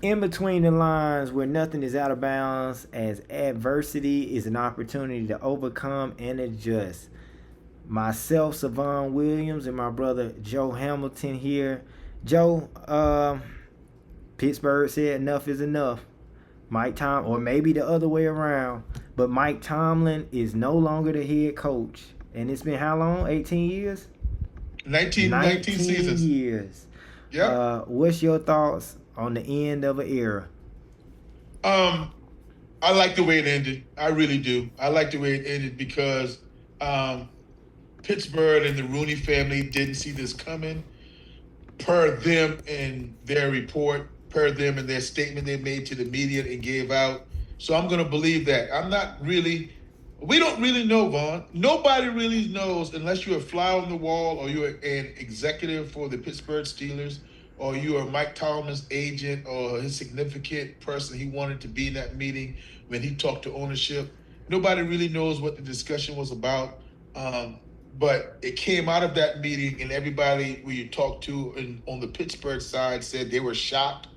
in between the lines where nothing is out of bounds, as adversity is an opportunity to overcome and adjust. Myself, Savon Williams, and my brother Joe Hamilton here. Joe, Pittsburgh said enough is enough. Mike Tom, or maybe the other way around, but Mike Tomlin is no longer the head coach. And it's been how long? 18 years? 19 19 seasons. years. Yep. What's your thoughts on the end of an era? Um, I like the way it ended. I really do. I like the way it ended because um, Pittsburgh and the Rooney family didn't see this coming. Per them in their report, per them in their statement they made to the media and gave out. So I'm going to believe that. I'm not really, we don't really know, Vaughn. Nobody really knows unless you're a fly on the wall or you're an executive for the Pittsburgh Steelers or you are Mike Tomlin's agent or his significant person he wanted to be in that meeting when he talked to ownership. Nobody really knows what the discussion was about. Um, but it came out of that meeting, and everybody we talked to on the Pittsburgh side said they were shocked.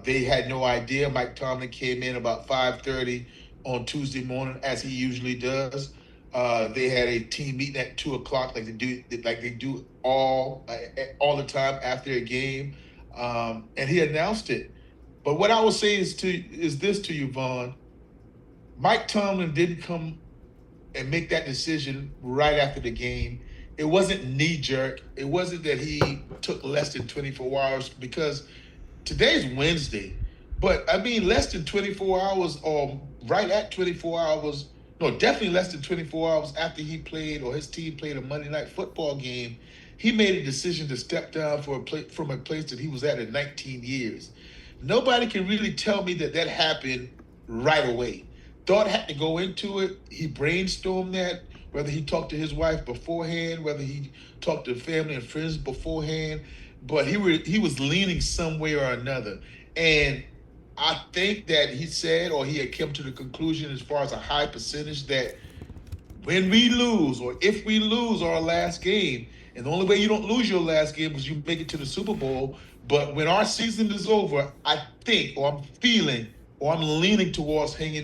They had no idea. Mike Tomlin came in about 5:30 on Tuesday morning, as he usually does. They had a team meeting at 2 o'clock, like they do all the time after a game, and he announced it. But what I will say is this to you, Vaughn. Mike Tomlin didn't come and make that decision right after the game. It wasn't knee jerk. It wasn't that he took less than 24 hours because today's Wednesday. But I mean, less than 24 hours or right at 24 hours, no, definitely less than 24 hours after he played or his team played a Monday night football game, he made a decision to step down from a place that he was at in 19 years. Nobody can really tell me that that happened right away. Thought had to go into it. He brainstormed that, whether he talked to his wife beforehand, whether he talked to family and friends beforehand, but he was leaning some way or another. And I think that he said, or he had come to the conclusion as far as a high percentage, that when we lose or if we lose our last game, and the only way you don't lose your last game is you make it to the Super Bowl. But when our season is over, I think, or I'm feeling, or I'm leaning towards hanging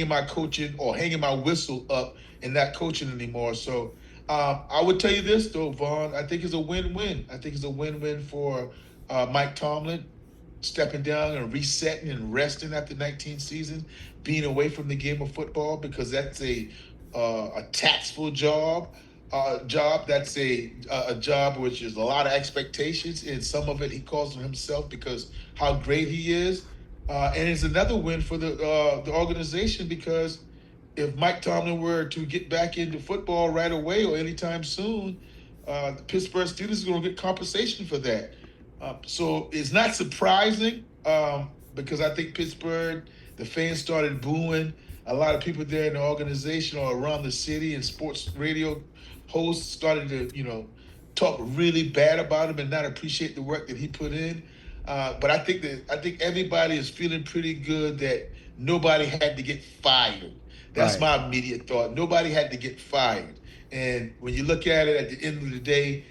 my coaching or hanging my whistle up and not coaching anymore. So I would tell you this though, Vaughn. I think it's a win-win. I think it's a win-win for Mike Tomlin stepping down and resetting and resting after 19 seasons, being away from the game of football because that's a taxable job that's a job which is a lot of expectations, and some of it he calls on himself because how great he is. And it's another win for the organization because if Mike Tomlin were to get back into football right away or anytime soon, the Pittsburgh Steelers are going to get compensation for that. So it's not surprising because I think Pittsburgh, the fans started booing. A lot of people there in the organization or around the city and sports radio hosts started to, talk really bad about him and not appreciate the work that he put in. But I think everybody is feeling pretty good that nobody had to get fired. That's Right. my immediate thought. Nobody had to get fired. And when you look at it at the end of the day,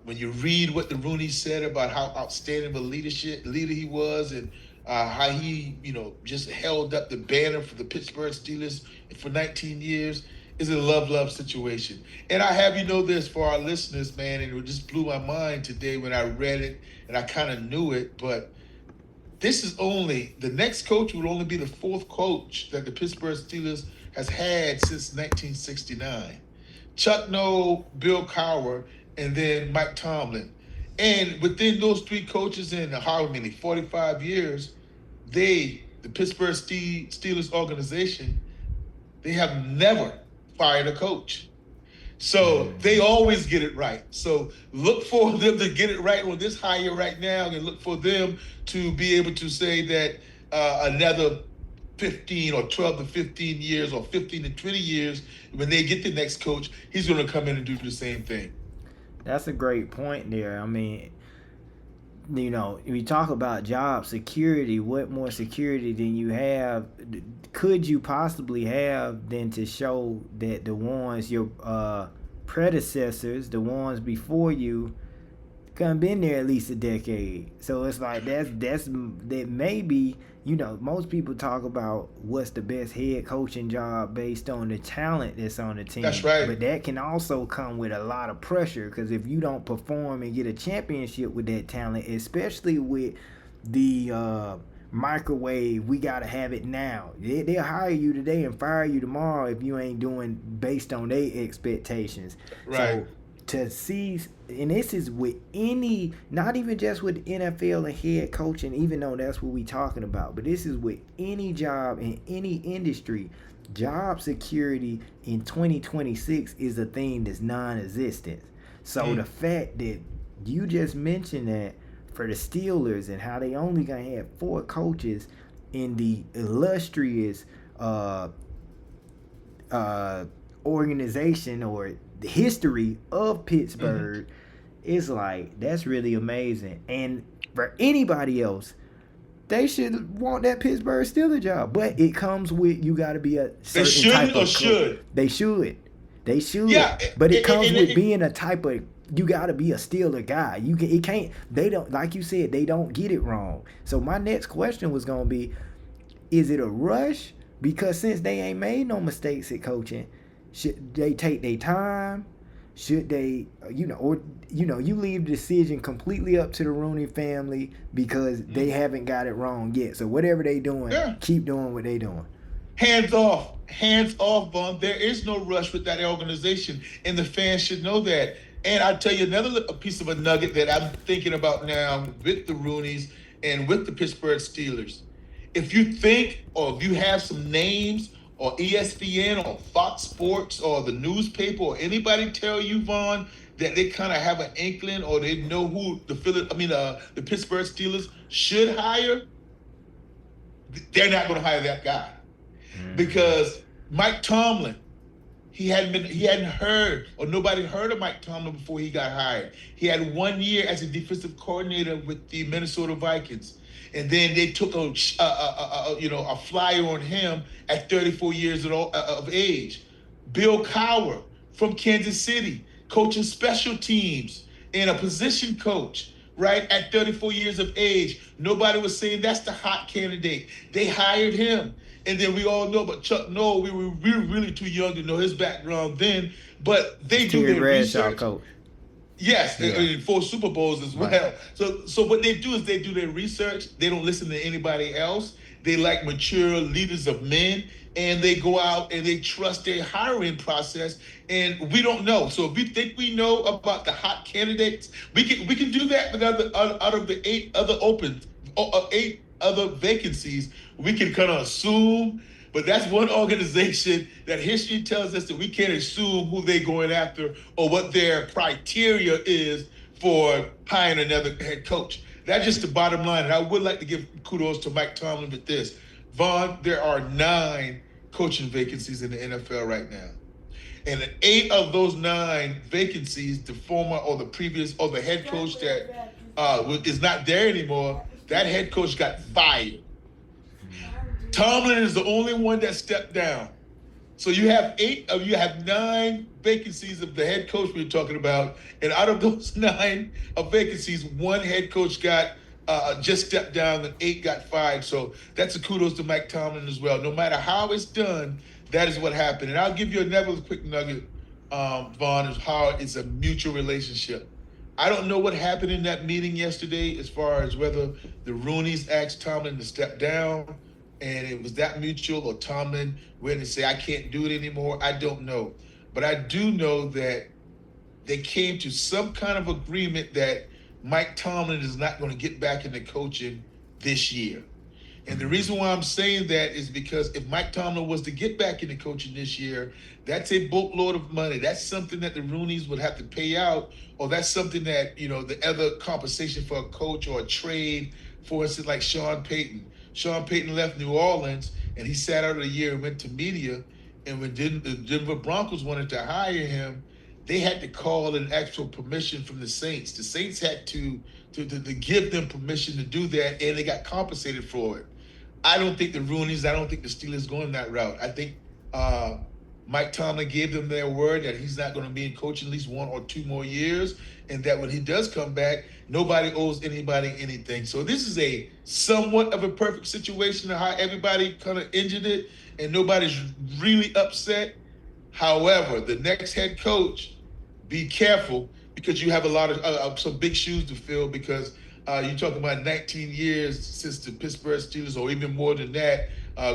when you read what the Rooney said about how outstanding of a leader he was, and how he, just held up the banner for the Pittsburgh Steelers for 19 years, is a love situation. And I have you know this for our listeners, man, and it just blew my mind today when I read it, and I kind of knew it, but this is only the next coach would only be the fourth coach that the Pittsburgh Steelers has had since 1969. Chuck Noll, Bill Cowher, and then Mike Tomlin. And within those three coaches in how many 45 years, the Pittsburgh Steelers organization, they have never fired a coach. So they Mm-hmm. always get it right. So look for them to get it right on this hire right now, and look for them to be able to say that another 15 or 12 to 15 years or 15 to 20 years, when they get the next coach, he's going to come in and do the same thing. That's a great point there. I mean, we talk about job security. What more security than you have? Could you possibly have than to show that the ones your predecessors, the ones before you, Cause been there at least a decade. So it's like that maybe, most people talk about what's the best head coaching job based on the talent that's on the That's team. right. But that can also come with a lot of pressure because if you don't perform and get a championship with that talent, especially with the microwave, we gotta have it now. They'll hire you today and fire you tomorrow if you ain't doing based on their expectations. Right. So to see, and this is with any, not even just with NFL and head coaching, even though that's what we talking about, but this is with any job in any industry. Job security in 2026 is a thing that's non-existent. So the fact that you just mentioned that for the Steelers and how they only gonna have 4 coaches in the illustrious organization or the history of Pittsburgh, is like, that's really amazing. And for anybody else, they should want that Pittsburgh Steelers job. But it comes with, you got to be a They certain type shouldn't or of should? They should. They should. Yeah. But it comes with being a type of, you got to be a Steeler guy. You can, it can't, they don't, like you said, they don't get it wrong. So my next question was going to be, is it a rush? Because since they ain't made no mistakes at coaching, should they take their time? Should they, you leave the decision completely up to the Rooney family because they haven't got it wrong yet. So whatever they doing, keep doing what they doing. Hands off, Vaughn. There is no rush with that organization, and the fans should know that. And I'll tell you another piece of a nugget that I'm thinking about now with the Rooneys and with the Pittsburgh Steelers. If you think, or if you have some names, or ESPN or Fox Sports or the newspaper or anybody tell you, Vaughn, that they kind of have an inkling or they know who the Pittsburgh Steelers should hire, they're not going to hire that guy. Because Mike Tomlin, he hadn't heard, or nobody heard of Mike Tomlin before he got hired. He had 1 year as a defensive coordinator with the Minnesota Vikings. And then they took a flyer on him at 34 years of age. Bill Cowher from Kansas City, coaching special teams and a position coach, right, at 34 years of age. Nobody was saying that's the hot candidate. They hired him. And then we all know, but Chuck Noll, we were really too young to know his background then. But they do their research. Coach. Yes, yeah. 4 Super Bowls as well. Right. So what they do is they do their research. They don't listen to anybody else. They like mature leaders of men, and they go out and they trust their hiring process. And we don't know. So if we think we know about the hot candidates, we can do that with out of the 8 other vacancies. We can kind of assume. But that's one organization that history tells us that we can't assume who they're going after or what their criteria is for hiring another head coach. That's just the bottom line. And I would like to give kudos to Mike Tomlin with this. Vaughn, there are 9 coaching vacancies in the NFL right now. And in 8 of those 9 vacancies, the former or the previous or the head coach that is not there anymore, that head coach got fired. Tomlin is the only one that stepped down. So you have 9 vacancies of the head coach we're talking about. And out of those 9 vacancies, 1 head coach got just stepped down and 8 got fired. So that's a kudos to Mike Tomlin as well. No matter how it's done, that is what happened. And I'll give you another quick nugget, Vaughn, is how it's a mutual relationship. I don't know what happened in that meeting yesterday as far as whether the Rooneys asked Tomlin to step down and it was that mutual, or Tomlin went and say, I can't do it anymore. I don't know. But I do know that they came to some kind of agreement that Mike Tomlin is not going to get back into coaching this year. And the reason why I'm saying that is because if Mike Tomlin was to get back into coaching this year, that's a boatload of money. That's something that the Rooneys would have to pay out, or that's something that, the other compensation for a coach or a trade, for instance, like Sean Payton. Sean Payton left New Orleans and he sat out a year and went to media. And when the Denver Broncos wanted to hire him, they had to call and ask for permission from the Saints. The Saints had to give them permission to do that, and they got compensated for it. I don't think the Rooneys, I don't think the Steelers going that route. I think Mike Tomlin gave them their word that he's not going to be in coaching at least 1 or 2 more years, and that when he does come back, nobody owes anybody anything. So this is a somewhat of a perfect situation of how everybody kind of injured it, and nobody's really upset. However, the next head coach, be careful because you have a lot of some big shoes to fill because you're talking about 19 years since the Pittsburgh Steelers, or even more than that,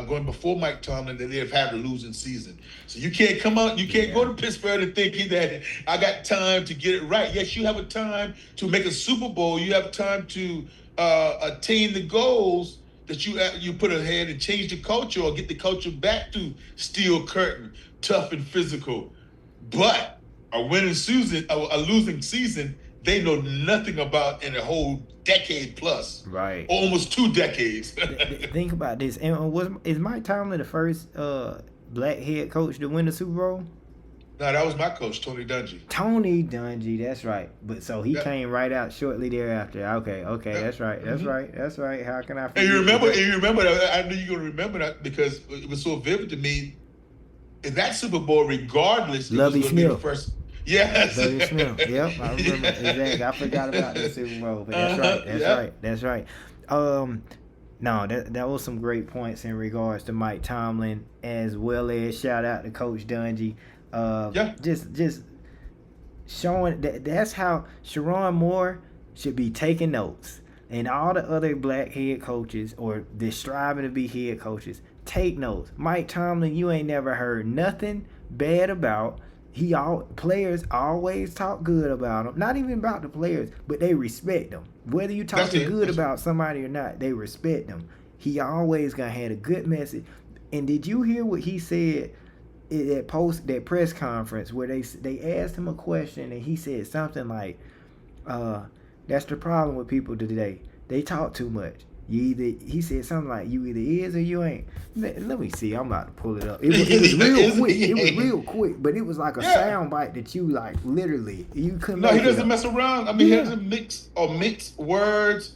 going before Mike Tomlin, that they've had a losing season. So you can't come out, you can't go to Pittsburgh and thinking that I got time to get it right. Yes, you have a time to make a Super Bowl. You have time to attain the goals that you put ahead and change the culture or get the culture back to steel curtain, tough and physical. But a losing season, they know nothing about in a whole decade plus, Right. almost 2 decades. Think about this. And is Mike Tomlin the first black head coach to win the Super Bowl? No, that was my coach, Tony Dungy. Tony Dungy, that's right. But so he Yep. came right out shortly thereafter. Okay, Yep. that's right. That's Mhm. right. That's right. How can I forget? And you remember that. I knew you were going to remember that because it was so vivid to me. In that Super Bowl, regardless, Lovie it was going to be the Smith. first. Yes. Lovie Smith. Yep, I remember exactly. I forgot about the Super Bowl, but that's right. That's Yep. right. That's right. No, that was some great points in regards to Mike Tomlin, as well as shout out to Coach Dungy. Yeah. Just showing that's how Sharon Moore should be taking notes, and all the other black head coaches or they're striving to be head coaches, take notes. Mike Tomlin, you ain't never heard nothing bad about. Players always talk good about him. Not even about the players, but they respect them. Whether you talking good about somebody or not, they respect them. He always gonna had a good message. And did you hear what he said at that press conference where they asked him a question and he said something like, "That's the problem with people today. They talk too much. He said something like, you either is or you ain't." Let me see. I'm about to pull it up. It was real quick. It was real quick, but it was like a sound bite that you like literally you couldn't. No, he doesn't mess around. I mean, he doesn't mix words.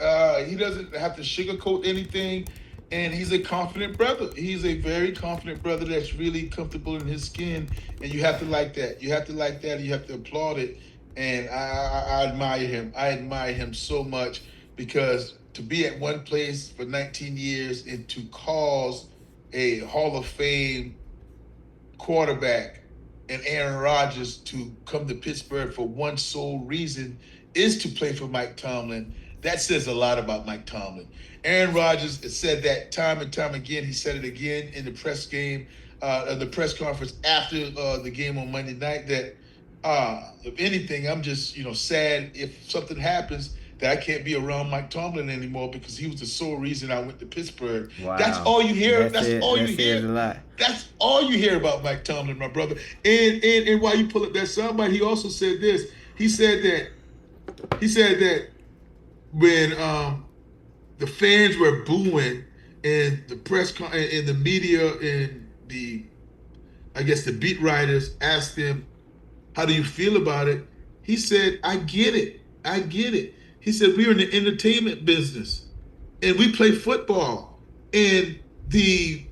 He doesn't have to sugarcoat anything. And he's a confident brother. He's a very confident brother that's really comfortable in his skin. And you have to like that. You have to like that. And you have to applaud it. And I admire him. I admire him so much because to be at one place for 19 years and to cause a Hall of Fame quarterback and Aaron Rodgers to come to Pittsburgh for one sole reason is to play for Mike Tomlin. That says a lot about Mike Tomlin. Aaron Rodgers has said that time and time again. He said it again in the press conference after the game on Monday night that if anything, I'm just sad if something happens that I can't be around Mike Tomlin anymore because he was the sole reason I went to Pittsburgh. Wow. That's all you hear. That's all you hear. A lot. That's all you hear about Mike Tomlin, my brother. And while you pull up that soundbite, he also said this. He said that when the fans were booing and and the media and the beat writers asked him, "How do you feel about it?" He said, "I get it. I get it." He said, "We're in the entertainment business and we play football and the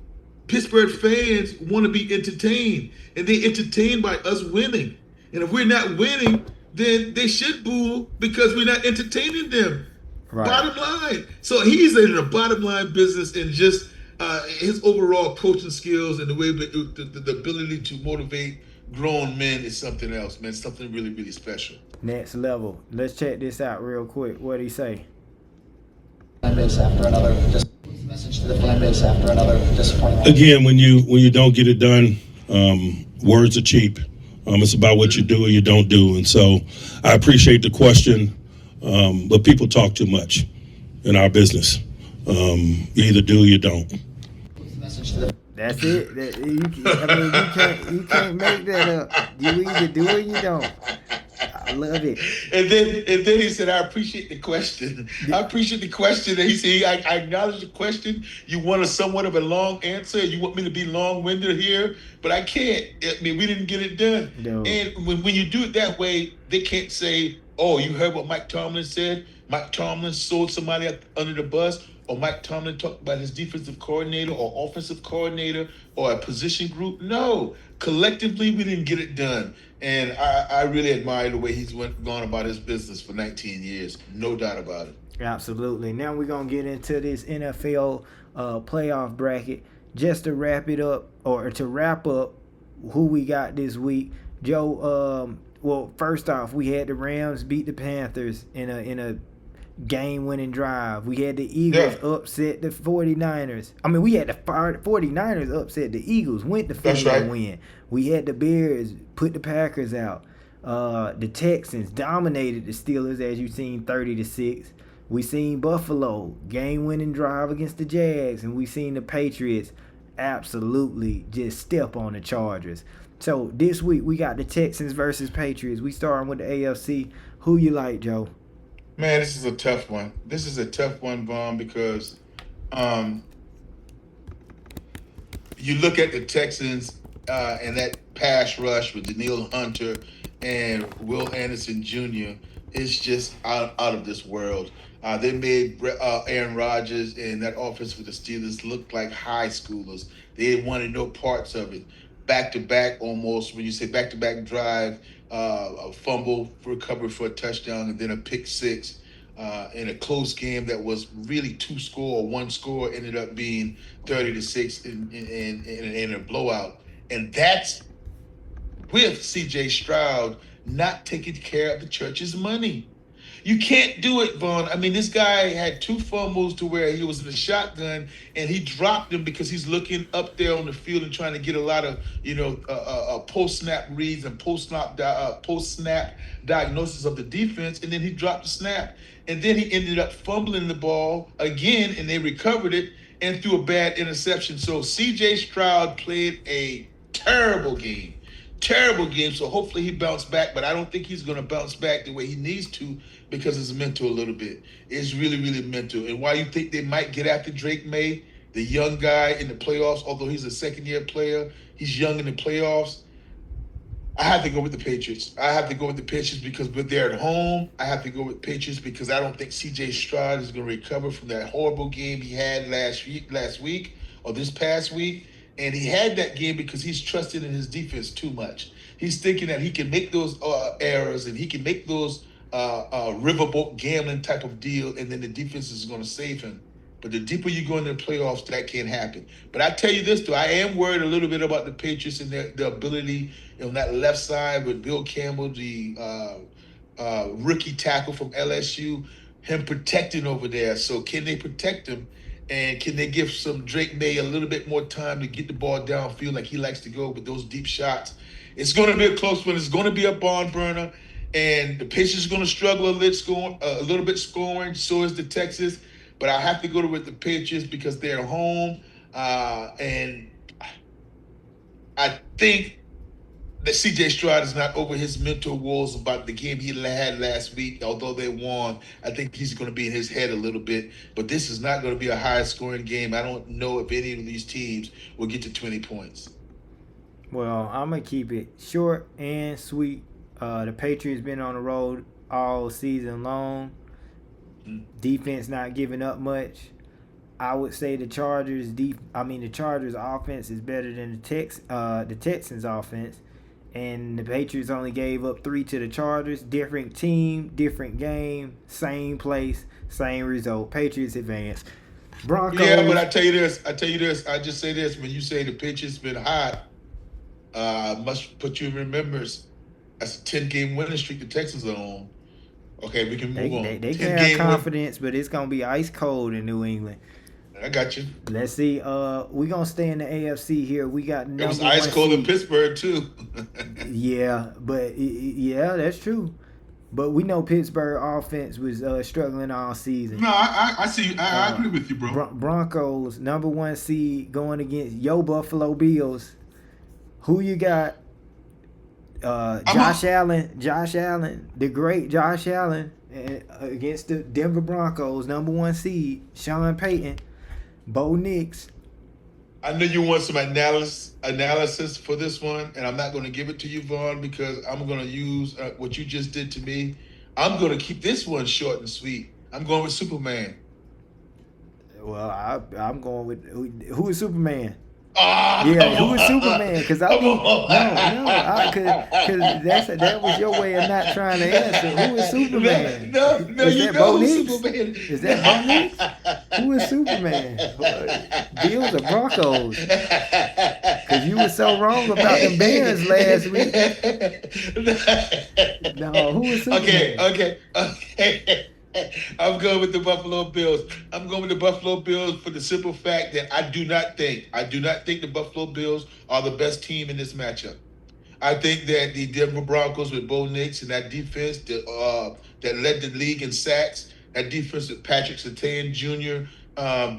Pittsburgh fans want to be entertained and they entertained by us winning. And if we're not winning, then they should boo because we're not entertaining them." Right. Bottom line. So he's in the bottom line business and just his overall coaching skills and the way the ability to motivate grown men is something else, man. Something really, really special. Next level. Let's check this out real quick. What did he say? Fan base after another message to the fan base after another disappointing. Again, when you don't get it done, words are cheap. It's about what you do or you don't do, and so I appreciate the question, but people talk too much in our business. You either do or you don't. That's it. You can't make that up. You either do or you don't. I love it. And then he said, "I appreciate the question. I appreciate the question." And he said, I acknowledge the question. You want a somewhat of a long answer. You want me to be long-winded here, but I can't. I mean, we didn't get it done. No. And when you do it that way, they can't say, "Oh, you heard what Mike Tomlin said." Mike Tomlin sold somebody under the bus, or Mike Tomlin talked about his defensive coordinator or offensive coordinator or a position group. No, collectively we didn't get it done. And I really admire the way he's gone about his business for 19 years. No doubt about it. Absolutely. Now we're going to get into this NFL playoff bracket. Just to wrap it up, or to wrap up who we got this week. Joe, well, first off, we had the Rams beat the Panthers in a game-winning drive. We had the Eagles upset the 49ers. I mean, we had the 49ers upset the Eagles, went the field win. We had the Bears put the Packers out. The Texans dominated the Steelers, as you've seen, 30-6. We seen Buffalo game-winning drive against the Jags, and we seen the Patriots absolutely just step on the Chargers. So this week we got the Texans versus Patriots. We starting with the AFC. Who you like, Joe? Man, this is a tough one. This is a tough one, Vaughn, because you look at the Texans and that pass rush with Daniil Hunter and Will Anderson Jr. is just out of this world. They made Aaron Rodgers and that offense with the Steelers look like high schoolers. They wanted no parts of it. Back-to-back almost, when you say back-to-back drive, a fumble recovery for a touchdown, and then a pick six in a close game that was really one score ended up being 30-6 in a blowout. And that's with C.J. Stroud not taking care of the church's money. You can't do it, Vaughn. I mean, this guy had 2 fumbles to where he was in the shotgun, and he dropped them because he's looking up there on the field and trying to get a lot of, post-snap reads and post-snap diagnosis of the defense, and then he dropped the snap. And then he ended up fumbling the ball again, and they recovered it and threw a bad interception. So C.J. Stroud played a terrible game. So hopefully he bounced back, but I don't think he's going to bounce back the way he needs to because it's mental a little bit. It's really, really mental. And why you think they might get after Drake May, the young guy in the playoffs, although he's a second-year player, he's young in the playoffs. I have to go with the Patriots. Because they're at home. I have to go with Patriots because I don't think C.J. Stroud is going to recover from that horrible game he had last week or this past week. And he had that game because he's trusted in his defense too much. He's thinking that he can make those errors and he can make those riverboat gambling type of deal, and then the defense is going to save him. But the deeper you go into the playoffs, that can't happen. But I tell you this, though, I am worried a little bit about the Patriots and their ability on that left side with Bill Campbell, the rookie tackle from LSU, him protecting over there. So can they protect him? And can they give some Drake May a little bit more time to get the ball downfield like he likes to go with those deep shots? It's going to be a close one. It's going to be a barn burner. And the Patriots are going to struggle a little bit scoring. So is the Texans. But I have to go with the Patriots because they're home. And I think that C.J. Stroud is not over his mental woes about the game he had last week. Although they won, I think he's going to be in his head a little bit. But this is not going to be a high-scoring game. I don't know if any of these teams will get to 20 points. Well, I'm going to keep it short and sweet. The Patriots been on the road all season long. Defense not giving up much. I would say the Chargers' offense is better than the Texans' offense. And the Patriots only gave up 3 to the Chargers. Different team, different game, same place, same result. Patriots advance. Broncos. Yeah, but I tell you this. I just say this. When you say the Patriots been hot, must put you in remembrance. That's a 10-game winning streak the Texans are on. Okay, we can move on. They can have confidence, but it's going to be ice cold in New England. I got you. Let's see. We're going to stay in the AFC here. We got it was ice cold in Pittsburgh, too. Yeah, that's true. But we know Pittsburgh offense was struggling all season. No, I see. I agree with you, bro. Broncos, number 1 seed, going against Buffalo Bills. Who you got? Josh Allen, the great Josh Allen, against the Denver Broncos, number 1 seed, Sean Payton, Bo Nix. I know you want some analysis for this one, and I'm not going to give it to you, Vaughn, because I'm going to use what you just did to me. I'm going to keep this one short and sweet. I'm going with Superman. Well, I'm going with who is Superman? Ah, Yeah, who is Superman? Because I come mean, on. cause that was your way of not trying to answer. Who is Superman? No, Is you that know Bo who Nix? Superman. Is that Bo Nix? Who is Superman? Bills or Broncos? Because you were so wrong about them Bears last week. No, who is Superman? Okay. I'm going with the Buffalo Bills. I'm going with the Buffalo Bills for the simple fact that I do not think the Buffalo Bills are the best team in this matchup. I think that the Denver Broncos with Bo Nix and that defense that led the league in sacks, that defense with Patrick Surtain Jr.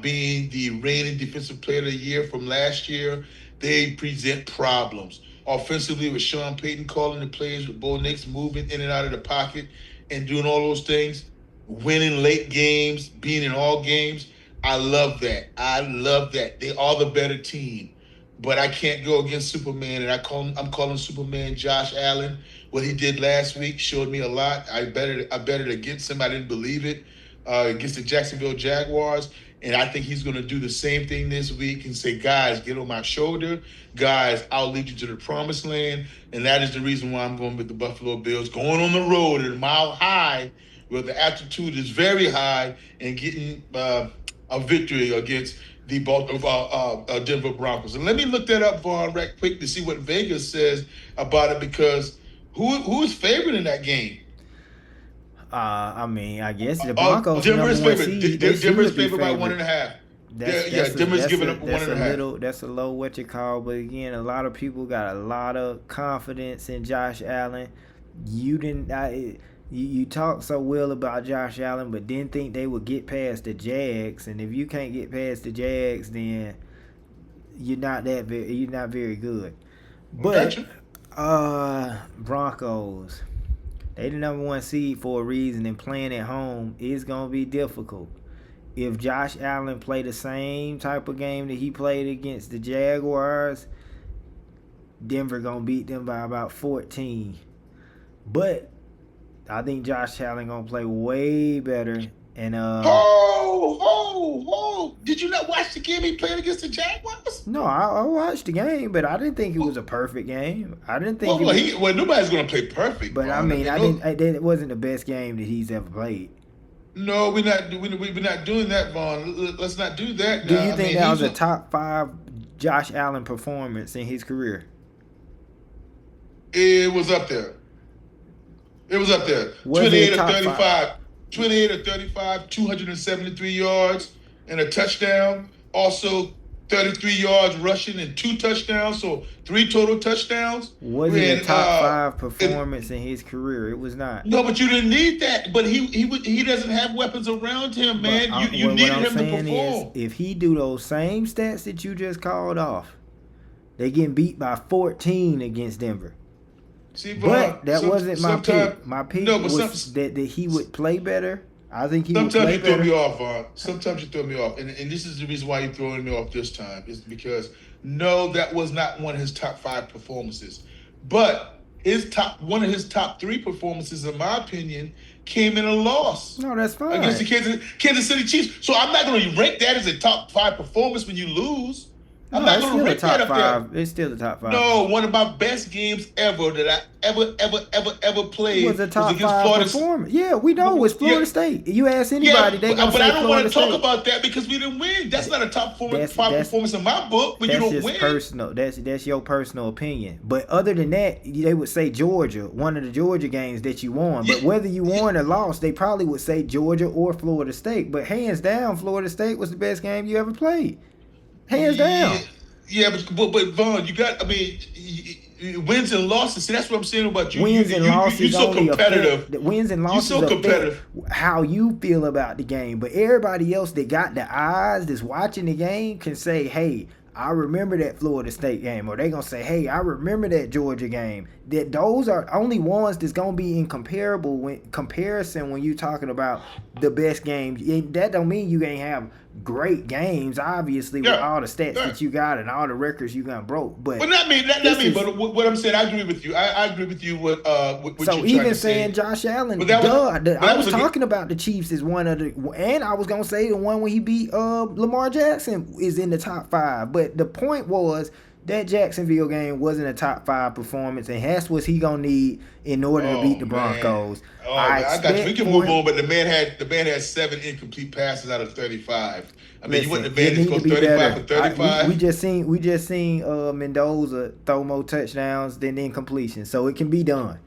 Being the reigning defensive player of the year from last year, they present problems. Offensively, with Sean Payton calling the plays, with Bo Nix moving in and out of the pocket and doing all those things, winning late games, being in all games. I love that. They are the better team. But I can't go against Superman, and I'm calling Superman Josh Allen. What he did last week showed me a lot. I bet it against him. I didn't believe it against the Jacksonville Jaguars, and I think he's going to do the same thing this week and say, "Guys, get on my shoulder. Guys, I'll lead you to the promised land." And that is the reason why I'm going with the Buffalo Bills, going on the road at a mile high, where the altitude is very high, and getting a victory against the Denver Broncos. And let me look that up, Vaughn, right quick to see what Vegas says about it, because who is favored in that game? I mean, I guess the Broncos Denver is number one favored. seed. Denver is favored by 1.5. Denver's giving up 1.5. That's a low what you call, but again, a lot of people got a lot of confidence in Josh Allen. You didn't. You talk so well about Josh Allen, but didn't think they would get past the Jags. And if you can't get past the Jags, then you're not very good. But Broncos, they the number one seed for a reason, and playing at home is gonna be difficult. If Josh Allen play the same type of game that he played against the Jaguars, Denver gonna beat them by about 14. But I think Josh Allen gonna play way better. And did you not watch the game he played against the Jaguars? No, I watched the game, but I didn't think it was a perfect game. I didn't think. Nobody's gonna play perfect. But I mean, it wasn't the best game that he's ever played. No, we're not doing that, Vaughn. Let's not do that. Do you think that was a top 5 Josh Allen performance in his career? It was up there. 28 or 35, 273 yards and a touchdown. Also 33 yards rushing and 2 touchdowns, so 3 total touchdowns. Was it a top 5 performance in his career? It was not. No, but you didn't need that. But he doesn't have weapons around him, man. You needed him to perform. If he do those same stats that you just called off, they getting beat by 14 against Denver. See, but that wasn't my pick. My pick was that he would play better. I think he would play better. Sometimes you throw me off, Vaughn. Sometimes you throw me off. And this is the reason why you're throwing me off this time. Is because, no, that was not one of his top 5 performances. But one of his top 3 performances, in my opinion, came in a loss. No, that's fine. Against the Kansas City Chiefs. So I'm not going to rank that as a top 5 performance when you lose. I'm not going to rank that up there. It's still the top 5. No, one of my best games ever that I ever played was a top 5 performance. Yeah, we know it's Florida State. You ask anybody, they gonna say Florida State. But I don't want to talk about that because we didn't win. That's not a top 5 performance in my book when you don't win. Personal. That's your personal opinion. But other than that, they would say Georgia, one of the Georgia games that you won. But whether you won or lost, they probably would say Georgia or Florida State. But hands down, Florida State was the best game you ever played. Hands down. Yeah, but Vaughn, wins and losses. See, that's what I'm saying about you. Wins and losses. You're so competitive. Wins and losses. You're so competitive. How you feel about the game, but everybody else that got the eyes that's watching the game can say, "Hey, I remember that Florida State game, or they gonna say, hey, I remember that Georgia game. That those are only ones that's gonna be in comparison when you talking about the best games. That don't mean you ain't have great games, obviously, with all the stats that you got and all the records you got broke. But but what I'm saying, I agree with you. I agree with you. What so you're even to saying say. Josh Allen, I was talking about the Chiefs as one of the, and I was gonna say the one when he beat Lamar Jackson is in the top 5. But the point was that Jacksonville game wasn't a top 5 performance, and that's what he gonna need in order to beat the Broncos. I got you. We can move on, but the man had 7 incomplete passes out of 35. I mean, you want the man to score 35 for 35? We just seen Mendoza throw more touchdowns than incompletion, so it can be done.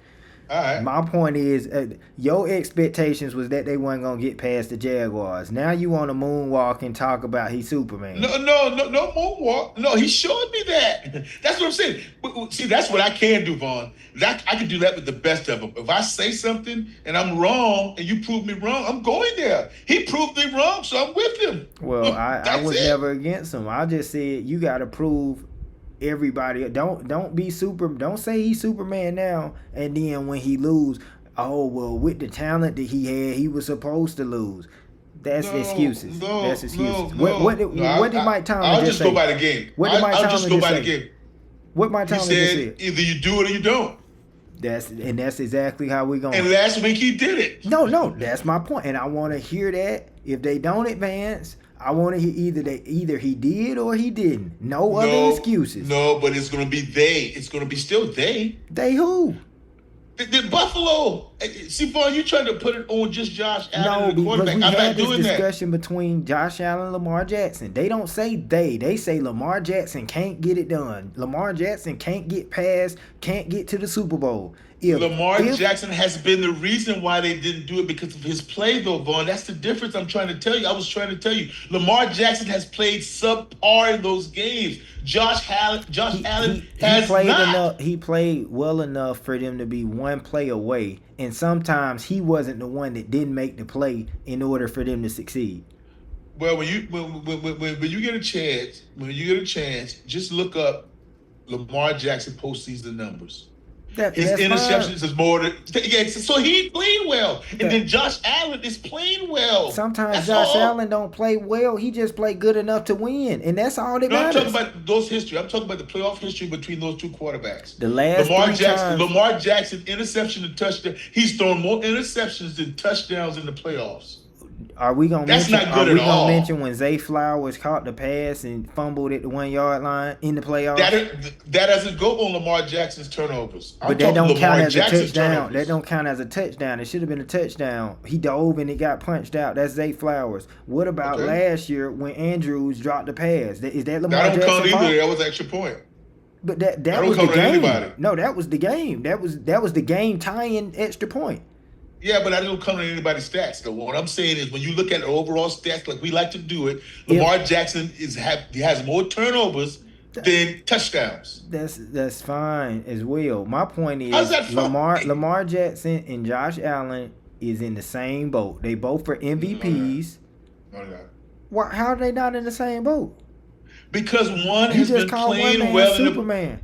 All right. My point is, your expectations was that they weren't gonna get past the Jaguars. Now you want to moonwalk and talk about he's Superman. No moonwalk. No, he showed me that. That's what I'm saying. See, that's what I can do, Vaughn. I can do that with the best of them. If I say something and I'm wrong and you prove me wrong, I'm going there. He proved me wrong, so I'm with him. Well, I was never against him. I just said you got to prove everybody. Don't say he's Superman now, and then when he lose, oh well, with the talent that he had, he was supposed to lose. That's excuses. That's excuses. What did Mike Tomlin just say? I'll just go by the game. I'll just go by the game. What Mike Tomlin just said? Either you do it or you don't. That's exactly how we going. And last week he did it. No, that's my point, and I want to hear that. If they don't advance, I want to hear either he did or he didn't. No other excuses. No, but it's going to be they. It's going to be still they. They who? The Buffalo. See, Vaughn, you trying to put it on just Josh Allen, the quarterback. No, because we I'm had not doing this discussion between Josh Allen and Lamar Jackson. They don't say they. They say Lamar Jackson can't get it done. Lamar Jackson can't get past, can't get to the Super Bowl. Lamar Jackson has been the reason why they didn't do it because of his play, though, Vaughn. That's the difference I'm trying to tell you. I was trying to tell you. Lamar Jackson has played subpar in those games. Josh Allen has played not. Enough. He played well enough for them to be one play away, and sometimes he wasn't the one that didn't make the play in order for them to succeed. Well, when you get a chance, just look up Lamar Jackson postseason numbers. His interceptions is more than so he played well, and then Josh Allen is playing well. Sometimes Josh Allen don't play well; he just play good enough to win, and that's all that matters. I'm talking about those history. I'm talking about the playoff history between those two quarterbacks. The last Lamar Jackson interception and touchdown. He's thrown more interceptions than touchdowns in the playoffs. Are we gonna mention mention when Zay Flowers caught the pass and fumbled at the 1 yard line in the playoffs? That doesn't go on Lamar Jackson's turnovers. But that don't count as a touchdown. That don't count as a touchdown. It should have been a touchdown. He dove and it got punched out. That's Zay Flowers. What about last year when Andrews dropped the pass? Is that Lamar Jackson? That don't count either. That was extra point. But that was the game. No, that was the game. That was the game tying extra point. Yeah, but I don't come to anybody's stats. Though what I'm saying is, when you look at the overall stats, like we like to do it, Lamar Jackson has more turnovers than touchdowns. That's fine as well. My point is, how's that fun? Lamar Jackson and Josh Allen is in the same boat. They both are MVPs. No, they're not. Why? How are they not in the same boat? Because one has been playing well Superman.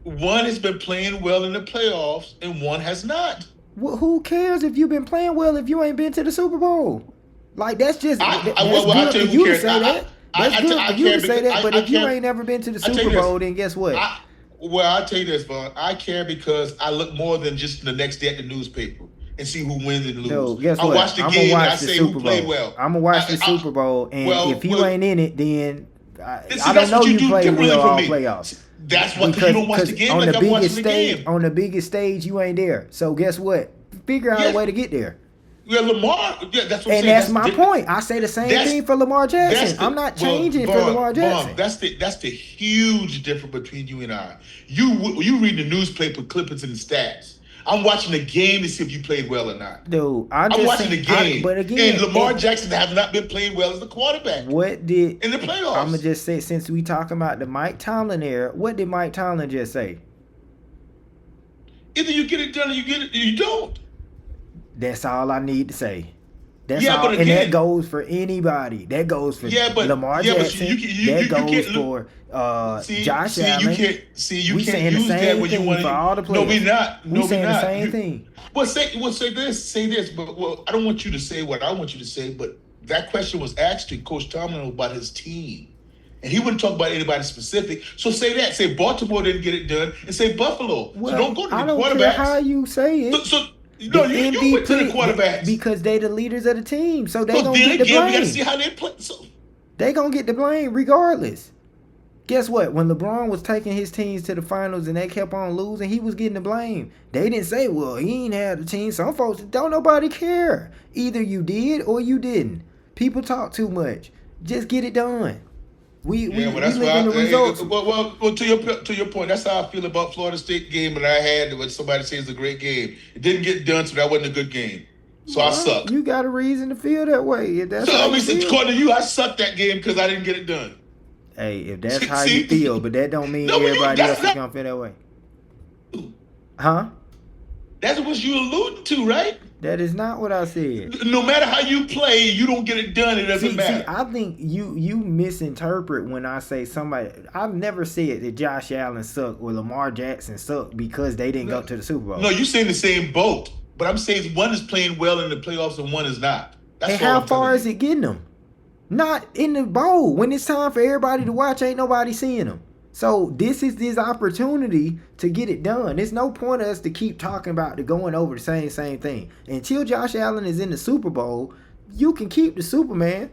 One has been playing well in the playoffs, and one has not. Well, who cares if you've been playing well if you ain't been to the Super Bowl? Like, that's just good for you to say that. That's good for you to say that, but if you ain't never been to the Super Bowl, then guess what? I'll tell you this, Vaughn. I care because I look more than just the next day at the newspaper and see who wins and loses. No, guess what? I watch the game and I say who played well. I'm going to watch the Super Bowl, and if you ain't in it, then I don't know you played well all playoffs. That's what, because you don't watch the game like I'm watching the game. On the biggest stage, you ain't there. So guess what? Figure out a way to get there. Yeah, Lamar. Yeah, that's what I'm saying. And that's my point. I say the same thing for Lamar Jackson. I'm not changing for Lamar Jackson. That's the huge difference between you and I. You read the newspaper clippings and the stats. I'm watching the game to see if you played well or not. Dude, I'm watching the game. But again, and Lamar Jackson has not been playing well as the quarterback. What did in the playoffs? I'm gonna just say, since we talking about the Mike Tomlin era, what did Mike Tomlin just say? Either you get it done or you don't. That's all I need to say. That's Yeah, all, but and again, that goes for anybody. That goes for Lamar but Jackson. That goes for Josh Allen. You We can't saying the use that same when you thing want for to. all the No, players. we not. We No, we saying the not. same thing. Say this, but I don't want you to say what I want you to say, but that question was asked to Coach Tomlin about his team. And he wouldn't talk about anybody specific. So say that. Say Baltimore didn't get it done, and say Buffalo. Well, So don't go to I the don't care how quarterbacks. you say it. So no, you went to the quarterbacks. Because they the leaders of the team, so they So gonna then get the again, we got to blame. see how they play. So They gonna get the blame regardless. Guess what? When LeBron was taking his teams to the finals and they kept on losing, he was getting the blame. They didn't say, well, he ain't had the team. Some folks don't nobody care. Either you did or you didn't. People talk too much. Just get it done. We that's live in the results. Well, to your point, that's how I feel about Florida State game that I had. What somebody says is a great game. It didn't get done, so that wasn't a good game. So I suck. You got a reason to feel that way. If that's So how I mean, you feel. according to you, I sucked that game because I didn't get it done. Hey, if that's how you feel, but that don't mean everybody else is gonna feel that way. Huh? That's what you alluding to, right? That is not what I said. No matter how you play, you don't get it done. It doesn't matter. See, I think you misinterpret when I say somebody. I've never said that Josh Allen sucked or Lamar Jackson sucked because they didn't go to the Super Bowl. No, you're saying the same boat, but I'm saying one is playing well in the playoffs and one is not. That's and how far is it getting them? Not in the bowl. When it's time for everybody to watch, ain't nobody seeing them. So this is this opportunity to get it done. There's no point of us to keep talking about going over the same thing. Until Josh Allen is in the Super Bowl, you can keep the Superman.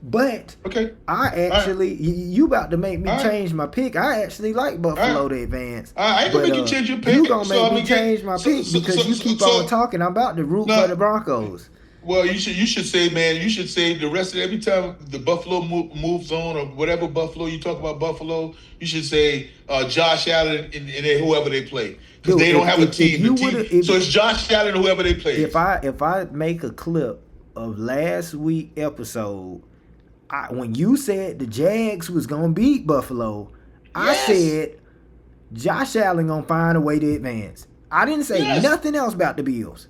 But okay, I actually, you about to make me change my pick. I actually like Buffalo to advance. I ain't gonna make you change your pick. You gonna make me change my pick because you keep on talking. I'm about to root for the Broncos. Well, you should say, man, you should say the rest of every time the Buffalo moves on or whatever Buffalo, you talk about Buffalo, you should say Josh Allen and whoever they play. Because they don't have a team. So it's Josh Allen and whoever they play. If I make a clip of last week episode, when you said the Jags was going to beat Buffalo, I said Josh Allen going to find a way to advance. I didn't say nothing else about the Bills.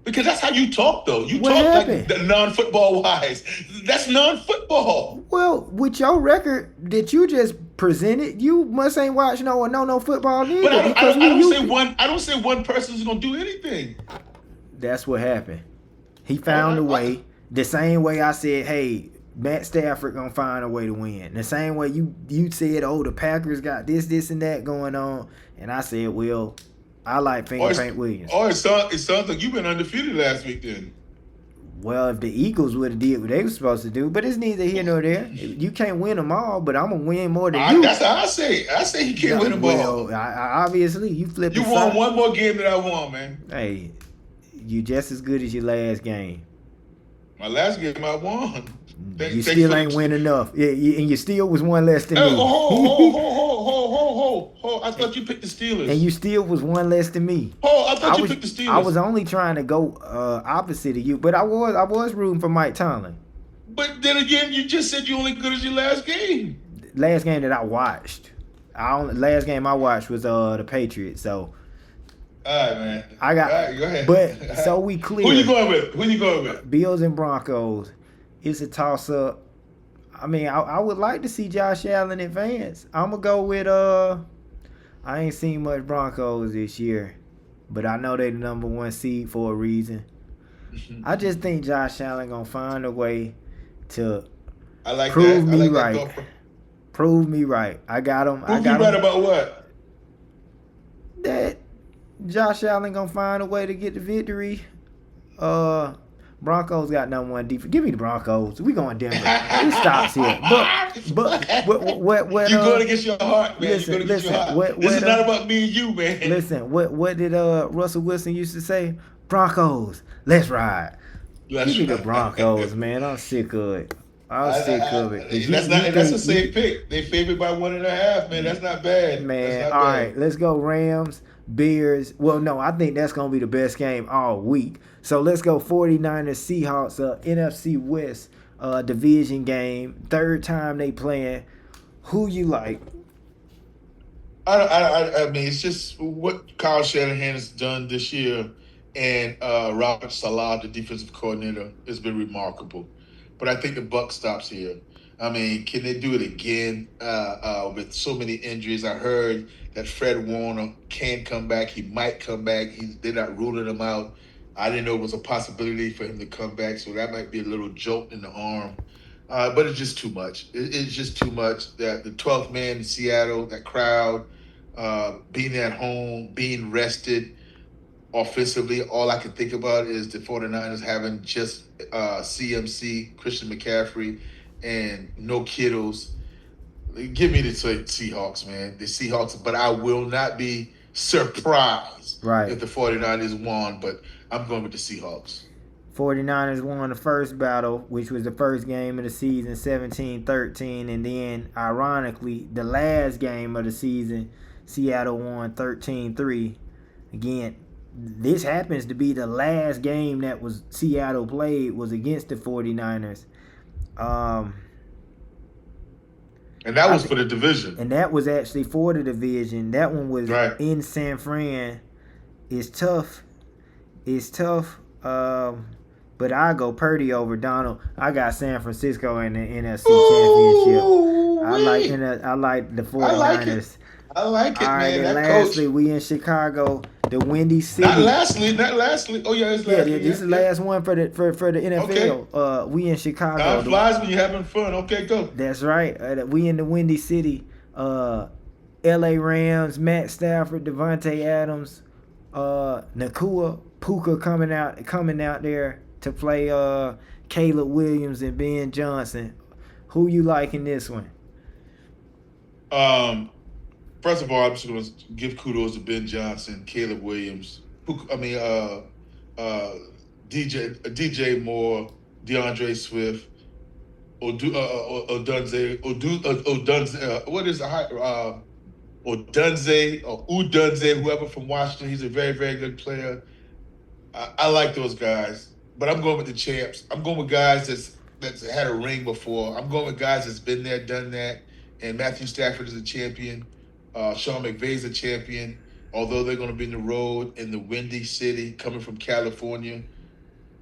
Because that's how you talk, though. You talk like non-football wise. That's non-football. Well, with your record that you just presented, you must ain't watch no football either. But I don't say one person's gonna do anything. That's what happened. He found a way. The same way I said, hey, Matt Stafford gonna find a way to win. The same way you said, oh, the Packers got this, and that going on, and I said, well, I like Paint Williams. Oh, it sounds like you've been undefeated last week then. Well, if the Eagles would have did what they were supposed to do, but it's neither here nor there. You can't win them all, but I'm gonna win more than you. That's how I say. I say you can't win them all. Obviously, you flipped. You won one more game than I won, man. Hey, you just as good as your last game. My last game I won. You still ain't win enough. And you still was one less than me. I thought you picked the Steelers. And you still was one less than me. I thought you picked the Steelers. I was only trying to go opposite of you, but I was rooting for Mike Tomlin. But then again, you just said you only good as your last game. Last game that I watched. Last game I watched was the Patriots, so. All right, man. All right, go ahead. But so we clear. Who you going with? Bills and Broncos. It's a toss-up. I mean, I would like to see Josh Allen advance. I'm going to go with, I ain't seen much Broncos this year, but I know they the number one seed for a reason. I just think Josh Allen going to find a way to prove me right. Prove me right. I got him. Prove you right about what? That Josh Allen going to find a way to get the victory. Broncos got number one defense. Give me the Broncos. We going Denver. It stops here. But what? You're going against your heart, man. Listen. This is not about me and you, man. Listen. What did Russell Wilson used to say? Broncos, let's ride. Give me the Broncos, man. I'm sick of it. I'm sick of it. That's a safe pick. They favored by 1.5, man. That's not bad. Man, all right. Let's go Rams, Bears. Well, no, I think that's going to be the best game all week. So let's go 49ers, Seahawks, NFC West division game. Third time they playing. Who you like? I mean, it's just what Kyle Shanahan has done this year and Robert Salah, the defensive coordinator, has been remarkable. But I think the buck stops here. I mean, can they do it again with so many injuries? I heard that Fred Warner can come back. He might come back. They're not ruling him out. I didn't know it was a possibility for him to come back, so that might be a little jolt in the arm. But it's just too much. It's just too much. That the 12th man in Seattle, that crowd, being at home, being rested, offensively, all I can think about is the 49ers having just CMC, Christian McCaffrey, and no Kittles. Give me the Seahawks, man. The Seahawks, but I will not be surprised Right. if the 49ers won, but I'm going with the Seahawks. 49ers won the first battle, which was the first game of the season, 17-13. And then, ironically, the last game of the season, Seattle won 13-3. Again, this happens to be the last game that was Seattle played was against the 49ers. And that was for the division. And that was actually for the division. That one was right in San Fran. It's tough. But I go Purdy over Donald. I got San Francisco in the NFC Championship. I like the 49ers. I like it, all right, man. And that lastly, coach. we in Chicago, the Windy City. Not lastly. Oh yeah, it's lastly. This is the last one for the NFL. Okay. We in Chicago. Time flies when you're having fun. Okay, go. That's right. We in the Windy City. L.A. Rams, Matt Stafford, Devontae Adams, Nakua Puka coming out there to play Caleb Williams and Ben Johnson. Who you like in this one? First of all, I'm just going to give kudos to Ben Johnson, Caleb Williams, DJ Moore, DeAndre Swift, Odunze, whoever from Washington. He's a very, very good player. I like those guys, but I'm going with the champs. I'm going with guys that's had a ring before. I'm going with guys that's been there, done that. And Matthew Stafford is a champion. Sean McVay's a champion. Although they're going to be in the road in the Windy City, coming from California,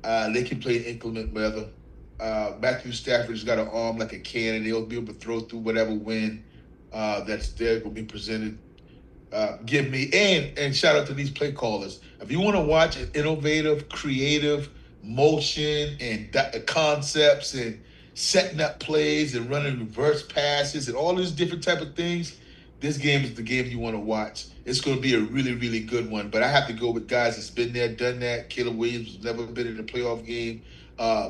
they can play in inclement weather. Matthew Stafford's got an arm like a cannon. They'll be able to throw through whatever wind that's there will be presented. Give me and shout out to these play callers. If you want to watch an innovative, creative motion and concepts and setting up plays and running reverse passes and all these different type of things, this game is the game you want to watch. It's going to be a really, really good one. But I have to go with guys that's been there, done that. Caleb Williams has never been in a playoff game.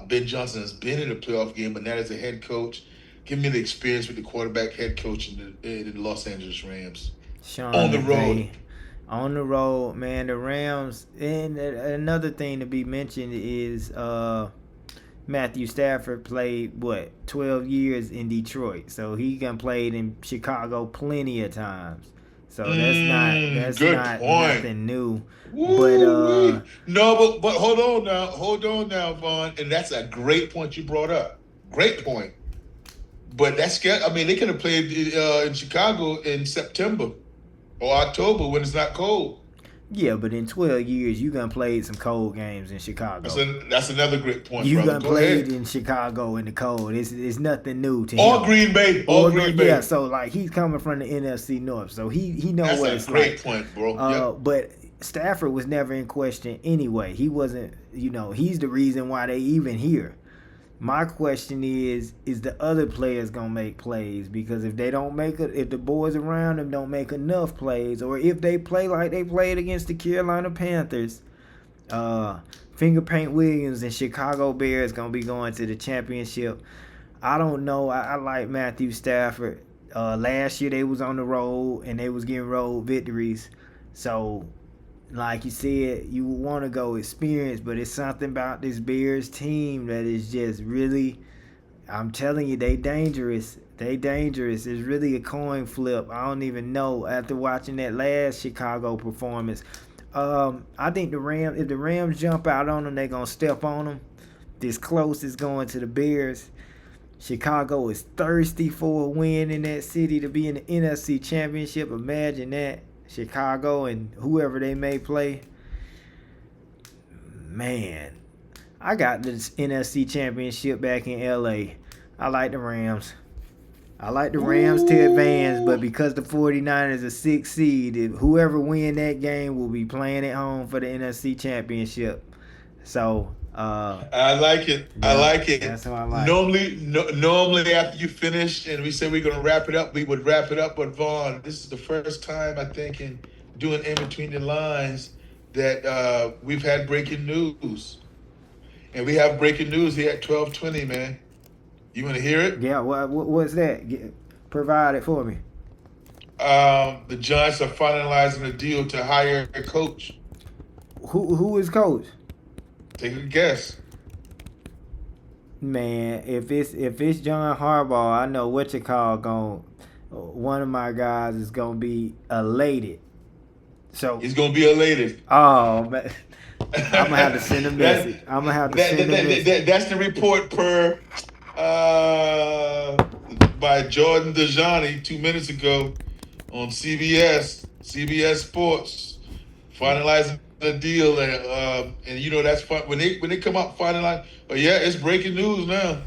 Ben Johnson has been in a playoff game, but not as a head coach. Give me the experience with the quarterback head coach in the Los Angeles Rams. Sean on the McVay. road. On the road, man. The Rams. And another thing to be mentioned is Matthew Stafford played 12 years in Detroit, so he played in Chicago plenty of times. So that's not nothing new. Woo-wee. But hold on now, Vaughn, and that's a great point you brought up. Great point. But that's scary. I mean, they could have played in Chicago in September or October when it's not cold. Yeah, but in 12 years, you done played some cold games in Chicago. That's another great point, you brother. done Go played ahead. In Chicago in the cold. It's nothing new to him. Or Green Bay. Yeah, so like he's coming from the NFC North, so he knows what it's like. That's a great point, bro. But Stafford was never in question anyway. He wasn't, he's the reason why they even here. My question is the other players gonna make plays? Because if they don't if the boys around them don't make enough plays, or if they play like they played against the Carolina Panthers, Finger Paint Williams and Chicago Bears gonna be going to the championship. I don't know. I like Matthew Stafford. Last year they was on the road and they was getting road victories. So, like you said, you want to go experience, but it's something about this Bears team that is just really, I'm telling you, they dangerous. It's really a coin flip. I don't even know after watching that last Chicago performance. I think if the Rams jump out on them, they're going to step on them. This close is going to the Bears. Chicago is thirsty for a win in that city to be in the NFC Championship. Imagine that. Chicago and whoever they may play. Man, I got this NFC Championship back in LA. I like the Rams. I like the Rams to advance, but because the 49ers are 6th seed, whoever win that game will be playing at home for the NFC Championship. So, I like it. yeah, I like it. that's what I like. Normally after you finish and we say we're gonna wrap it up, we would wrap it up. But Vaughn, this is the first time I think in doing in between the lines that we've had breaking news, and we have breaking news here at 12:20. Man, you want to hear it? Yeah, what's that? Provide it for me. The Giants are finalizing a deal to hire a coach. Who is coach? Take a guess. Man, if it's John Harbaugh, I know what you call one of my guys is gonna be elated. So He's gonna be elated. oh man, I'm gonna have to send a message. I'm gonna have to send a message. That's the report per by Jordan Dajani 2 minutes ago on CBS Sports, finalizing the deal, and you know that's fun when they come out finalize. But yeah, it's breaking news now.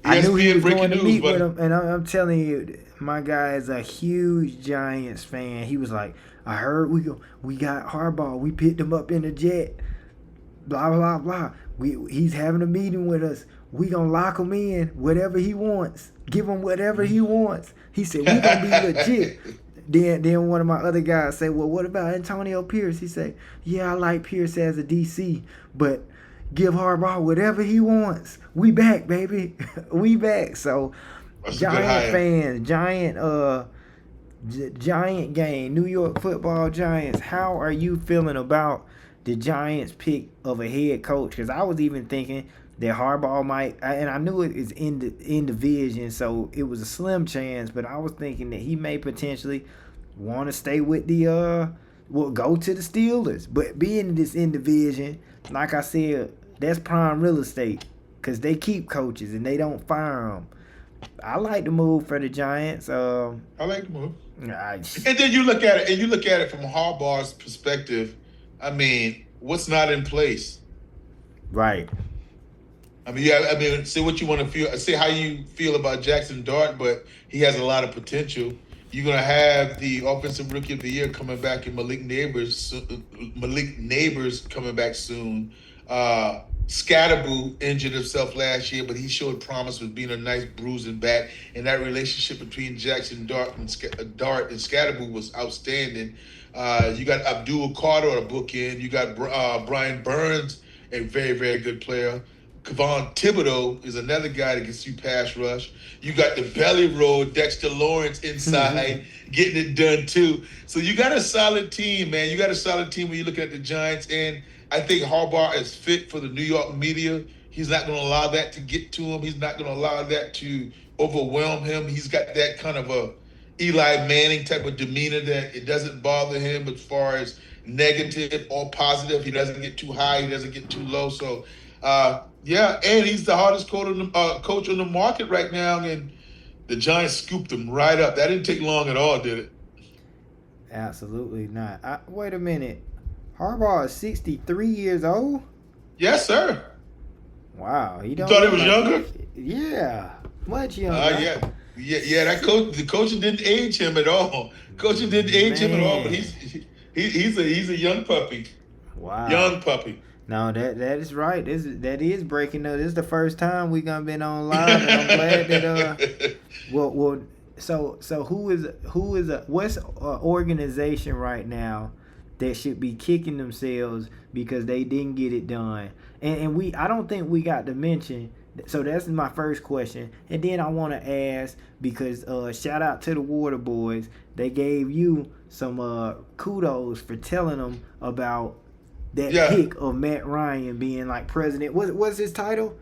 I knew he was going to news, meet but with him, and I'm telling you, my guy is a huge Giants fan. He was like, "I heard we got Harbaugh. We picked him up in a jet. Blah blah blah. He's having a meeting with us. We gonna lock him in. Whatever he wants, give him whatever he wants." He said, "We gonna be legit." Then one of my other guys said, "Well, what about Antonio Pierce?" He said, "Yeah, I like Pierce as a DC, but give Harbaugh whatever he wants. We back, baby. We back." So, That's Giant fans, Giant game, New York Football Giants. How are you feeling about the Giants' pick of a head coach? Because I was even thinking that Harbaugh might, and I knew it is in division, so it was a slim chance. But I was thinking that he may potentially want to stay with go to the Steelers. But being this in division, like I said, that's prime real estate because they keep coaches and they don't fire them. I like the move for the Giants. I like the move. And then you look at it from Harbaugh's perspective. I mean, what's not in place? Right. I mean, say what you want to feel. Say how you feel about Jackson Dart, but he has a lot of potential. You're gonna have the offensive rookie of the year coming back in Malik Neighbors. Malik Neighbors coming back soon. Scatterboo injured himself last year, but he showed promise with being a nice bruising back. And that relationship between Jackson Dart and Scatterboo was outstanding. You got Abdul Carter on a bookend. You got Brian Burns, a very, very good player. Kevon Thibodeau is another guy that gets you pass rush. You got the belly roll, Dexter Lawrence inside, getting it done too. So you got a solid team, man. You got a solid team when you look at the Giants. And I think Harbaugh is fit for the New York media. He's not going to allow that to get to him. He's not going to allow that to overwhelm him. He's got that kind of a Eli Manning type of demeanor that it doesn't bother him as far as negative or positive. He doesn't get too high. He doesn't get too low. So, yeah, and he's the hardest coach on the market right now, and the Giants scooped him right up. That didn't take long at all, did it? Absolutely not. Wait a minute. Harbaugh is 63 years old? Yes, sir. Wow. You thought he was younger? Yeah, much younger. Yeah. The coaching didn't age him at all. Coaching didn't age him at all, but he's a young puppy. Wow. Young puppy. No, that is right. That is breaking news. This is the first time we gonna been on live, and I'm glad that So what's an organization right now that should be kicking themselves because they didn't get it done? And I don't think we got to mention. So that's my first question, and then I want to ask because shout out to the Water Boys. They gave you some kudos for telling them about that pick of Matt Ryan being like president. What's his title?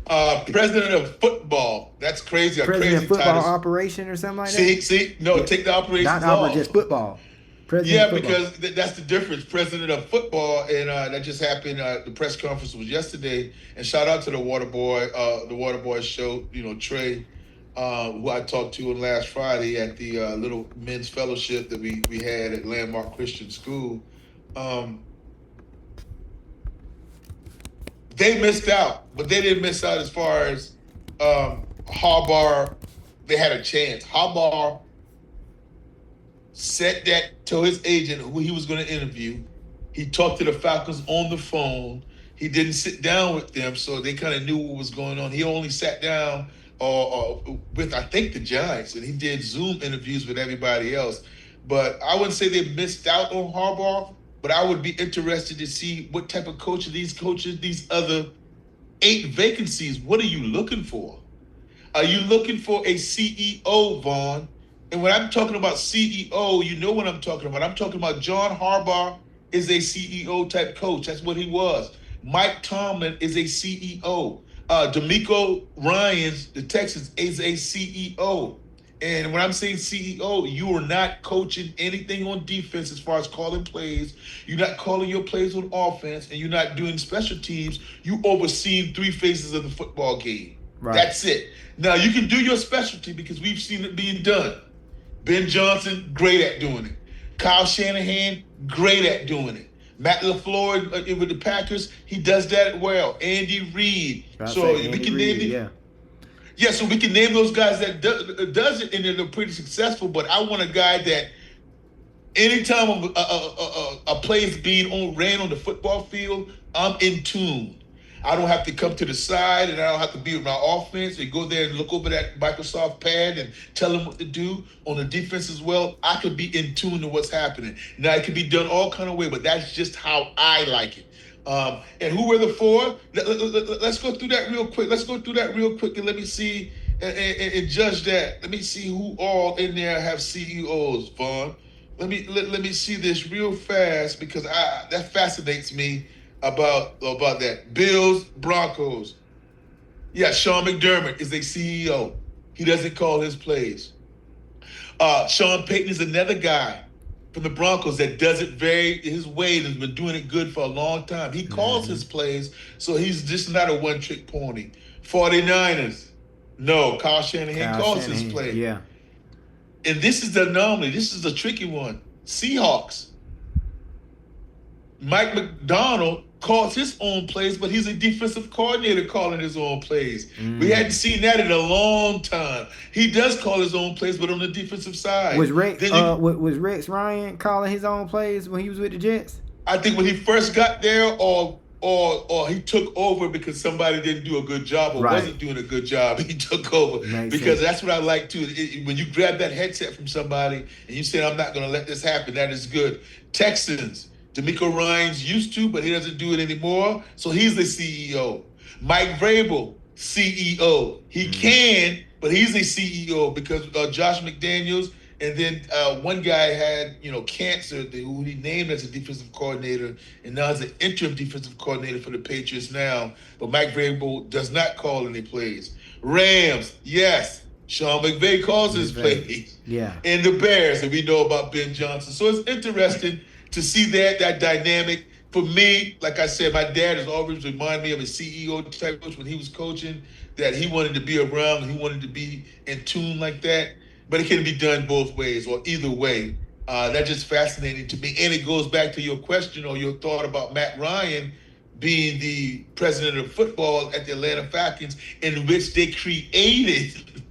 President of football. That's crazy. President of football titles. Operation or something like that. Take the operations not off. Just football. President of football. Because that's the difference. President of football, and that just happened. The press conference was yesterday, and shout out to the Water Boy show. You know, Trey, who I talked to on last Friday at the little men's fellowship that we had at Landmark Christian School. They missed out, but they didn't miss out as far as Harbaugh. They had a chance. Harbaugh said that to his agent who he was going to interview. He talked to the Falcons on the phone. He didn't sit down with them, so they kind of knew what was going on. He only sat down with, I think, the Giants, and he did Zoom interviews with everybody else. But I wouldn't say they missed out on Harbaugh, but I would be interested to see what type of coaches, these other 8 vacancies, what are you looking for? Are you looking for a CEO, Vaughn? And when I'm talking about CEO, you know what I'm talking about. I'm talking about John Harbaugh is a CEO type coach. That's what he was. Mike Tomlin is a CEO. D'Amico Ryans, the Texans, is a CEO. And when I'm saying CEO, you are not coaching anything on defense as far as calling plays. You're not calling your plays on offense, and you're not doing special teams. You overseeing 3 phases of the football game. Right. That's it. Now, you can do your specialty because we've seen it being done. Ben Johnson, great at doing it. Kyle Shanahan, great at doing it. Matt LaFleur with the Packers, he does that well. Andy Reid. So we can name it. Yeah, so we can name those guys that does it, and they're pretty successful. But I want a guy that anytime a play is being ran on the football field, I'm in tune. I don't have to come to the side, and I don't have to be with my offense and go there and look over that Microsoft pad and tell them what to do. On the defense as well, I could be in tune to what's happening. Now, it can be done all kind of way, but that's just how I like it. And who were the 4? Let's go through that real quick. And let me see and judge that. Let me see who all in there have CEOs, Vaughn. Let me see this real fast because that fascinates me about that. Bills, Broncos. Yeah, Sean McDermott is a CEO. He doesn't call his plays. Sean Payton is another guy from the Broncos that does it his way and has been doing it good for a long time. He calls his plays, so he's just not a one-trick pony. 49ers. No, Kyle Shanahan calls his plays. Yeah. And this is the anomaly. This is a tricky one. Seahawks. Mike McDonald calls his own plays, but he's a defensive coordinator calling his own plays. We hadn't seen that in a long time. He does call his own plays, but on the defensive side. Was Rex Ryan calling his own plays when he was with the Jets? I think when he first got there, or he took over because somebody didn't do a good job or wasn't doing a good job. He took over because that's what I like too. When you grab that headset from somebody and you say, "I'm not going to let this happen," that is good. Texans. D'Amico Ryans used to, but he doesn't do it anymore. So he's the CEO. Mike Vrabel, CEO. He can, but he's a CEO because Josh McDaniels, and then one guy had cancer who he named as a defensive coordinator, and now is an interim defensive coordinator for the Patriots now. But Mike Vrabel does not call any plays. Rams, yes. Sean McVay calls his plays. Yeah. And the Bears, and we know about Ben Johnson. So it's interesting to see that dynamic. For me, like I said, my dad has always reminded me of a CEO type coach when he was coaching, that he wanted to be around and he wanted to be in tune like that. But it can be done both ways or either way. That's just fascinating to me. And it goes back to your question or your thought about Matt Ryan being the president of football at the Atlanta Falcons, in which they created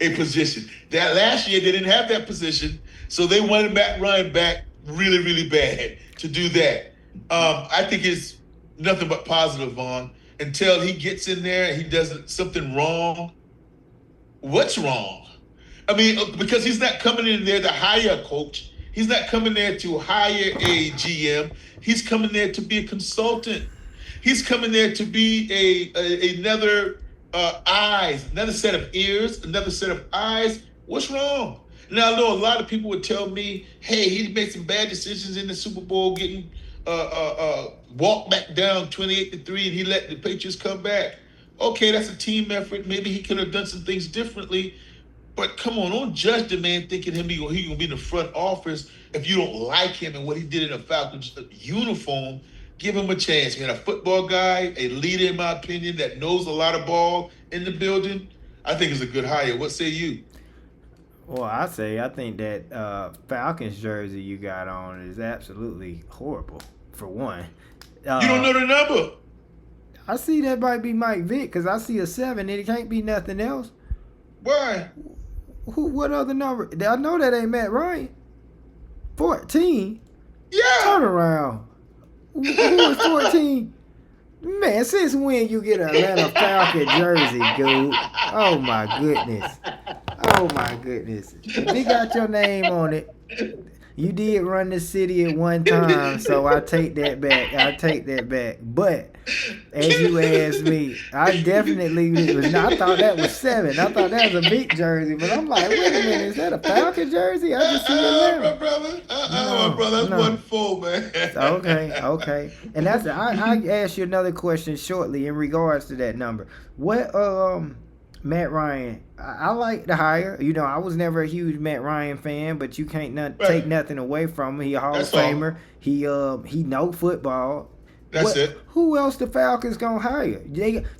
a position. That last year they didn't have that position, so they wanted Matt Ryan back really, really bad to do that. I think it's nothing but positive, Vaughn, until he gets in there and he does something wrong. What's wrong? I mean, because he's not coming in there to hire a coach. He's not coming there to hire a GM. He's coming there to be a consultant. He's coming there to be another eyes, another set of ears, another set of eyes. What's wrong? Now, I know a lot of people would tell me, hey, he made some bad decisions in the Super Bowl, getting walked back down 28-3, and he let the Patriots come back. Okay, that's a team effort. Maybe he could have done some things differently. But come on, don't judge the man thinking he going to be in the front office if you don't like him and what he did in a Falcons uniform. Give him a chance, man. A football guy, a leader, in my opinion, that knows a lot of ball in the building, I think is a good hire. What say you? Well, I think that Falcons jersey you got on is absolutely horrible, for one. You don't know the number. I see that might be Mike Vick because I see a 7 and it can't be nothing else. Why? Who? What other number? I know that ain't Matt Ryan. 14. Yeah. Turn around. Who is 14? Man, since when you get an Atlanta Falcon jersey, dude? Oh my goodness. Oh my goodness. If it got your name on it, you did run the city at one time, so I take that back. But as you asked me, I definitely was. I thought that was 7. I thought that was a big jersey, but I'm like, wait a minute, is that a Falcon jersey? I just see it now. My brother. My brother. That's 1-4, man. Okay. And that's I ask you another question shortly in regards to that number. What Matt Ryan, I like the hire. You know, I was never a huge Matt Ryan fan, but you can't take nothing away from him. He a Hall of Famer. He know football. That's it. Who else the Falcons gonna hire?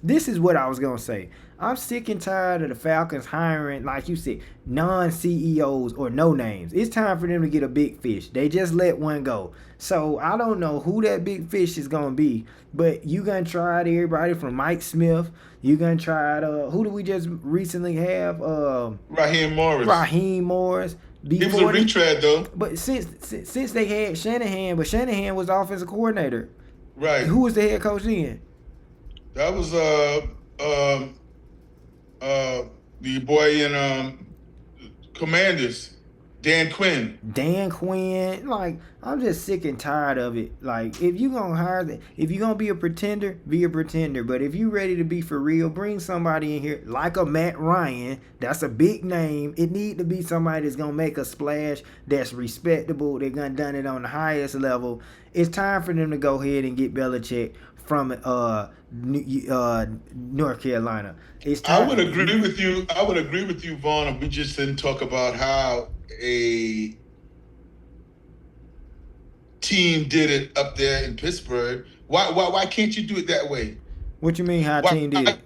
This is what I was gonna say. I'm sick and tired of the Falcons hiring, like you said, non-CEOs or no names. It's time for them to get a big fish. They just let one go. So I don't know who that big fish is gonna be, but you gonna try it everybody from Mike Smith. You gonna try it. Who do we just recently have? Raheem Morris. He was a retread though. But since they had Shanahan, but Shanahan was the offensive coordinator. Right. Who was the head coach then? That was the boy in Commanders, Dan Quinn. Like, I'm just sick and tired of it. Like, if you gonna if you gonna be a pretender, be a pretender. But if you ready to be for real, bring somebody in here like a Matt Ryan. That's a big name. It need to be somebody that's gonna make a splash, that's respectable. They're gonna done it on the highest level. It's time for them to go ahead and get Belichick from North Carolina. It's time. I would agree with you, Vaughn, if we just didn't talk about how a team did it up there in Pittsburgh. Why can't you do it that way? What you mean how a team did it?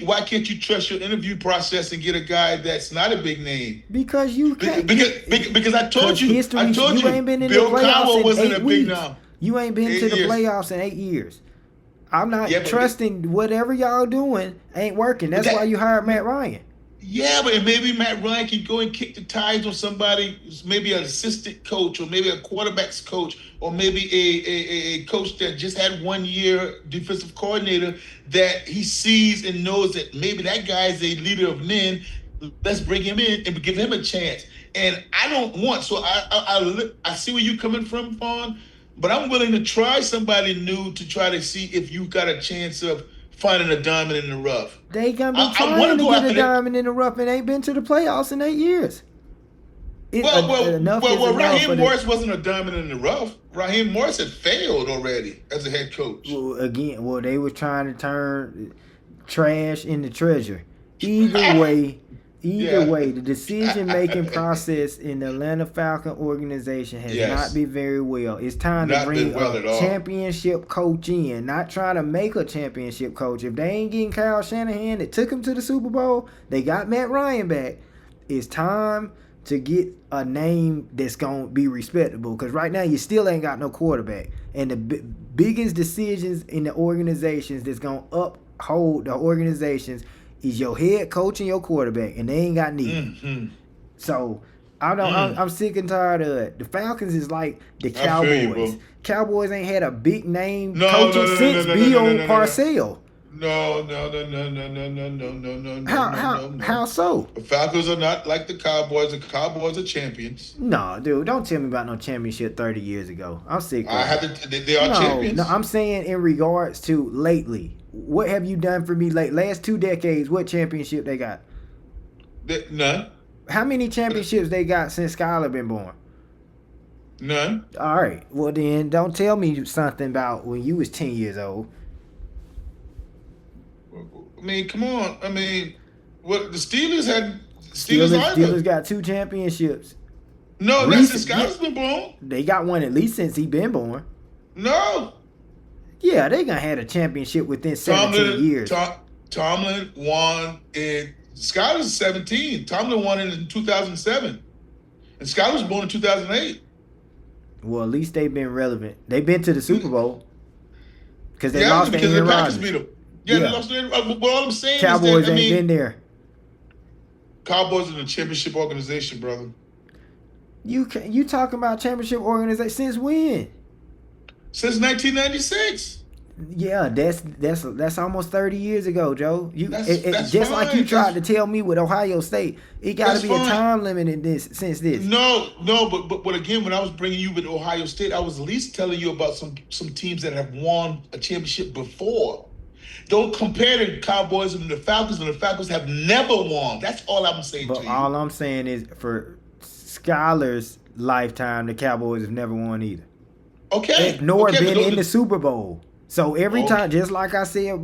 Why can't you trust your interview process and get a guy that's not a big name? Because you can't. Because I told you, you ain't been in Bill the playoffs Cowell wasn't in 8 a big weeks. name. You ain't been to the playoffs in 8 years. I'm not trusting whatever y'all doing ain't working. That's why you hired Matt Ryan. Yeah, but maybe Matt Ryan can go and kick the tires on somebody, maybe an assistant coach or maybe a quarterback's coach or maybe a coach that just had 1 year defensive coordinator that he sees and knows that maybe that guy is a leader of men. Let's bring him in and give him a chance. And I don't want, so I see where you're coming from, Fawn, but I'm willing to try somebody new to try to see if you got a chance of finding a diamond in the rough. They gonna be trying to get a diamond in the rough and ain't been to the playoffs in 8 years. Raheem Morris wasn't a diamond in the rough. Raheem Morris had failed already as a head coach. Well, they were trying to turn trash into treasure. Either way, the decision-making process in the Atlanta Falcon organization has not been very well. It's time to bring a championship coach in, not trying to make a championship coach. If they ain't getting Kyle Shanahan that took him to the Super Bowl, they got Matt Ryan back. It's time to get a name that's going to be respectable, because right now you still ain't got no quarterback. And the biggest decisions in the organizations that's going to uphold the organizations is your head coach and your quarterback, and they ain't got neither. Mm-hmm. So I'm sick and tired of it. The Falcons is like the Cowboys. Cowboys ain't had a big name coaching since Bill Parcells. No. How so? The Falcons are not like the Cowboys. The Cowboys are champions. No, dude, don't tell me about no championship 30 years ago. I'm sick of it. They are champions. No, I'm saying in regards to lately. What have you done for me last 2 decades? What championship they got? None. How many championships they got since Skylar been born? None. All right. Well, then don't tell me something about when you was 10 years old. I mean, come on. I mean, what the Steelers had? Steelers got 2 championships. No, that's since Skylar's been born. They got one at least since he been born. No. Yeah, they gonna have a championship within 17 years. Tomlin won in Skylar's 17. Tomlin won in 2007, and Skylar was born in 2008. Well, at least they've been relevant. They've been to the Super Bowl. because they Yeah, lost to because the Aaron Packers beat Rodgers. them. Yeah, they Yeah, lost to Aaron Rodgers. But all I'm saying is that, Cowboys I ain't been mean, there. Cowboys are the championship organization, brother. You talking about championship organization since when? Since 1996. Yeah, that's almost 30 years ago, Joe. That's Just like you fine. tried to tell me with Ohio State, it got to That's be a fine. time limit in this since this. No, but again, when I was bringing you with Ohio State, I was at least telling you about some teams that have won a championship before. Don't compare the Cowboys and the Falcons have never won. That's all I'm saying But to all you. I'm saying is for Skyler's lifetime, the Cowboys have never won either. Okay, Nor okay, been in the Super Bowl. So every Okay. time, just like I said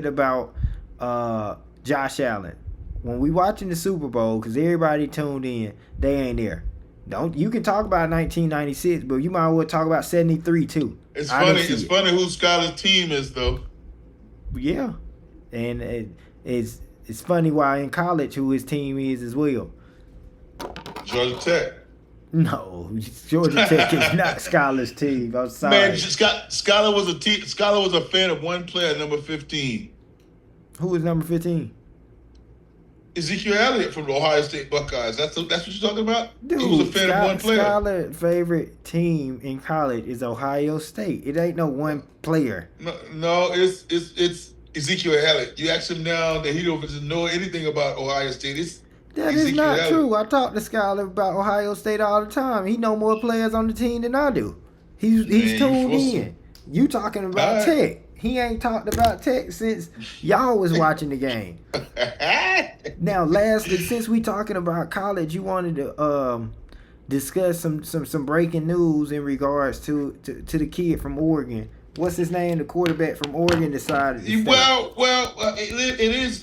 about Josh Allen, when we watching the Super Bowl, because everybody tuned in, they ain't there. You can talk about 1996, but you might as well talk about 73 too. It's I didn't funny. see It's it. funny who Skyler's team is, though. Yeah, and it's funny why in college who his team is as well. Georgia Tech. No, Georgia Tech is not Skyler's team. I'm sorry. Man, Skyler was a fan of one player, number 15. Who was number 15? Ezekiel Elliott from the Ohio State Buckeyes. That's what you're talking about? Dude, He was a fan of one player. Skyler's favorite team in college is Ohio State. It ain't no one player. No, it's Ezekiel Elliott. You ask him now that he doesn't know anything about Ohio State. That Ezekiel is not Elliott. true. I talk to Skyler about Ohio State all the time. He know more players on the team than I do. He's Man, tuned you in. You talking about All right. Tech. He ain't talked about Tech since y'all was watching the game. Now, lastly, since we talking about college, you wanted to discuss some breaking news in regards to the kid from Oregon. What's his name? The quarterback from Oregon decided to stay.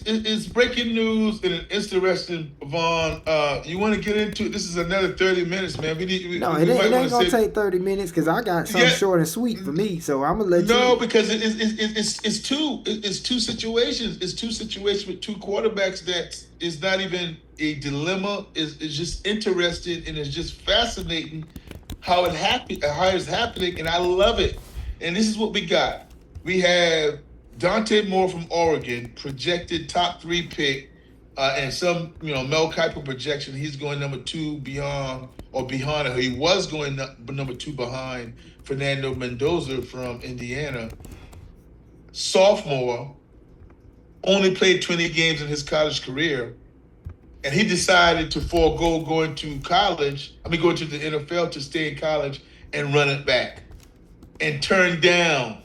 It's breaking news and it's interesting, Vaughn. You want to get into it? This is another 30 minutes, man. It ain't gonna take 30 minutes because I got something short and sweet for me. So I'm gonna let you. No, because it's two situations. It's two situations with two quarterbacks that is not even a dilemma. Is just interesting and it's just fascinating how it's happening, and I love it. And this is what we got. We have Dante Moore from Oregon, projected top 3 pick, and some Mel Kiper projection. He's going number 2 behind. He was going number 2 behind Fernando Mendoza from Indiana. Sophomore, only played 20 games in his college career, and he decided to forego going to the NFL to stay in college and run it back. And turned down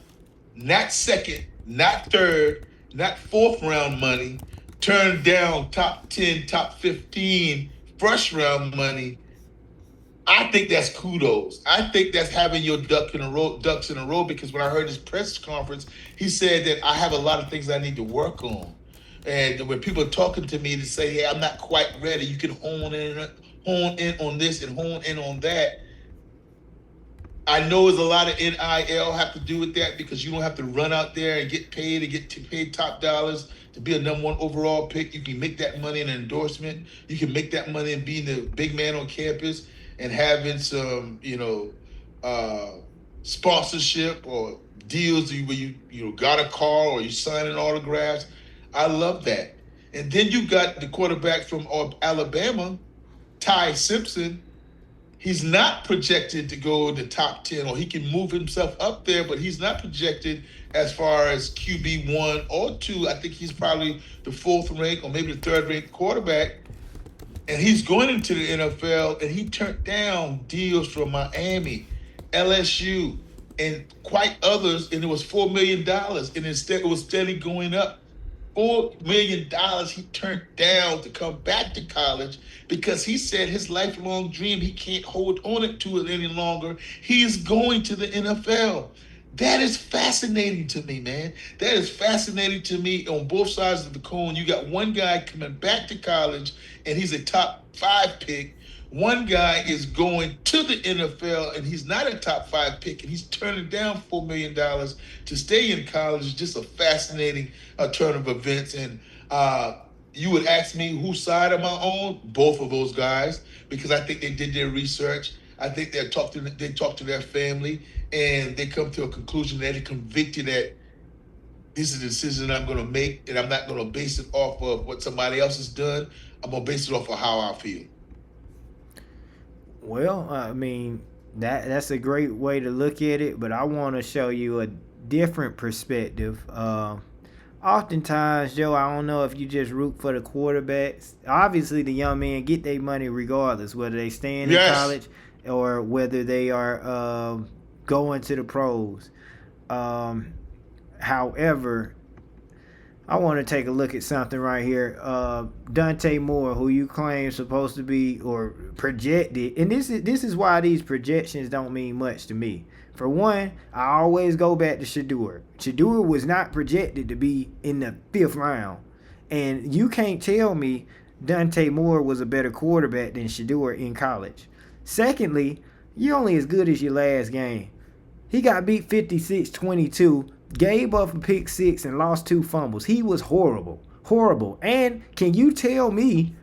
not second, not third, not fourth round money, turned down top 10, top 15 first round money. I think that's kudos. I think that's having your ducks in a row, because when I heard his press conference, he said that I have a lot of things I need to work on. And when people are talking to me to say, hey, I'm not quite ready, you can hone in on this and hone in on that. I know there's a lot of NIL have to do with that, because you don't have to run out there and get paid top dollars to be a number 1 overall pick. You can make that money in an endorsement. You can make that money in being the big man on campus and having some, sponsorship or deals where you got a car or you signing autographs. I love that. And then you got the quarterback from Alabama, Ty Simpson. He's not projected to go to top 10, or he can move himself up there, but he's not projected as far as QB 1 or 2. I think he's probably the 4th ranked or maybe the 3rd ranked quarterback. And he's going into the NFL, and he turned down deals from Miami, LSU, and quite others, and it was $4 million. And instead, it was steadily going up. $4 million he turned down to come back to college, because he said his lifelong dream, he can't hold on to it any longer. He is going to the NFL. That is fascinating to me, man. That is fascinating to me on both sides of the coin. You got one guy coming back to college, and he's a top 5 pick. One guy is going to the NFL, and he's not a top 5 pick, and he's turning down $4 million to stay in college. It's just a fascinating turn of events. And you would ask me whose side am I on? Both of those guys, because I think they did their research. I think they talk to their family, and they come to a conclusion that they're convicted that this is a decision I'm going to make, and I'm not going to base it off of what somebody else has done. I'm going to base it off of how I feel. Well, I mean, that's a great way to look at it, but I want to show you a different perspective. Oftentimes, Joe, I don't know if you just root for the quarterbacks. Obviously, the young men get their money regardless, whether they stay in college or whether they are going to the pros. However, I want to take a look at something right here. Dante Moore, who you claim supposed to be or projected, and this is why these projections don't mean much to me. For one, I always go back to Shedeur. Shedeur was not projected to be in the 5th round, and you can't tell me Dante Moore was a better quarterback than Shedeur in college. Secondly, you're only as good as your last game. He got beat 56-22. Gave up a pick 6 and lost 2 fumbles. He was horrible. Horrible. And can you tell me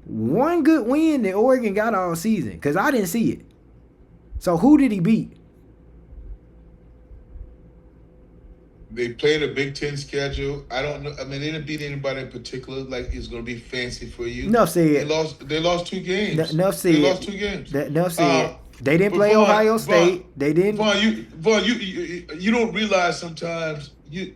one good win that Oregon got all season? Because I didn't see it. So who did he beat? They played a Big Ten schedule. I don't know. I mean, they didn't beat anybody in particular. Like it's going to be fancy for you. Enough said. They lost 2 games. Enough said. They lost 2 games. Enough said. They didn't play Ohio State. They didn't. Vaughn, you don't realize sometimes you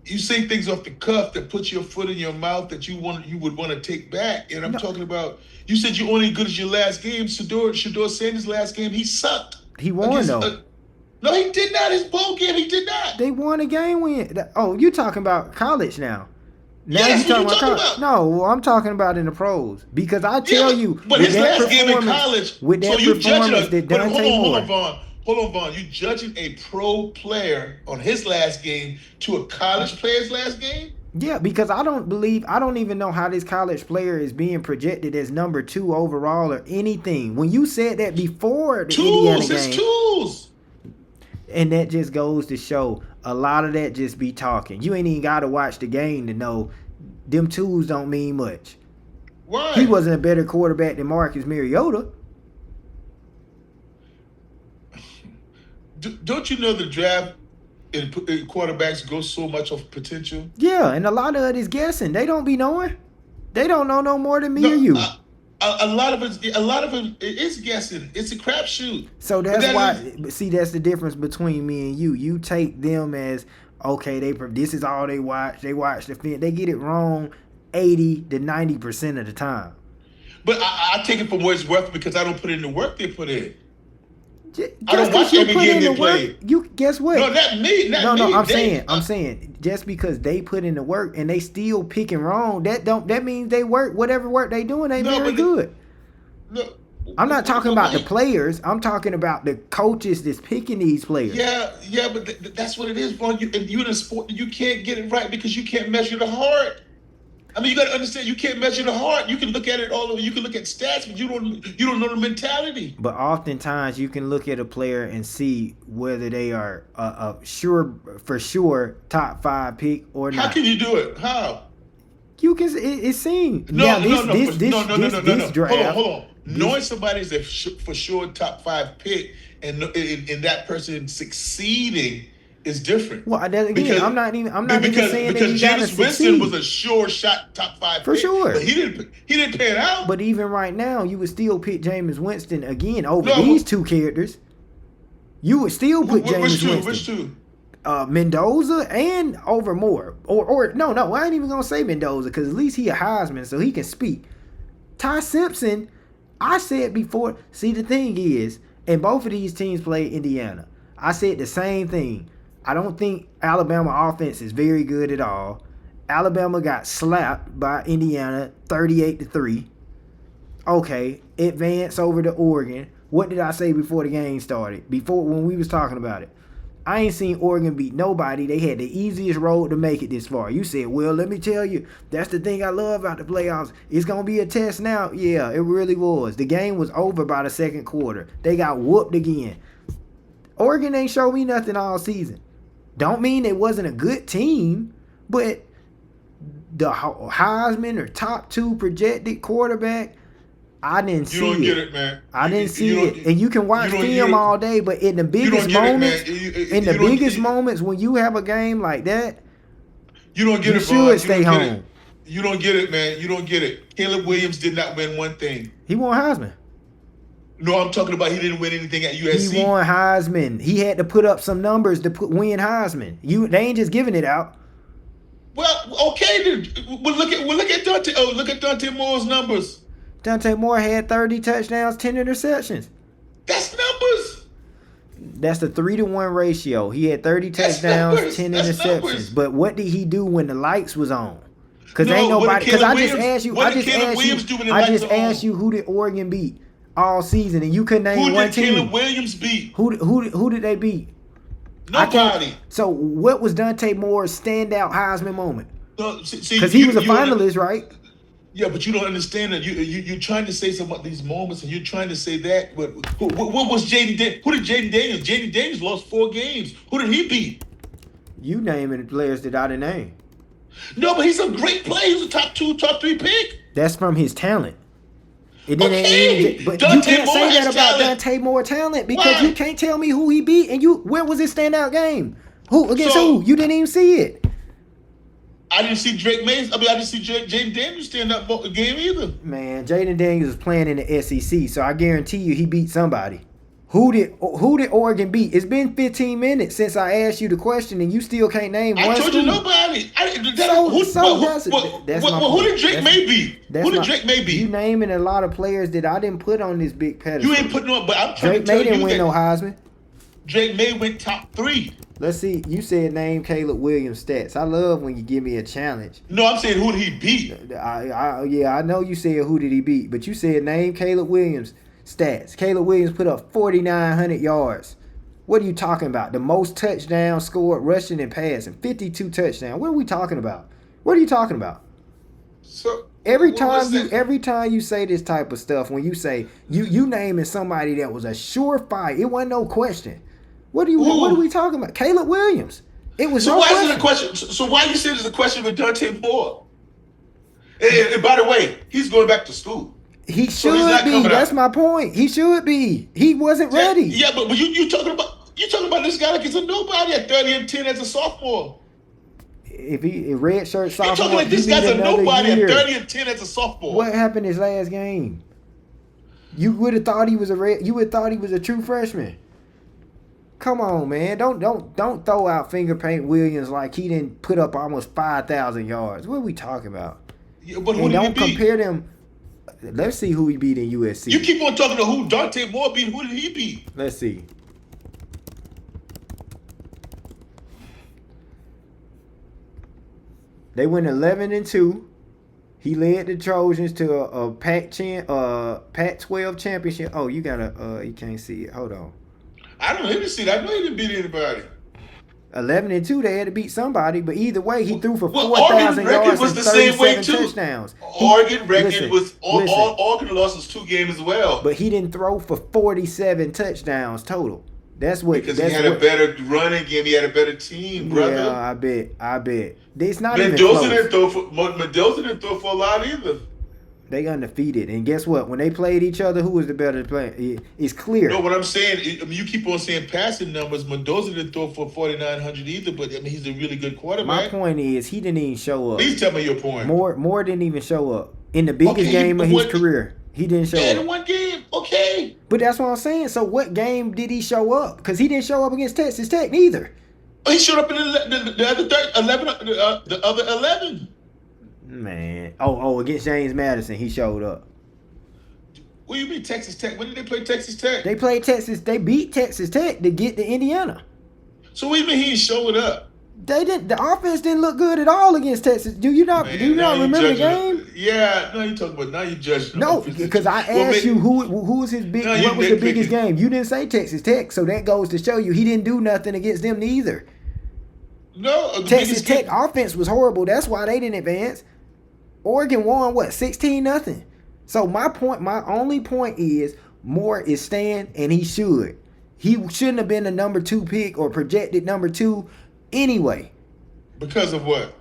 say things off the cuff that puts your foot in your mouth that you would want to take back. And I'm talking about, you said you're only good as your last game. Shedeur Sanders' last game, he sucked. He won though. No, he did not. His bowl game, he did not. They won a game win. Oh, you talking about college now? Now yes, what you talking about? No, well, I'm talking about in the pros. Because I tell you, but his last game in college, with that performance that Dante Moore. Hold on, Vaughn. You judging a pro player on his last game to a college player's last game? Yeah, because I don't even know how this college player is being projected as number 2 overall or anything. When you said that before the Indiana game. It's tools. And that just goes to show a lot of that just be talking. You ain't even got to watch the game to know them tools don't mean much. Why? He wasn't a better quarterback than Marcus Mariota. Don't you know the draft in quarterbacks goes so much of potential? Yeah, and a lot of it is guessing. They don't be knowing. They don't know no more than me or you. A lot of it is guessing. It's a crapshoot. So that's why. See, that's the difference between me and you. You take them as okay. This is all they watch. They watch the film. They get it wrong 80 to 90% of the time. But I take it for what it's worth because I don't put in the work they put in. I don't watch every game they play. You guess what? No, not me. I'm saying just because they put in the work and they still picking wrong, that means they work. Whatever work they doing, they very good. I'm not talking about the players. I'm talking about the coaches that's picking these players. Yeah, but that's what it is, Vaughn. You in a sport, you can't get it right because you can't measure the heart. I mean, you got to understand, you can't measure the heart. You can look at it all over. You can look at stats, but you don't know the mentality. But oftentimes, you can look at a player and see whether they are a sure top 5 pick or not. How can you do it? How? You can. It's seen. No. This draft. Hold on. Knowing somebody's a for sure top 5 pick and that person succeeding is different. Well, again, I'm not even saying that you gotta Jameis Winston was a sure shot top 5 for pick, sure. But he didn't pan out. But even right now, you would still pick Jameis Winston again over these 2 characters. You would still put Jameis Winston. Which 2? Mendoza and over Moore. Or no, I ain't even gonna say Mendoza because at least he a Heisman, so he can speak. Ty Simpson, I said before. See, the thing is, and both of these teams play Indiana. I said the same thing. I don't think Alabama offense is very good at all. Alabama got slapped by Indiana 38-3. Okay, advance over to Oregon. What did I say before the game started? Before when we was talking about it. I ain't seen Oregon beat nobody. They had the easiest road to make it this far. You said, well, let me tell you, that's the thing I love about the playoffs. It's going to be a test now. Yeah, it really was. The game was over by the second quarter. They got whooped again. Oregon ain't show me nothing all season. Don't mean it wasn't a good team, but the Heisman or top 2 projected quarterback, I didn't see it. You don't get it, man. I didn't see it. And you can watch film all day, but in the biggest moments when you have a game like that, you don't get you it, should stay home. You don't get it, man. You don't get it. Caleb Williams did not win one thing. He won Heisman. No, I'm talking about he didn't win anything at USC. He won Heisman. He had to put up some numbers to win Heisman. They ain't just giving it out. Well, okay, then. Well, look at Dante. Oh, look at Dante Moore's numbers. Dante Moore had 30 touchdowns, 10 interceptions. That's numbers. That's the 3-to-1 ratio. He had 30 touchdowns, 10 interceptions. But what did he do when the lights was on? Because ain't nobody. Because I just asked you. I just asked you who did Oregon beat all season, and you couldn't name one team. Who did Caleb Williams beat? Who did they beat? Nobody. So what was Dante Moore's standout Heisman moment? Because he was a finalist, right? Yeah, but you don't understand that. You're trying to say some of these moments, and you're trying to say that. But what was Jaden Daniels? Who did Jaden Daniels? Jaden Daniels lost 4 games. Who did he beat? You naming players that I didn't name. No, but he's a great player. He's a top 3 pick. That's from his talent. But Dante you can't say that about talent. Dante Moore talent because you can't tell me who he beat and where was his standout game? Who against who? You didn't even see it. I didn't see Drake Mays. I didn't see Jaden Daniels stand up game either. Man, Jaden Daniels is playing in the SEC, so I guarantee you he beat somebody. Who did Oregon beat? It's been 15 minutes since I asked you the question, and you still can't name one. I told you nobody. Who did Drake May beat? Who did Drake May beat? You naming a lot of players that I didn't put on this big pedestal. You ain't putting on, but I'm trying to tell you Drake May didn't win no Heisman. Drake May went top 3. Let's see. You said name Caleb Williams stats. I love when you give me a challenge. No, I'm saying who did he beat? I know you said who did he beat, but you said name Caleb Williams stats. Caleb Williams put up 4,900 yards. What are you talking about? The most touchdowns scored rushing and passing. 52 touchdowns. What are we talking about? What are you talking about? So every time you say this type of stuff, when you say you naming somebody that was a surefire, it wasn't no question. What are we talking about? Caleb Williams. It was so why is it a question? So why you said it's a question with Dante Moore? And by the way, he's going back to school. He should be. That's my point. He should be. He wasn't ready. Yeah, but you talking about this guy like he's a nobody at 30-10 as a sophomore. If he a red shirt sophomore, you're talking like this guy's a nobody at 30-10 as a sophomore. What happened his last game? You would have thought he was You would have thought he was a true freshman. Come on, man. Don't throw out finger paint Williams like he didn't put up almost 5,000 yards. What are we talking about? Yeah, but who did he beat? Compare them. Let's see who he beat in USC. You keep on talking to who Dante Moore beat. Who did he beat? Let's see. They went 11-2. He led the Trojans to a Pac-12 championship. Oh, you gotta. You can't see it. Hold on. I don't even see that. I know he didn't beat anybody. 11-2, they had to beat somebody, but either way, he threw for 4,000 yards and 37 touchdowns. Oregon record was Oregon lost 2 games as well. But he didn't throw for 47 touchdowns total. That's what because he had a better running game. He had a better team, brother. Yeah, I bet. It's not Mendoza didn't throw for a lot either. They undefeated, and guess what? When they played each other, who was the better player? It's clear. No, what I'm saying, you keep on saying passing numbers. Mendoza didn't throw for 4,900 either, but he's a really good quarterback. My point is, he didn't even show up. Please tell me your point. Moore didn't even show up in the biggest game of his career. He didn't show up. In one game, okay. But that's what I'm saying. So what game did he show up? Because he didn't show up against Texas Tech neither. He showed up in the other 11. Man. Oh, against James Madison, he showed up. What do you mean Texas Tech? When did they play Texas Tech? They played Texas. They beat Texas Tech to get to Indiana. So what do you mean he showed up? They didn't. The offense didn't look good at all against Texas. Do you not remember the game? Yeah, no, you talking about now you judging. No, because I asked you who was his big. What was the biggest game? You didn't say Texas Tech, so that goes to show you he didn't do nothing against them neither. No, Texas Tech offense was horrible. That's why they didn't advance. Oregon won 16-0. So my only point is Moore is staying, and he should. He shouldn't have been the number 2 pick or projected number 2 anyway. Because of what?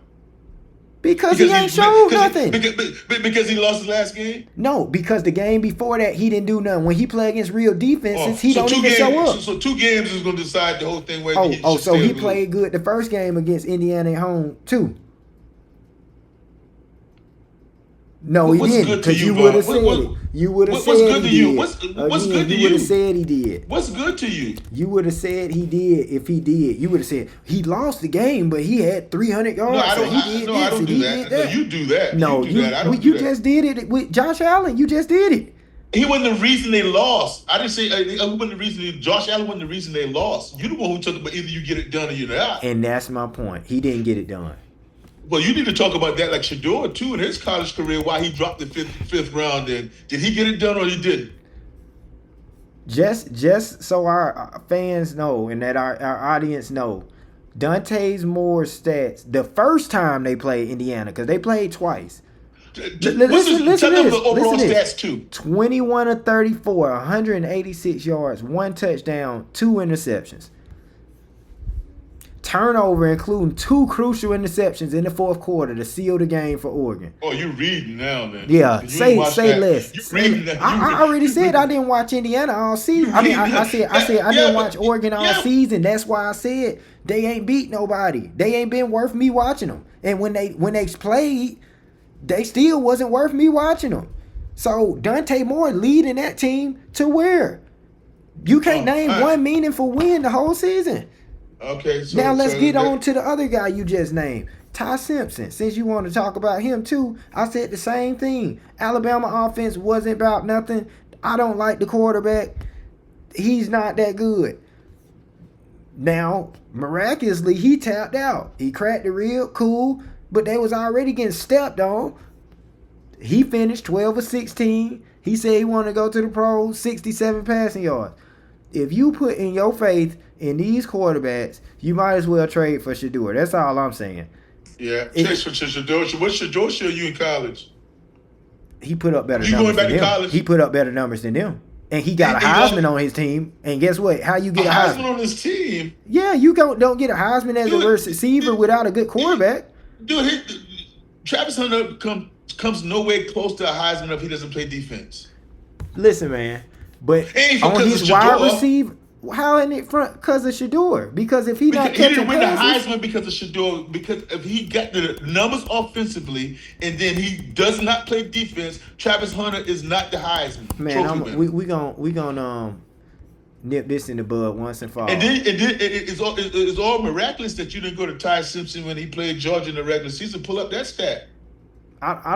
Because he ain't showed nothing. Because he lost his last game? No, because the game before that, he didn't do nothing. When he played against real defenses, he don't even show up. So 2 games is going to decide the whole thing. So he played good the first game against Indiana at home, too. No, he didn't, because you would have said it. You would have said he did. What's good to you? You would have said he did. What's good to you? You would have said he did if he did. You would have said he lost the game, but he had 300 yards. No, I don't do that. No, you do that. No, you just did it with Josh Allen. You just did it. He wasn't the reason they lost. I didn't say he wasn't the reason. Josh Allen wasn't the reason they lost. You're the one who took it, but either you get it done or you're not. And that's my point. He didn't get it done. Well, you need to talk about that, like Shedeur too, in his college career, why he dropped the fifth round. Then did he get it done or he didn't? Just so our fans know and that our audience know, Dante Moore's stats the first time they played Indiana, because they played twice. Listen to the overall stats too. 21 of 34, 186 yards, 1 touchdown, 2 interceptions. Turnover, including 2 crucial interceptions in the fourth quarter to seal the game for Oregon. Oh, you reading now, then? Yeah, say less. That. I already said I didn't watch Indiana all season. I said I didn't watch Oregon all season. That's why I said they ain't beat nobody. They ain't been worth me watching them. And when they played, they still wasn't worth me watching them. So Dante Moore leading that team to where? You can't name one meaningful win the whole season. Okay. Now let's get on to the other guy you just named, Ty Simpson. Since you want to talk about him too, I said the same thing. Alabama offense wasn't about nothing. I don't like the quarterback. He's not that good. Now, miraculously, he tapped out. He cracked the rib, cool, but they was already getting stepped on. He finished 12 of 16. He said he wanted to go to the pros, 67 passing yards. If you put in your faith in these quarterbacks, you might as well trade for Shedeur. That's all I'm saying. Yeah, trade for Shedeur. What Shedeur show you in college? He put up better numbers. You going back than to them. college? He put up better numbers than them. And he got a Heisman on his team. And guess what? How you get a Heisman on his team? Yeah, you don't get a Heisman as a receiver without a good quarterback. Travis Hunter comes nowhere close to a Heisman if he doesn't play defense. Listen, man. But on his wide receiver, how in it front? Because of Shedeur. Because if he didn't win the Heisman because of Shedeur. Because if he got the numbers offensively and then he does not play defense, Travis Hunter is not the Heisman. Man, we gonna nip this in the bud once and for all. And then it's all miraculous that you didn't go to Ty Simpson when he played Georgia in the regular season. Pull up that stat. I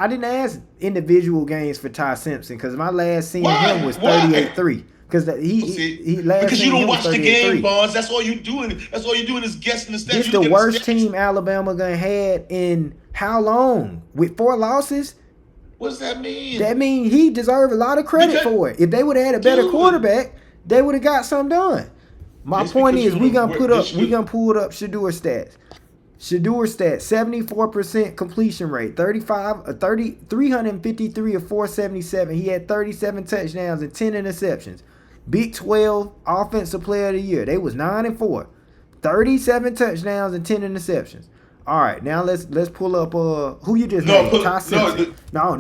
didn't ask individual games for Ty Simpson because my last seeing him was 38-3. Because because you don't watch the game, Bonds. That's all you doing. That's all you're doing is guessing the stats. This the worst team Alabama gonna had in how long? With 4 losses? What does that mean? That means he deserved a lot of credit for it. If they would have had a better quarterback, they would have got something done. My point is, we gonna pull up Shedeur stats. Shedeur stats: 74% completion rate, 353 of 477. He had 37 touchdowns and 10 interceptions. Big 12 offensive player of the year. They was 9-4. 37 touchdowns and 10 interceptions. All right, now let's pull up who you just named, Ty Simpson. No.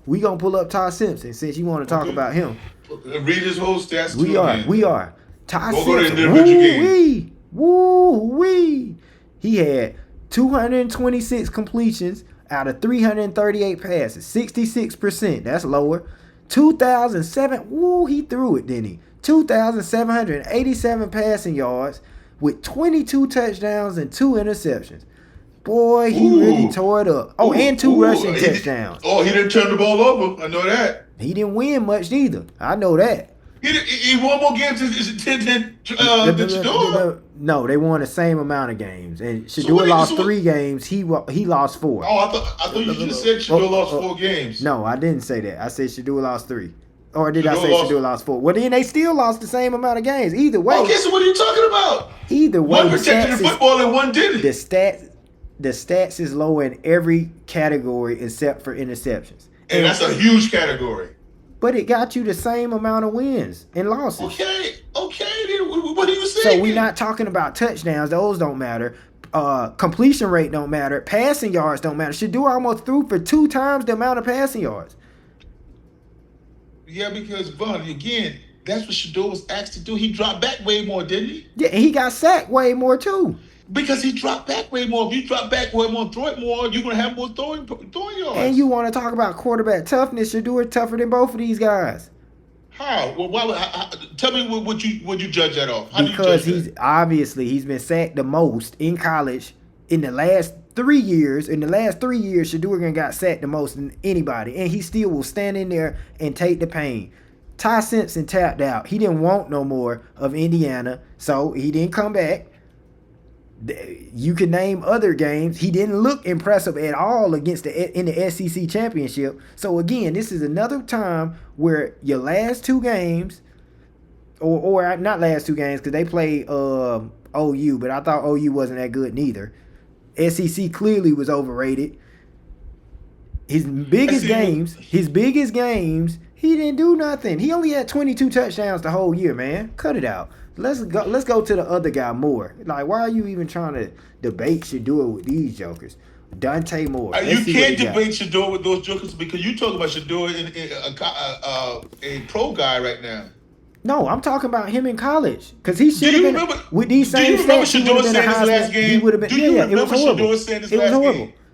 We gonna pull up Ty Simpson since you want to talk about him. Read his whole stats. We are. Ty Simpson. Woo-wee. He had 226 completions out of 338 passes, 66%. That's lower. 2,007. Woo, he threw it, didn't he? 2,787 passing yards with 22 touchdowns and 2 interceptions. Boy, he really tore it up. Oh, and 2 rushing touchdowns. He didn't turn the ball over. I know that. He didn't win much either. I know that. He won more games than Shedeur. No, they won the same amount of games. And Shedeur lost 3 games. He lost 4. Oh, I thought you just said Shedeur lost 4 games. No, I didn't say that. I said Shedeur lost 3. Or did I say Shedeur lost 4? Well, then they still lost the same amount of games. Either way. Okay, so what are you talking about? Either way. One protected the football and one didn't. The stats is lower in every category except for interceptions. And that's a huge category. But it got you the same amount of wins and losses. Okay. Then what are you saying? So we're not talking about touchdowns. Those don't matter. Completion rate don't matter. Passing yards don't matter. Shador almost threw for 2 times the amount of passing yards. Yeah, because Vaughn, again, that's what Shador was asked to do. He dropped back way more, didn't he? Yeah, and he got sacked way more too. Because he dropped back way more. If you drop back way more, throw it more, you're gonna have more throwing yards. And you want to talk about quarterback toughness? Shador tougher than both of these guys. How? Well, why? Tell me what you judge that off? How Because do you judge he's been sacked the most in college in the last 3 years. In the last 3 years, Shador got sacked the most than anybody, and he still will stand in there and take the pain. Ty Simpson tapped out. He didn't want no more of Indiana, so he didn't come back. You can name other games. He didn't look impressive at all against in the SEC championship. So again, this is another time where your last 2 games, or not last 2 games, because they played OU, but I thought OU wasn't that good neither. SEC clearly was overrated. His biggest games, he didn't do nothing. He only had 22 touchdowns the whole year, man. Cut it out. Let's go to the other guy more. Like, why are you even trying to debate Shador with these jokers? Dante Moore. You can't debate Shador with those jokers because you talking about Shador in a pro guy right now. No, I'm talking about him in college because he should have been with these same stats. He would have been a Heisman. He would have been. Yeah, it was horrible.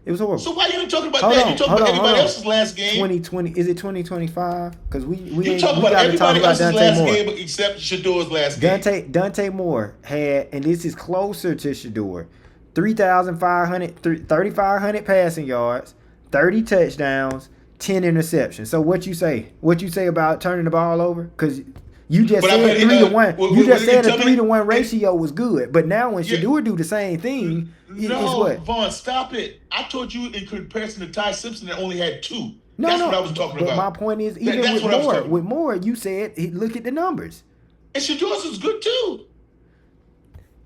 It was horrible. So why are you talking about that? You talking about everybody else's last game? 2020. Is it 2025? Because we talking about everybody else's last game except Shador's last game. Dante Moore had, and this is closer to Shador, 3,500 passing yards, 30 touchdowns, 10 interceptions. So what you say? What you say about turning the ball over? Because you just said 3-1. You just said a 3-1 ratio was good, but now when Shador do the same thing, it's what? Vaughn, stop it! I told you in comparison to Ty Simpson that only had 2. That's what I was talking about. My point is, even with Moore, you said look at the numbers. And Shador's is good too.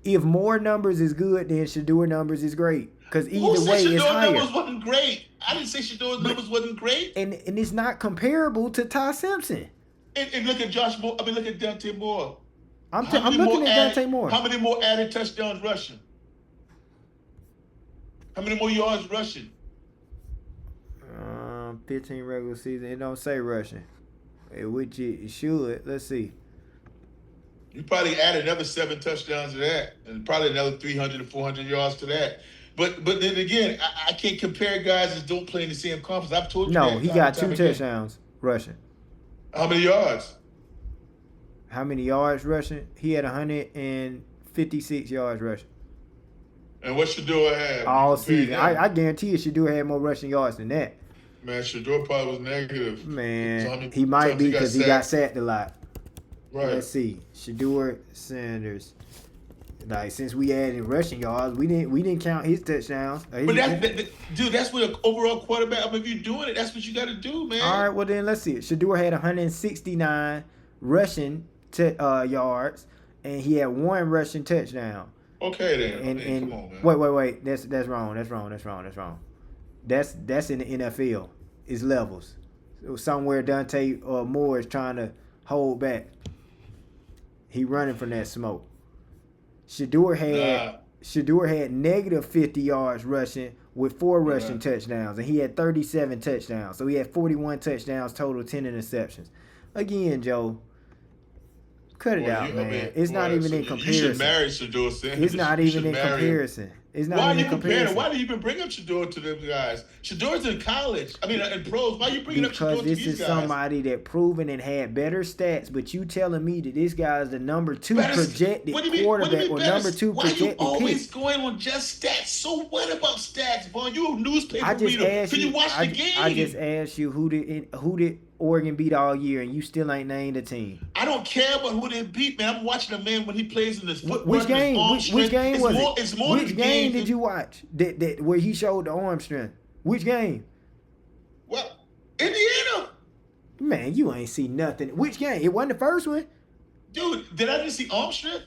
If Moore numbers is good, then Shador numbers is great. Because either way, it's higher. Shador's numbers wasn't great. I didn't say Shador's numbers wasn't great. And it's not comparable to Ty Simpson. And look at Josh Moore. I mean, look at Dante Moore. I'm looking at Dante Moore. How many more added touchdowns rushing? How many more yards rushing? 15 regular season. It don't say rushing, which it should. Let's see. You probably add another 7 touchdowns to that, and probably another 300 to 400 yards to that. But then again, I can't compare guys that don't play in the same conference. I've told you. No, he got 2 touchdowns rushing. How many yards? How many yards rushing? He had 156 yards rushing. And what Shador had? All season. I guarantee you Shador had more rushing yards than that. Man, Shador probably was negative. Man, he might be because he got sacked a lot. Right. Let's see. Shador Sanders. Like, since we added rushing yards, we didn't count his touchdowns. But that's what an overall quarterback. I mean, if you're doing it, that's what you got to do, man. All right, well then let's see it. Shador had 169 rushing yards, and he had 1 rushing touchdown. Okay then. And come on, man. Wait. That's wrong. That's in the NFL. It's levels. So somewhere Dante Moore is trying to hold back. He running from that smoke. Shador had negative 50 yards rushing with 4 rushing touchdowns, and he had 37 touchdowns. So he had 41 touchdowns total, 10 interceptions. Again, Joe, cut it out, man. It's not even in comparison. You should marry Shador Sanders. It's not even in comparison. It's not even in comparison. Why do you even bring up Shador to them guys? Shador's in college. I mean, in pros. Why are you bringing up Shador to these guys? Because this is somebody that proven and had better stats, but you telling me that this guy is the number 2 projected quarterback or number 2 projected pick. Why are you always going on just stats? So what about stats, Vaughn? You a newspaper reader. Can you watch the game? I just asked you who did Oregon beat all year, and you still ain't named a team. I don't care about who they beat, man. I'm watching a man when he plays in this football. Which game? Which game was it? It's more which game did you watch that where he showed the arm strength? Which game? Well, Indiana. Man, you ain't see nothing. Which game? It wasn't the first one. Dude, did I just see arm strength?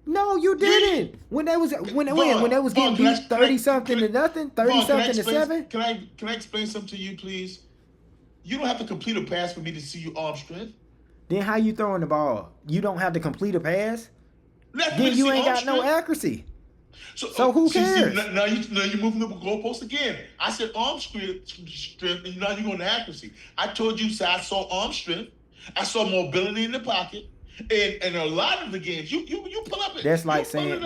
No, you didn't. When they was getting beat 30-something to nothing, 30-something to 7. Can I explain something to you, please? You don't have to complete a pass for me to see you arm strength. Then how you throwing the ball? You don't have to complete a pass? Then you ain't got no accuracy. So who cares? Now you're moving the goalpost again. I said arm strength, and now you're going to accuracy. I told you, so I saw arm strength. I saw mobility in the pocket. And a lot of the games, you pull up it. That's like saying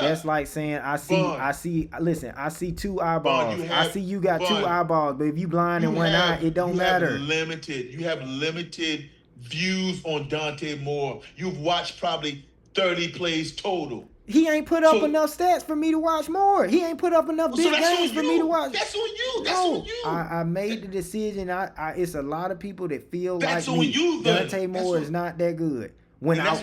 I see two eyeballs. I see you got two eyeballs, but if you blind in one eye, it don't matter. You have limited views on Dante Moore. You've watched probably 30 plays total. He ain't put up enough stats for me to watch more. He ain't put up enough big games for me to watch. That's on you. That's on you. I made the decision. It's a lot of people that feel that's like me. Dante Moore is not that good. When I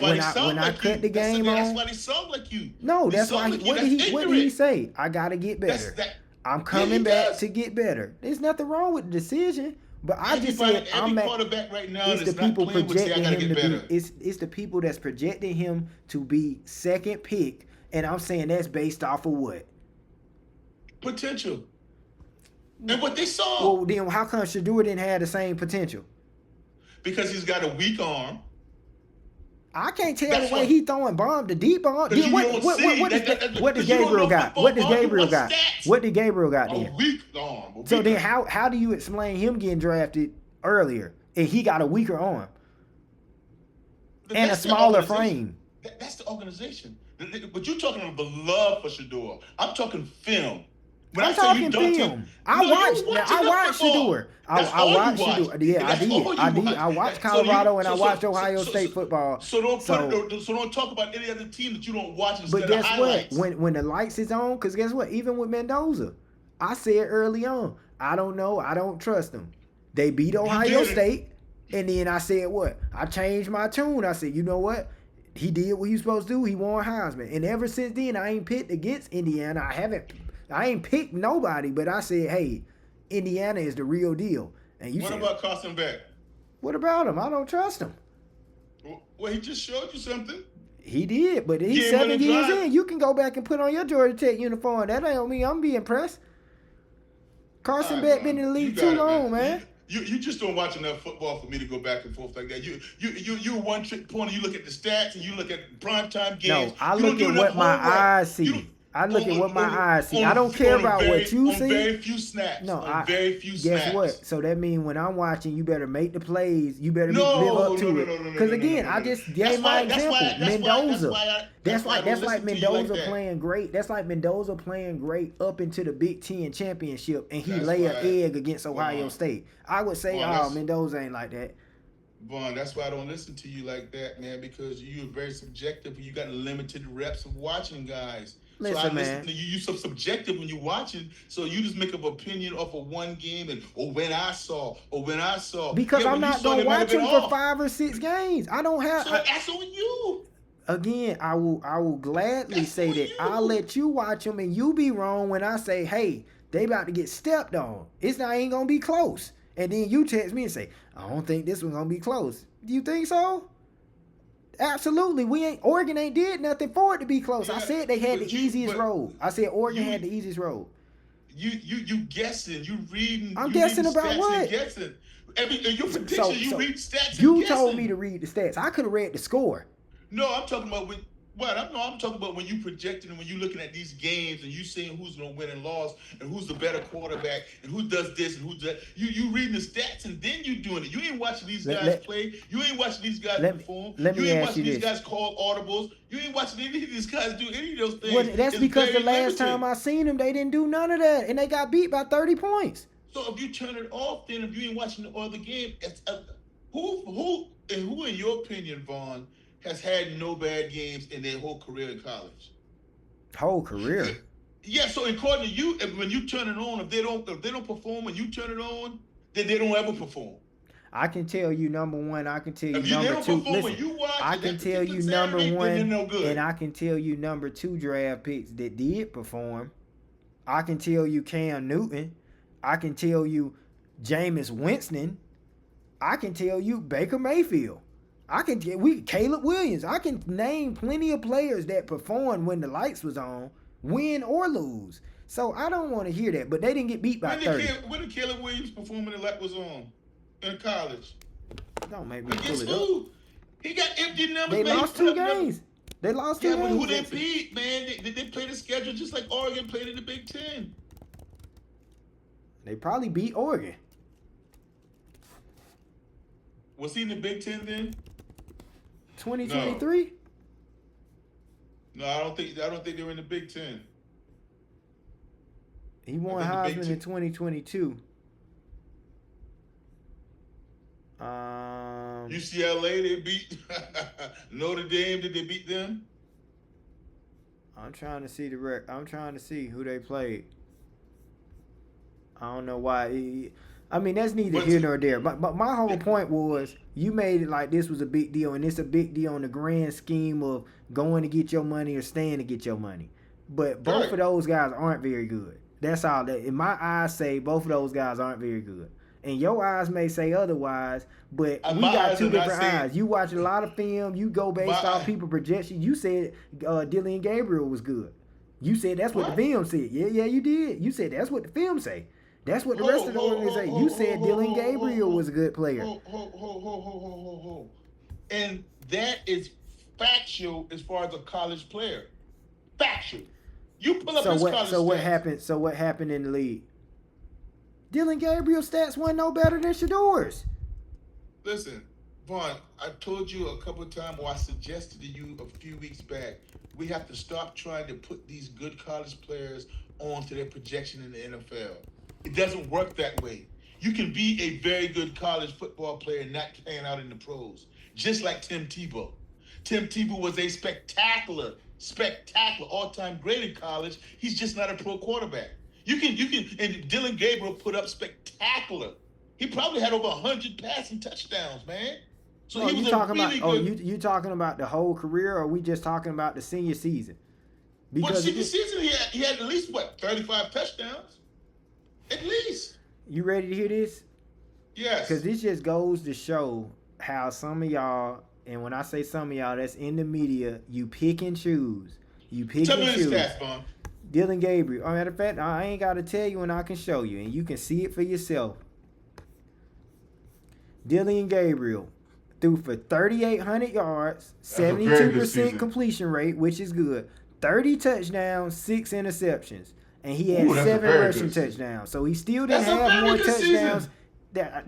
cut the game on, that's why they sound like you. No, that's why. What did he say? I gotta get better. I'm coming back to get better. There's nothing wrong with the decision, but I just said I'm quarterback right now. It's the people projecting him to be. It's the people that's projecting him to be second pick, and I'm saying that's based off of what? Potential. And what they saw. Well, then how come Shedeur didn't have the same potential? Because he's got a weak arm. I can't tell the way he throwing bomb, the deep bomb. What does Gabriel got? What does Gabriel got? What did Gabriel got then? A weak arm. So then how do you explain him getting drafted earlier and he got a weaker arm and a smaller frame? That's the organization. But you're talking about the love for Shedeur. I'm talking film. I'm talking film. I watched Shedeur. I watched Shedeur. Yeah, I did. I watched Colorado and I watched Ohio State football. So don't talk about any other team that you don't watch. But guess what? When the lights is on, because guess what? Even with Mendoza, I said early on, I don't know. I don't trust them. They beat Ohio State, and then I said what? I changed my tune. I said, you know what? He did what he was supposed to do. He won Heisman, and ever since then, I ain't picked against Indiana. I ain't picked nobody, but I said, hey, Indiana is the real deal. And you what said, about Carson Beck? What about him? I don't trust him. Well, he just showed you something. He did, but he's 7 years in. You can go back and put on your Georgia Tech uniform. That ain't me. I'm being impressed. Carson Beck been in the league too long, man. You just don't watch enough football for me to go back and forth like that. You're one trick pony. You look at the stats and you look at primetime games. No, I look at what my eyes see. I look at what my eyes see. I don't care about what you see. Very few snaps. No, very few snaps. Guess what? So that means when I'm watching, you better make the plays. You better live up to it. Because again, I just gave my example. Mendoza. That's like Mendoza playing great. That's like Mendoza playing great up into the Big Ten championship, and he lay an egg against Ohio State. I would say, Mendoza ain't like that. Vaughn, that's why I don't listen to you like that, man, because you're very subjective. You got limited reps of watching guys. Listen, man. Listen to you. You're so subjective when you're watching, so you just make an opinion off of one game and when I saw. Because I'm not gonna watch him for 5 or 6 games. I don't have. So that's on you. Again, I will gladly say that I'll let you watch them and you be wrong when I say, hey, they about to get stepped on. Ain't gonna be close. And then you text me and say, I don't think this one's gonna be close. Do you think so? Absolutely. Oregon ain't did nothing for it to be close. I said they had the easiest road. I said Oregon had the easiest road. You guessing, you reading. I'm guessing about what? You guessing. Your prediction, you read stats. You told me to read the stats. I could have read the score. No, I'm talking about I'm talking about when you projecting and when you looking at these games and you seeing who's gonna win and lose and who's the better quarterback and who does this and who does that. You reading the stats and then you doing it. You ain't watching these guys play. You ain't watching these guys perform. You ain't watching these guys call audibles. You ain't watching any of these guys do any of those things. Well, that's because the last time I seen them, they didn't do none of that and they got beat by 30 points. So if you turn it off, then if you ain't watching the other game, who in your opinion, Vaughn, has had no bad games in their whole career in college? Whole career? Yeah, so according to you, when you turn it on, if they don't perform when you turn it on, then they don't ever perform. I can tell you number one. I can tell you number two. Listen, I can tell you number one, and I can tell you number 2 draft picks that did perform. I can tell you Cam Newton. I can tell you Jameis Winston. I can tell you Baker Mayfield. Caleb Williams. I can name plenty of players that performed when the lights was on, win or lose. So I don't want to hear that. But they didn't get beat by 30. When did Caleb Williams perform when the light was on in college? Don't make me pull it who? up. He got empty numbers. They lost 2 games. They lost 2 Yeah, but who games. they beat, man? They played the schedule just like Oregon played in the Big Ten. They probably beat Oregon. Was he in the Big Ten then? 2023? No, I don't think they were in the Big Ten. He won I think the Big Heisman in Ten- 2022. UCLA, they beat Notre Dame. Did they beat them? I'm trying to see I'm trying to see who they played. I don't know why. I mean, that's neither here nor there. But my whole point was you made it like this was a big deal, and it's a big deal in the grand scheme of going to get your money or staying to get your money. But both of those guys aren't very good. That's all that in my eyes say. Both of those guys aren't very good. And your eyes may say otherwise, but we got two different eyes. You watch a lot of film. You go based off people projection. You said Dylan Gabriel was good. You said that's what the film said. Yeah, you did. You said that's what the film say. That's what the rest of the organization. You said Dylan Gabriel was a good player. And that is factual as far as a college player. Factual. You pull up his college stats. So what happened in the league? Dylan Gabriel's stats weren't no better than Shador's. Listen, Vaughn, I told you a couple of times, or I suggested to you a few weeks back, we have to stop trying to put these good college players onto their projection in the NFL. It doesn't work that way. You can be a very good college football player and not playing out in the pros, just like Tim Tebow. Tim Tebow was a spectacular, all-time great in college. He's just not a pro quarterback. You can, and Dylan Gabriel put up spectacular. He probably had over 100 passing touchdowns, man. So he was you talking about the whole career, or are we just talking about the senior season? Because senior season, he had at least 35 touchdowns, at least. You ready to hear this? Yes. Because this just goes to show how some of y'all, and when I say some of y'all, that's in the media, you pick and choose. Tell me his stats, Vaughn. Dylan Gabriel. Matter of fact, I ain't got to tell you, and I can show you, and you can see it for yourself. Dylan Gabriel threw for 3,800 yards, 72% completion rate, which is good. 30 touchdowns, 6 interceptions, and he had 7 rushing touchdowns. So he still didn't have more touchdowns.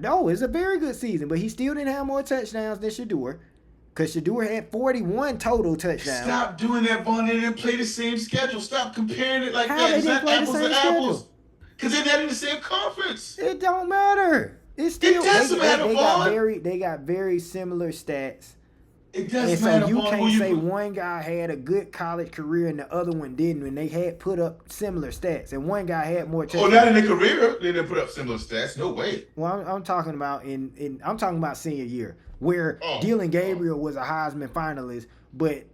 No, it's a very good season, but he still didn't have more touchdowns than Shador. Because Shador had 41 total touchdowns. Stop doing that, Vaughn. They didn't play the same schedule. Stop comparing it like How that. they It's didn't not play the apples same to schedule? apples. Because they're not in the same conference. It don't matter. It's still It doesn't matter, Vaughn. They got very similar stats. It doesn't And so matter, you Vaughn. can't say one guy had a good college career and the other one didn't, when they had put up similar stats, and one guy had more touchdowns. Oh, not in their career. They didn't put up similar stats. No way. Well, I'm talking about I'm talking about senior year, where Dylan Gabriel was a Heisman finalist, but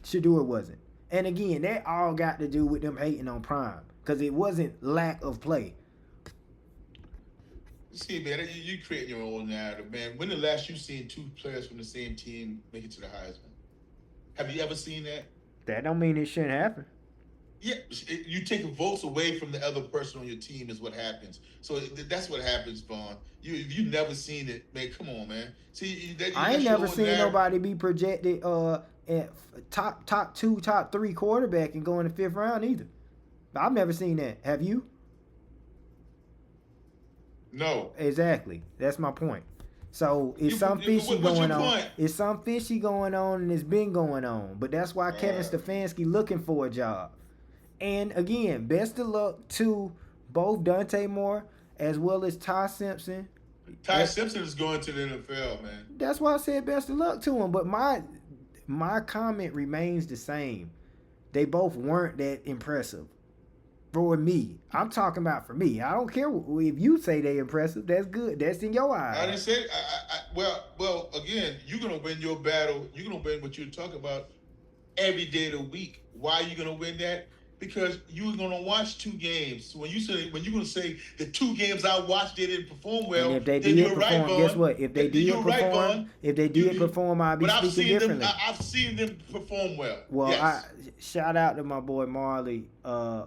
Shador wasn't. And again, that all got to do with them hating on Prime, because it wasn't lack of play. See, man, you create your own narrative, man. When the last you seen 2 players from the same team make it to the Heisman? Have you ever seen that? That don't mean it shouldn't happen. Yeah, you take votes away from the other person on your team is what happens. So that's what happens, Vaughn. If you never seen it, man, come on, man. See, I ain't never seen nobody be projected at top 2, top 3 quarterback and go in the 5th round either. I've never seen that. Have you? No. Exactly. That's my point. So it's some fishy going on. It's some fishy going on, and it's been going on. But that's why Kevin Stefanski looking for a job. And again, best of luck to both Dante Moore as well as Ty Simpson. Ty Simpson is going to the NFL, man. That's why I said best of luck to him. But my comment remains the same. They both weren't that impressive. For me, I'm talking about for me. I don't care if you say they impressive. That's good. That's in your eyes. I didn't say. Well. Again, you're gonna win your battle. You're gonna win what you're talking about every day of the week. Why are you gonna win that? Because you're gonna watch 2 games. So when you're gonna say the 2 games I watched they didn't perform well, and if they then did you're perform, right, guess what? If they did perform, I'd be speaking differently. I've seen them perform well. Well, yes. Shout out to my boy Marley.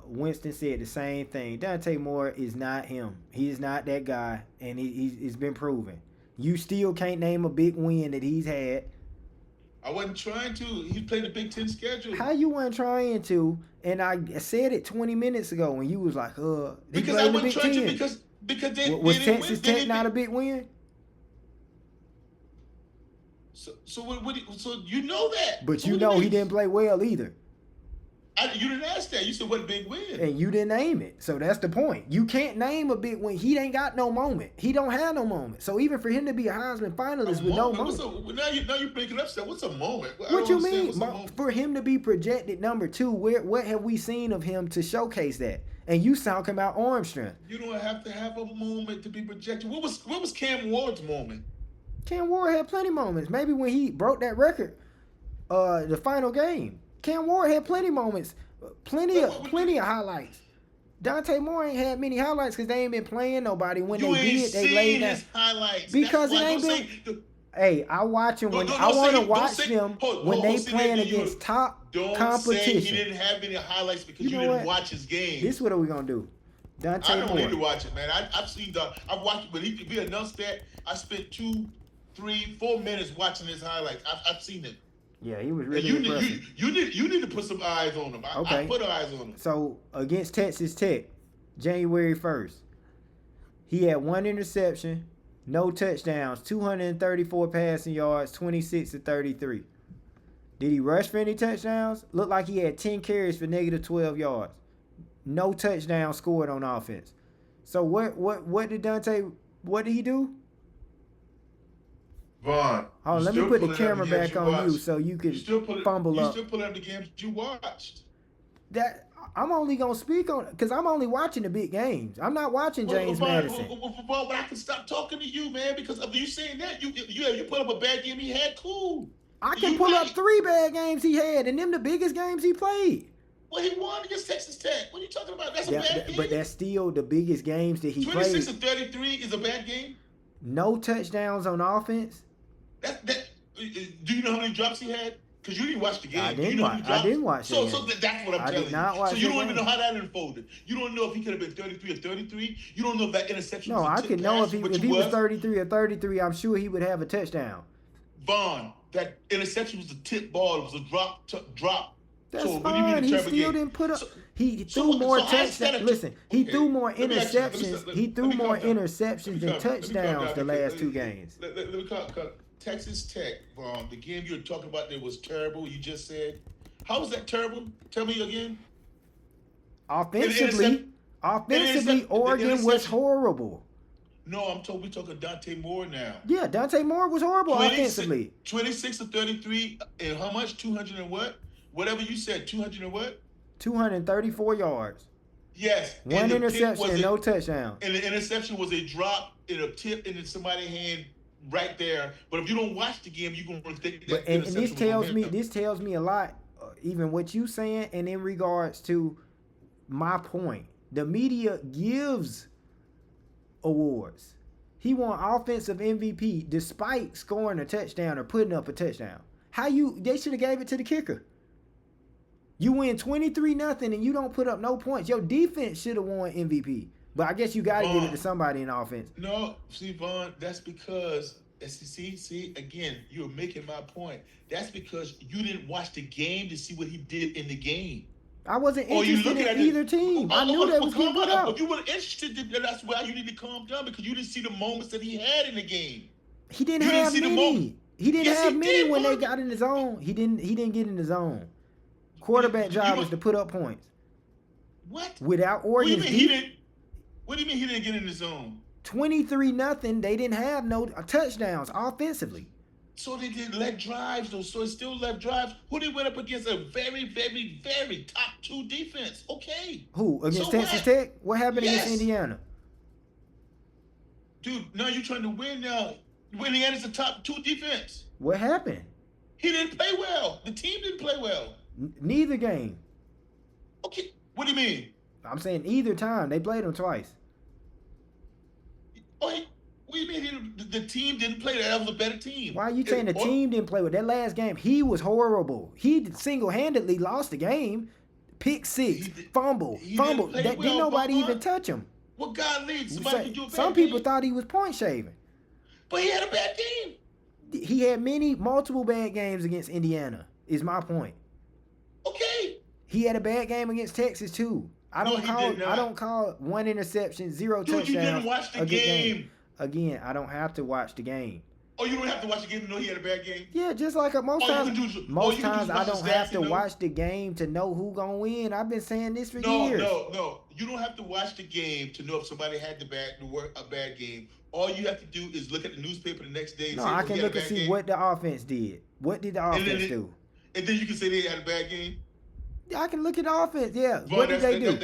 Winston said the same thing. Dante Moore is not him. He's not that guy, and he's been proven. You still can't name a big win that he's had. I wasn't trying to. He played the Big Ten schedule. How you weren't trying to? And I said it 20 minutes ago when you was like, because I wasn't trying to because they was they didn't Texas win. Tech not a big win? So what? So you know that. But so you know he didn't play well either. You didn't ask that. You said what a big win. And you didn't name it. So that's the point. You can't name a big win. He ain't got no moment. He don't have no moment. So even for him to be a Heisman finalist with no moment. Now you're breaking up stuff. What's a moment? What you mean? For him to be projected number 2, what have we seen of him to showcase that? And you talking about arm strength. You don't have to have a moment to be projected. What was Cam Ward's moment? Cam Ward had plenty of moments. Maybe when he broke that record, the final game. Cam Ward had plenty of moments, plenty of highlights. Dante Moore ain't had many highlights because they ain't been playing nobody. When they did, they laid down. His highlights Because it ain't been. Hey, I watch him when I want to watch them when they playing against top competition. Don't say he didn't have any highlights because you didn't watch his game. This is what are we gonna do? Dante I don't Moore. need to watch it, man. I've watched it, but he announced that. I spent 2, 3, 4 minutes watching his highlights. I've seen it. Yeah, he was really impressive. You need to put some eyes on him. Okay. I put eyes on him. So against Texas Tech, January 1st, he had 1 interception, no touchdowns, 234 passing yards, 26 to 33. Did he rush for any touchdowns? Looked like he had 10 carries for negative 12 yards. No touchdown scored on offense. So what did he do? Vaughn. Oh, let me put the camera back on you so you can fumble up. You still put up the games you watched. That I'm only gonna speak on because I'm only watching the big games. I'm not watching James Madison. But I can stop talking to you, man, because of you saying that you put up a bad game he had. Cool. I can pull up 3 bad games he had, and them the biggest games he played. Well, he won against Texas Tech. What are you talking about? That's a bad game. But that's still the biggest games that he 26 played. 26 to 33 is a bad game. No touchdowns on offense. Do you know how many drops he had? Because you didn't watch the game. I didn't watch. So that's what I'm telling you. Watch so you don't even know how that unfolded. You don't know if he could have been 33 or 33. You don't know if that interception No, was a I could know if he was 33 or 33. I'm sure he would have a touchdown. Vaughn, that interception was a tip ball. It was a drop. That's so fine. He still didn't put up. He threw more touchdowns. Listen, he threw more interceptions. He threw more interceptions than touchdowns the last 2 games. Let me cut. Texas Tech, the game you were talking about that was terrible. You just said, how was that terrible? Tell me again. Offensively, Oregon was horrible. No, we're talking Dante Moore now. Yeah, Dante Moore was horrible offensively. 26 to 33, and how much? 200 and what? Whatever you said, 200 and what? 234 yards. Yes. 1 interception and no touchdown. And the interception was a drop in a tip in somebody's hand right there. But if you don't watch the game, you're going to think that. And this tells me a lot, even what you saying, and in regards to my point. The media gives awards. He won offensive MVP despite scoring a touchdown or putting up a touchdown. They should have gave it to the kicker. You win 23-0 and you don't put up no points. Your defense should have won MVP. But I guess you got to give it to somebody in offense. No, see, Vaughn, that's because, see, again, you're making my point. That's because you didn't watch the game to see what he did in the game. I wasn't interested in either team. I knew they was getting put out. If you were interested, that's why you need to calm down, because you didn't see the moments that he had in the game. He didn't have many. He didn't have many when they got in the zone. He didn't get in the zone. Quarterback job is to put up points. What? Without Oregon's what do you mean he didn't get in the zone? 23-0. They didn't have no touchdowns offensively. So they did left drives, though. So it's still left drives. Who they went up against? A very, very, very top 2 defense. Okay. Who? Against Texas Tech? What happened against Indiana? Dude, now you're trying to win now. Indiana's a top 2 defense. What happened? He didn't play well. The team didn't play well. Neither game. Okay. What do you mean? I'm saying either time. They played them twice. Oh, what do you mean the team didn't play? That was a better team. Why are you saying the team didn't play with that last game? He was horrible. He single-handedly lost the game. Pick 6, fumble. Didn't nobody even touch him. What God leads? Somebody can do a bad Some people thought he was point shaving. But he had a bad game. He had multiple bad games against Indiana, is my point. Okay. He had a bad game against Texas, too. I don't call one interception, 0 touchdowns. Dude, you didn't watch the game. Again, I don't have to watch the game. Oh, you don't have to watch the game to know he had a bad game? Yeah, just like most times I don't have to watch the game to know who gonna win. I've been saying this for years. No. You don't have to watch the game to know if somebody had a bad game. All you have to do is look at the newspaper the next day. And I can look and see what the offense did. What did the offense do? And then you can say they had a bad game. I can look at the offense. Yeah. What did they do?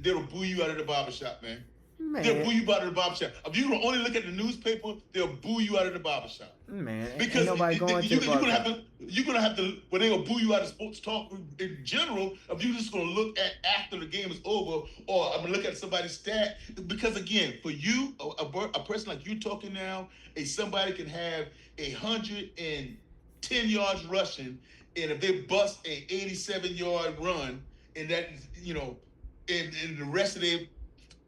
They'll boo you out of the barbershop, man. They'll boo you out of the barbershop. If you only look at the newspaper, they'll boo you out of the barbershop. Man, because ain't nobody going to the barbershop. You're gonna have to. When they'll boo you out of sports talk in general, if you're just gonna look at after the game is over, or I'm gonna look at somebody's stat. Because again, for you, a person like you talking now, somebody can have 110 yards rushing, and if they bust a 87-yard run, and that and the rest of their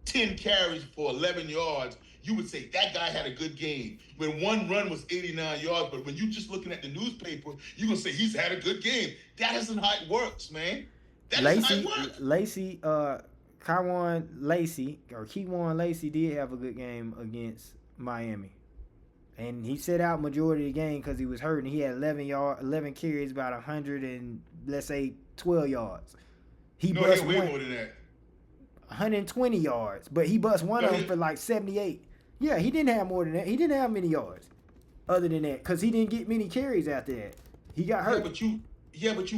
10 carries for 11 yards, you would say that guy had a good game. When one run was 89 yards, but when you're just looking at the newspaper, you're going to say he's had a good game. That isn't how it works, man. That isn't how it works. Keywan Lacey did have a good game against Miami. And he sat out majority of the game because he was hurt, and he had 11 carries, about 100 and, let's say, 12 yards. He had way more than that. 120 yards, but he bust one of them for like 78. Yeah, he didn't have more than that. He didn't have many yards other than that because he didn't get many carries after that. He got hurt. But you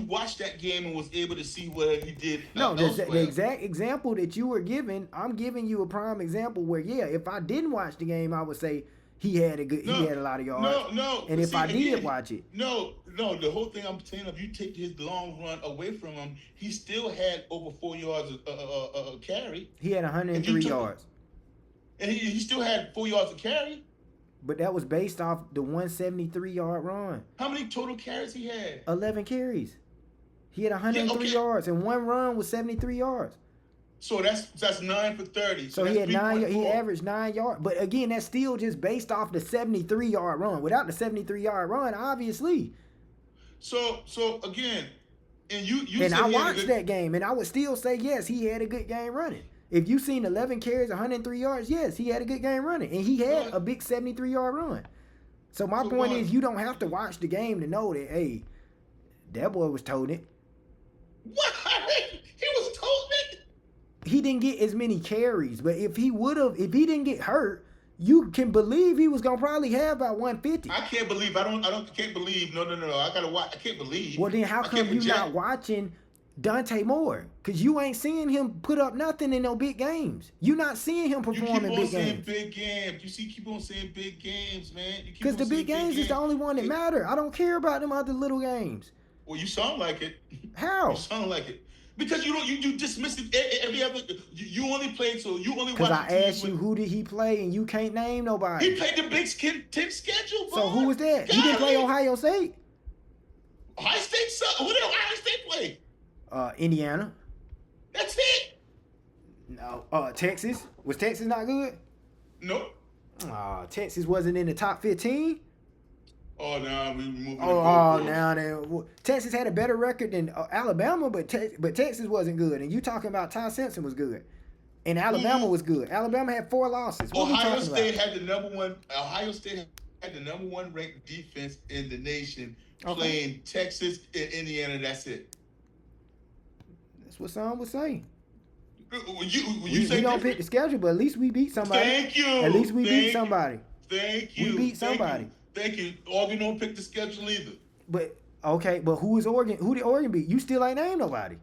watched that game and was able to see what he did. No, the exact example that you were giving, I'm giving you a prime example where, if I didn't watch the game, I would say he had a lot of yards. And if I did watch it. No, the whole thing I'm saying, if you take his long run away from him, he still had over 4 yards a carry. He had 103 yards. And he still had 4 yards a carry. But that was based off the 173-yard run. How many total carries he had? 11 carries. He had 103 yards, and one run was 73 yards. So that's 9 for 30. So he had 9. He averaged 9 yards. But again, that's still just based off the 73-yard run. Without the 73-yard run, obviously. So again, and you. And I watched that game, and I would still say yes, he had a good game running. If you seen 11 carries, 103 yards, yes, he had a good game running, and he had a big 73-yard run. So my point is, you don't have to watch the game to know that. Hey, that boy was toting it. What? He was toting it. He didn't get as many carries, but if he didn't get hurt, you can believe he was gonna probably have about 150. I can't believe. I can't believe. No. I gotta watch. I can't believe. Well, then how come you not watching Dante Moore? Because you ain't seeing him put up nothing in no big games. You not seeing him perform in big games. Big games. Keep on saying big games, man. Because the big games is the only one that matter. I don't care about them other little games. Well, you sound like it. How? You sound like it. Because you dismissed it every other. You only played, so you only watched. Because I asked you who did he play, and you can't name nobody. He played the Big Ten schedule, bro. So who was that? He didn't play Ohio State. Ohio State. Who did Ohio State play? Indiana. That's it. No. Texas. Was Texas not good? Nope. Texas wasn't in the top 15. Oh, no, we moving. Now Texas had a better record than Alabama, but Texas wasn't good. And you talking about Ty Simpson was good, and Alabama was good. Alabama had 4 losses. Ohio State had the number one ranked defense in the nation, playing Texas and Indiana. That's it. That's what some would say. We don't pick the schedule, but at least we beat somebody. Thank you. At least we beat somebody. Thank you. We beat somebody. Thank you. Oregon don't pick the schedule either. But who is Oregon? Who did Oregon beat? You still ain't named nobody.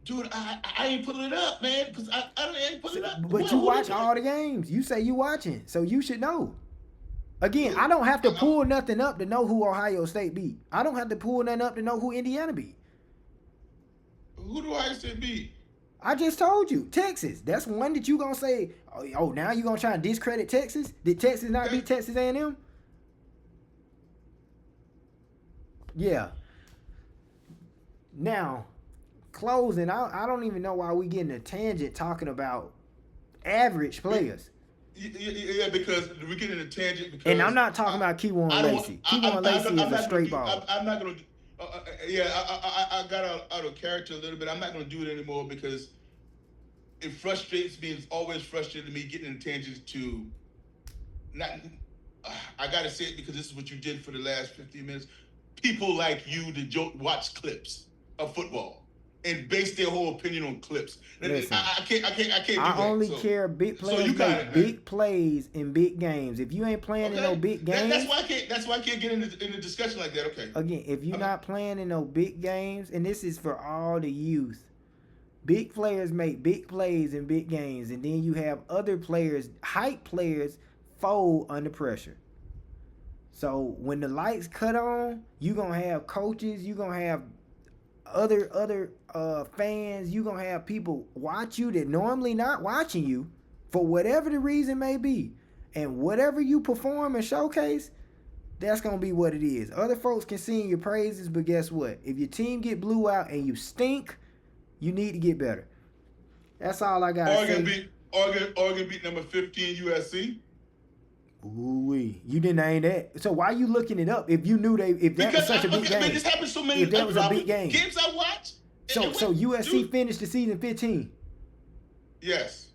Dude, I ain't pulling it up, man, because I ain't pulling it up. But you watch all the games. You say you watching, so you should know. Again, I don't have to pull nothing up to know who Ohio State beat. I don't have to pull nothing up to know who Indiana beat. Who do Ohio State beat? I just told you, Texas. That's one that you gonna say. Oh, now you gonna try and discredit Texas? Did Texas not beat Texas A&M? Yeah. Now, closing. I don't even know why we getting a tangent talking about average players. Yeah, because we're getting a tangent. Because And I'm not talking about Keywan Lacey. Keywan Lacey is a straight ball. I'm not going to. I got out of character a little bit. I'm not going to do it anymore because it frustrates me. It's always frustrated me getting in tangents to not. I got to say it because this is what you did for the last 15 minutes. People like you that watch clips of football and base their whole opinion on clips. Listen, I can't do that. I only care big players make big plays in big games. If you ain't playing in no big games, that's why I can't get in a discussion like that. Okay. Again, if you're not playing in no big games, and this is for all the youth, big players make big plays in big games, and then you have other players, hype players, fold under pressure. So when the lights cut on, you're gonna have coaches, you're gonna have other fans, you're gonna have people watch you that normally not watching you for whatever the reason may be. And whatever you perform and showcase, that's gonna be what it is. Other folks can sing your praises, but guess what? If your team get blew out and you stink, you need to get better. That's all I gotta say. Oregon beat number 15 USC. Ooh-wee. You didn't name that. So why are you looking it up if you knew that was such a big game? Man, this happened so many if that was a big game. Games I watched. So USC finished the season 15. Yes.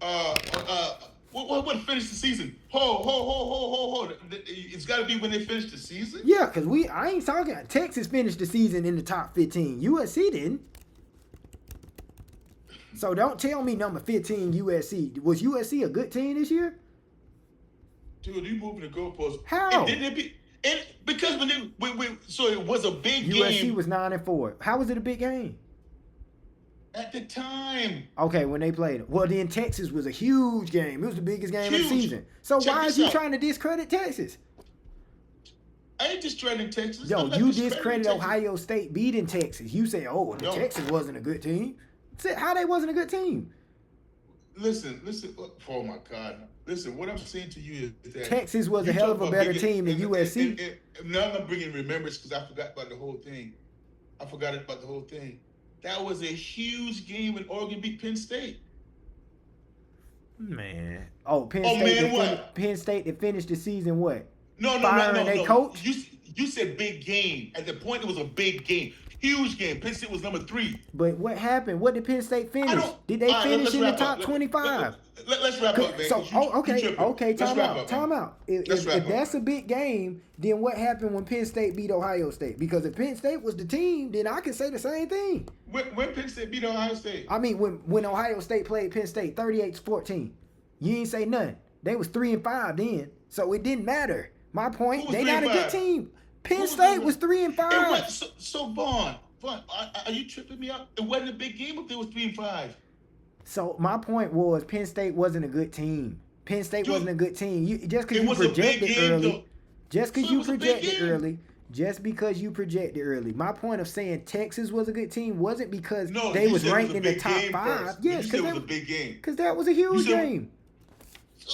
What finished the season? Hold. It's got to be when they finished the season? Yeah, because I ain't talking. Texas finished the season in the top 15. USC didn't. So don't tell me number 15 USC. Was USC a good team this year? Dude, you moving the goalposts. How? Because so it was a big game. USC was 9-4. How was it a big game? At the time. Okay, when they played it. Well, then Texas was a huge game. It was the biggest game of the season. So why is you trying to discredit Texas? I ain't discrediting Texas. Yo, you discredit Ohio State beating Texas. You say, Texas wasn't a good team. How they wasn't a good team? Listen. Oh, my God. Listen, what I'm saying to you is that Texas was a hell of a better team than USC. Now I'm bringing remembrance because I forgot about the whole thing. That was a huge game when Oregon beat Penn State. Man. Penn State that finished the season what? No. Firing their coach? You said big game. At the point, it was a big game. Huge game. Penn State was number 3. But what happened? What did Penn State finish? Did they finish in the top 25? Let's wrap up, man. Okay, time out. If that's a big game, then what happened when Penn State beat Ohio State? Because if Penn State was the team, then I could say the same thing. When Penn State beat Ohio State? I mean, when Ohio State played Penn State, 38-14. You ain't say nothing. They was 3-5 then, so it didn't matter. My point, they got a good team. Penn State was 3-5. So Vaughn, are you tripping me out? It wasn't a big game if they was 3-5. So my point was Penn State wasn't a good team. Penn State wasn't a good team. Just because you projected early. Just because you projected early. My point of saying Texas was a good team wasn't because they was ranked in the top 5. Yes, because it was a big game. Because that was a huge game.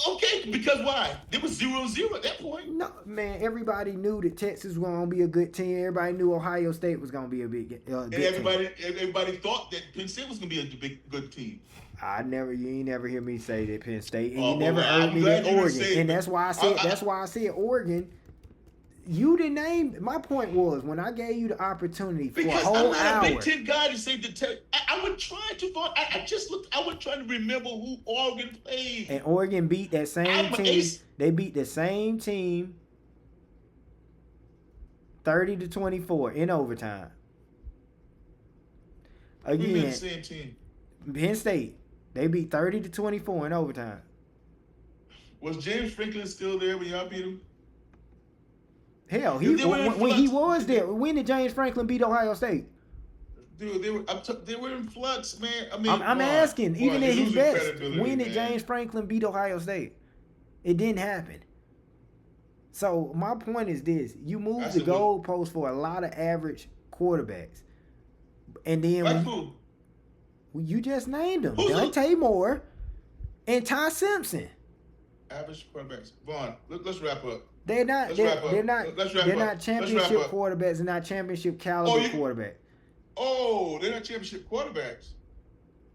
Okay, because why? It was 0-0 at that point. No, man, everybody knew that Texas was going to be a good team. Everybody knew Ohio State was going to be a big and everybody thought that Penn State was going to be a good team. You ain't never hear me say that Penn State, and you never heard me that Oregon. And that's why I said Oregon. You didn't name. My point was when I gave you the opportunity for a whole hour. I'm not a Big Ten guy to say I would try to. I just looked. I was trying to remember who Oregon played. And Oregon beat that same team. They beat the same team 30-24 in overtime. Again, the same team. Penn State. They beat 30-24 in overtime. Was James Franklin still there when y'all beat him? Hell, when he was there, when did James Franklin beat Ohio State? Dude, they were in flux, man. I mean, I'm asking, even at his best, when did James Franklin beat Ohio State? It didn't happen. So my point is this: you move the goalpost for a lot of average quarterbacks, and then you just named them: Dante Moore and Ty Simpson. Average quarterbacks. Vaughn, let's wrap up. They're not championship quarterbacks. They're not championship caliber quarterbacks. Oh, they're not championship quarterbacks.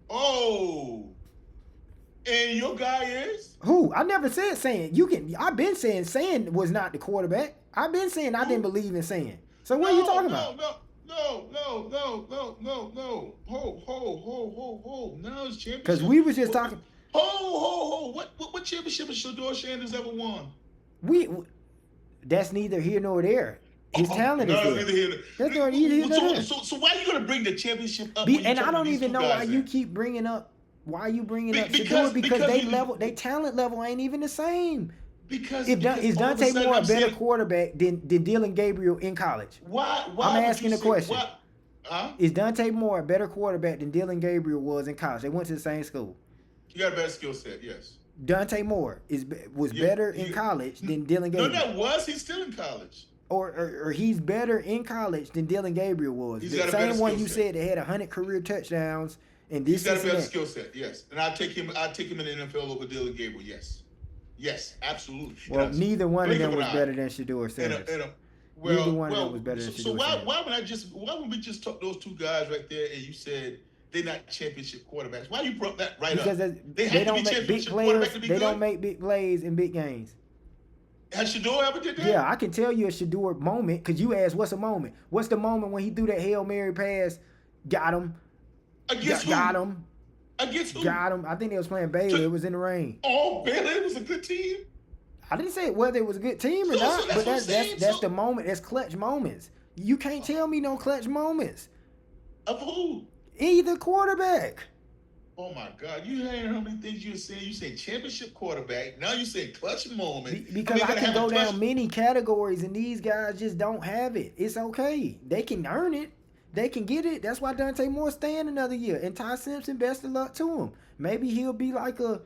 Oh, And your guy is? Who? I never said saying. You can. I've been saying was not the quarterback. I've been saying I didn't believe in saying. So what are you talking about? No. Ho. Now it's championship. Because we was just talking. Ho. What championship has Shador Sanders ever won? That's neither here nor there. His talent is neither there. here. That's neither here nor there. So why are you gonna bring the championship up? And I don't even know why you keep bringing up. Why are you bringing up Shador? Because they talent level ain't even the same. Is Dante Moore a better quarterback than Dylan Gabriel in college? Why I'm asking the question. Is Dante Moore a better quarterback than Dylan Gabriel was in college? They went to the same school. You got a better skill set, yes. Dante Moore was better in college than Dylan Gabriel. He's still in college. Or he's better in college than Dylan Gabriel was. The same one you said that had 100 career touchdowns and this. He's got a better skill set, yes. And I take him in the NFL over Dylan Gabriel, yes. Yes, absolutely. Well, neither one of them was better than Shador Sanders. Neither one of them was better than Shador Sanders. So why would we just talk those two guys right there and you said they're not championship quarterbacks? Why you brought that right because up? They don't make big players. They don't make big plays in big games. Has Shador ever did that? Yeah, I can tell you a Shador moment because you asked, what's a moment? What's the moment when he threw that Hail Mary pass, got him, Against who? got him, Against who? got him. I think they was playing Baylor. It was in the rain. Oh, Baylor was a good team. I didn't say whether it was a good team or not, but that's the moment. That's clutch moments. You can't tell me no clutch moments. Of who? Either quarterback. Oh my God! You heard how many things you were saying? You say championship quarterback. Now you say clutch moment. Because I can go down many categories, and these guys just don't have it. It's okay. They can earn it. They can get it. That's why Dante Moore staying another year. And Ty Simpson, best of luck to him. Maybe he'll be like a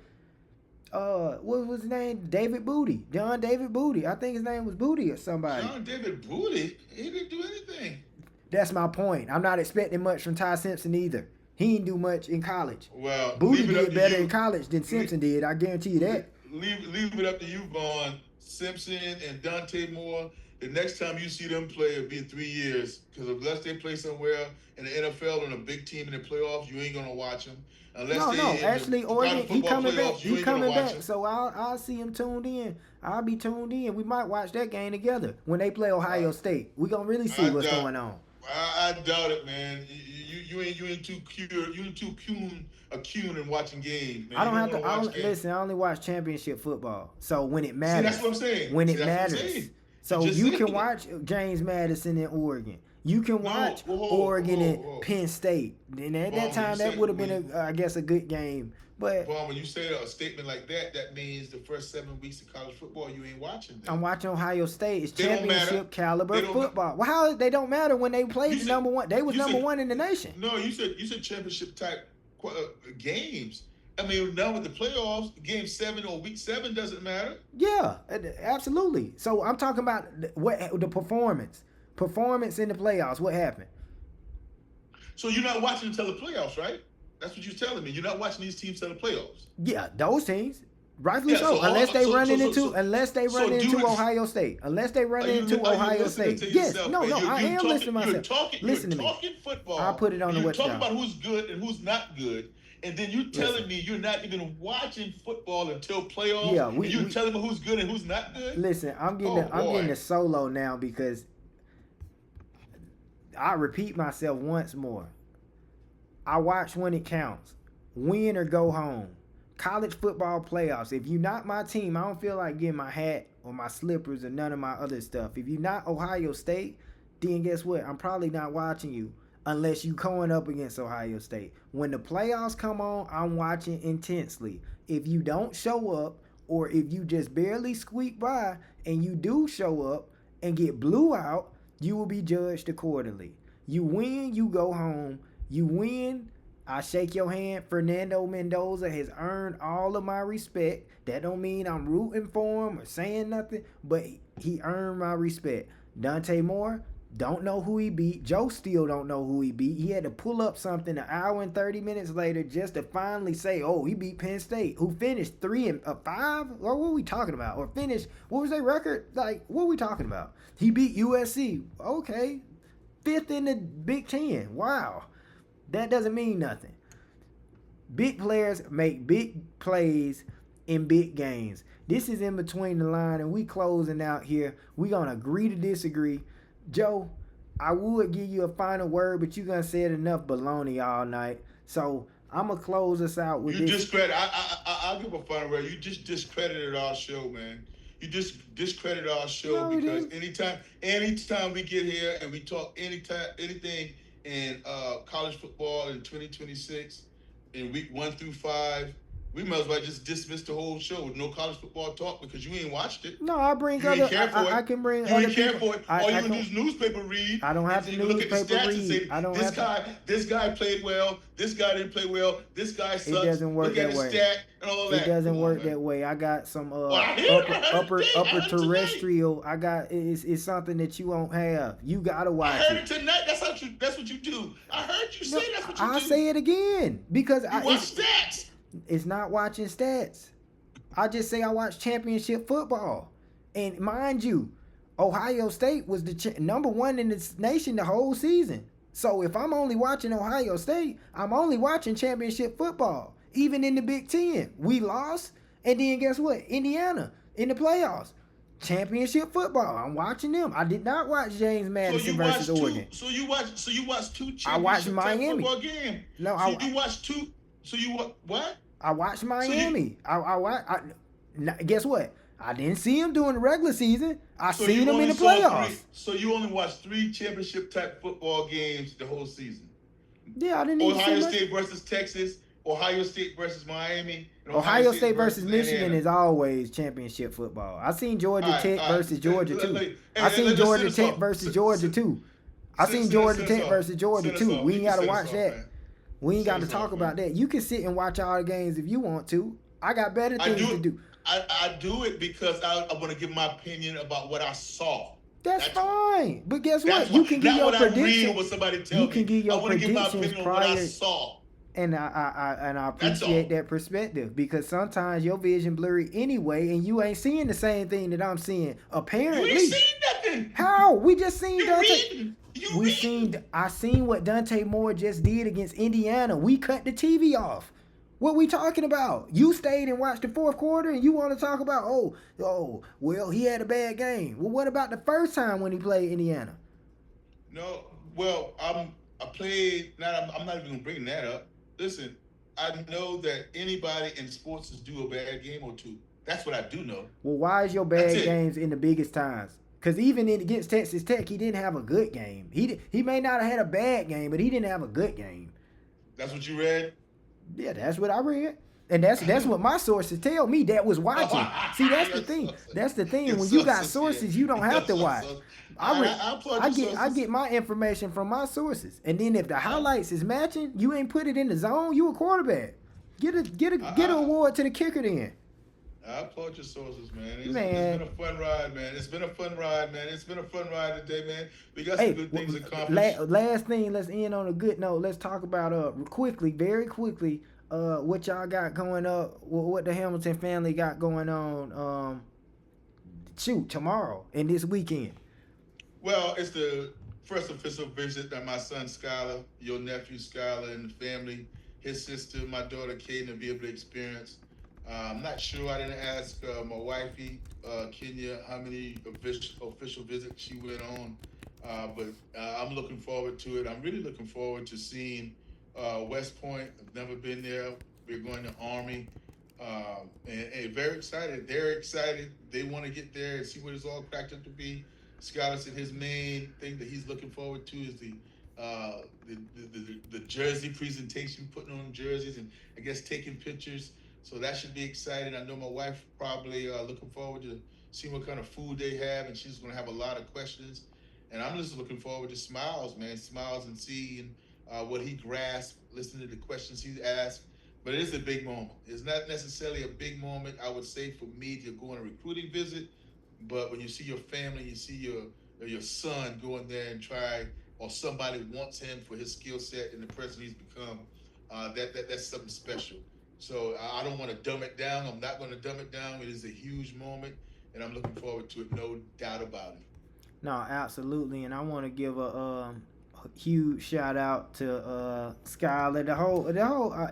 what was his name? David Booty. John David Booty. I think his name was Booty or somebody. John David Booty? He didn't do anything. That's my point. I'm not expecting much from Ty Simpson either. He didn't do much in college. Well, Booty did better in college than Simpson did. I guarantee you that. Leave it up to you, Vaughn. Simpson and Dante Moore. The next time you see them play, it'll be in 3 years. Because unless they play somewhere in the NFL on a big team in the playoffs, you ain't gonna watch them. Actually, Oregon, he coming back. He coming back. Him. So I'll see him tuned in. I'll be tuned in. We might watch that game together when they play Ohio State. We gonna really see what's going on. I doubt it, man. You ain't too cute. You ain't too keen in watching games. Man. I don't have to. Listen, I only watch championship football. So when it matters, see, that's what I'm saying. When it matters, so you can watch James Madison in Oregon. You can watch Oregon and Penn State. And at that time, that would have been, I guess, a good game. But when you say a statement like that, that means the first 7 weeks of college football you ain't watching. I'm watching Ohio State. It's championship caliber football. Well, how they don't matter when they played the number one? They was number one in the nation. No, you said championship type games. I mean, now with the playoffs, game 7 or week 7 doesn't matter. Yeah, absolutely. So I'm talking about the performance in the playoffs. What happened? So you're not watching until the playoffs, right? That's what you're telling me. You're not watching these teams till the playoffs. Yeah, those teams. Rightfully so. Unless they run into Ohio State. Unless they run into Ohio State. Yes. No, I am listening to myself. Listen to me. You're talking football. I'll put it on the website. You're talking about who's good and who's not good. And then you're telling me you're not even watching football until playoffs. Yeah, you're telling me who's good and who's not good. Listen, I'm getting a solo now because I repeat myself once more. I watch when it counts. Win or go home. College football playoffs. If you're not my team, I don't feel like getting my hat or my slippers or none of my other stuff. If you're not Ohio State, then guess what? I'm probably not watching you unless you going up against Ohio State. When the playoffs come on, I'm watching intensely. If you don't show up or if you just barely squeak by and you do show up and get blew out, you will be judged accordingly. You win, you go home. You win, I shake your hand. Fernando Mendoza has earned all of my respect. That don't mean I'm rooting for him or saying nothing, but he earned my respect. Dante Moore, don't know who he beat. Joe still don't know who he beat. He had to pull up something an hour and 30 minutes later just to finally say, oh, he beat Penn State, who finished 3-5? Or what are we talking about? Or finished, what was their record? Like, what are we talking about? He beat USC. Okay. 5th in the Big Ten. Wow. That doesn't mean nothing. Big players make big plays in big games. This is in between the line, and we closing out here. We gonna agree to disagree. Joe, I would give you a final word, but you gonna say it enough baloney all night. So I'm gonna close us out with You this. discredit. I'll give a final word. You just discredited our show, man. You just discredit our show No, we because didn't. anytime we get here and we talk anything in college football in 2026 in week 1 through 5, we might as well just dismiss the whole show with no college football talk because you ain't watched it. No, I bring You ain't other. care for it. I can bring You other ain't care people. for it. I All you can, can do is newspaper read. I don't have and to you look at the newspaper stats and read. say I don't this have this guy played well. This guy didn't play well. This guy sucks. It doesn't work look at that his way. stat and all that. It doesn't Come on, work man. that way. I got some I heard upper it tonight. terrestrial. I got it's something that you won't have. You gotta I watch heard it. it tonight. That's what you do. I heard you say No, that's what you I'll do. say it again because You watch stats. it's not watching stats. I just say I watch championship football, and mind you, Ohio State was the number one in the nation the whole season. So if I'm only watching Ohio State, I'm only watching championship football. Even in the Big Ten, we lost, and then guess what? Indiana in the playoffs, championship football. I'm watching them. I did not watch James Madison versus Oregon. So you watch two I watched championship Miami. football games. No, you watch two. So you what? I watched Miami. Guess what? I didn't see him during the regular season. I seen him in the playoffs. So you only watched 3 championship type football games the whole season. Yeah, I didn't even Ohio see much. State versus Texas, Ohio State versus Miami, and Ohio State versus Michigan Indiana. is always championship football. I seen Georgia All right, Tech all right. versus Georgia too. Hey, I seen let's Georgia send us Tech off. versus Georgia too. I seen Send Georgia us Tech off. versus Georgia Send us too. off. We You ain't can gotta send us watch off, that. man. We ain't Send gotta us talk off, about man. that. You can sit and watch all the games if you want to. I got better I things to do. I do it because I want to give my opinion about what I saw. That's fine. But guess what? That's You why- can give not your what I read or prediction. what somebody tell You me. can give your I want to give my predictions opinion on what I prior. saw. And I That's appreciate all. that perspective because sometimes your vision blurry anyway, and you ain't seeing the same thing that I'm seeing. You Apparently, ain't seen nothing. how we just seen You Dante. reading. You reading. I seen what Dante Moore just did against Indiana. We cut the TV off. What we talking about? You stayed and watched the fourth quarter, and you want to talk about well, he had a bad game. Well, what about the first time when he played Indiana? No, well, I played. I'm not even gonna bring that up. Listen, I know that anybody in sports is due a bad game or two. That's what I do know. Well, why is your bad That's it. games in the biggest times? Because even against Texas Tech, he didn't have a good game. He may not have had a bad game, but he didn't have a good game. That's what you read. Yeah, that's what I read. And that's what my sources tell me that was watching. See, that's the thing. That's the thing. When you got sources, you don't have to watch. I get my information from my sources. And then if the highlights is matching, you ain't put it in the zone, you a quarterback. Get an award to the kicker then. I applaud your sources, man. It's Man. been a fun ride, man. It's been a fun ride, man. It's been a fun ride today, man. We got some good things accomplished. Last thing, let's end on a good note. Let's talk about very quickly, what y'all got going up, what the Hamilton family got going on tomorrow and this weekend. Well, it's the first official visit that my son Skylar, your nephew Skylar, and the family, his sister, my daughter Kaden, will be able to experience. I'm not sure. I didn't ask my wifey, Kenya, how many official visits she went on, but I'm looking forward to it. I'm really looking forward to seeing West Point. I've never been there. We're going to Army, and very excited. They're excited. They want to get there and see what it's all cracked up to be. Skylar said his main thing that he's looking forward to is the jersey presentation, putting on jerseys, and I guess taking pictures. So that should be exciting. I know my wife probably looking forward to seeing what kind of food they have, and she's going to have a lot of questions. And I'm just looking forward to Smiles, man. Smiles and seeing what he grasped, listening to the questions he asked. But it is a big moment. It's not necessarily a big moment, I would say, for me to go on a recruiting visit. But when you see your family, you see your son going there and try, or somebody wants him for his skill set and the person he's become, that's something special. So I don't want to dumb it down. I'm not going to dumb it down. It is a huge moment, and I'm looking forward to it, no doubt about it. No, absolutely. And I want to give a huge shout out to Skylar, the whole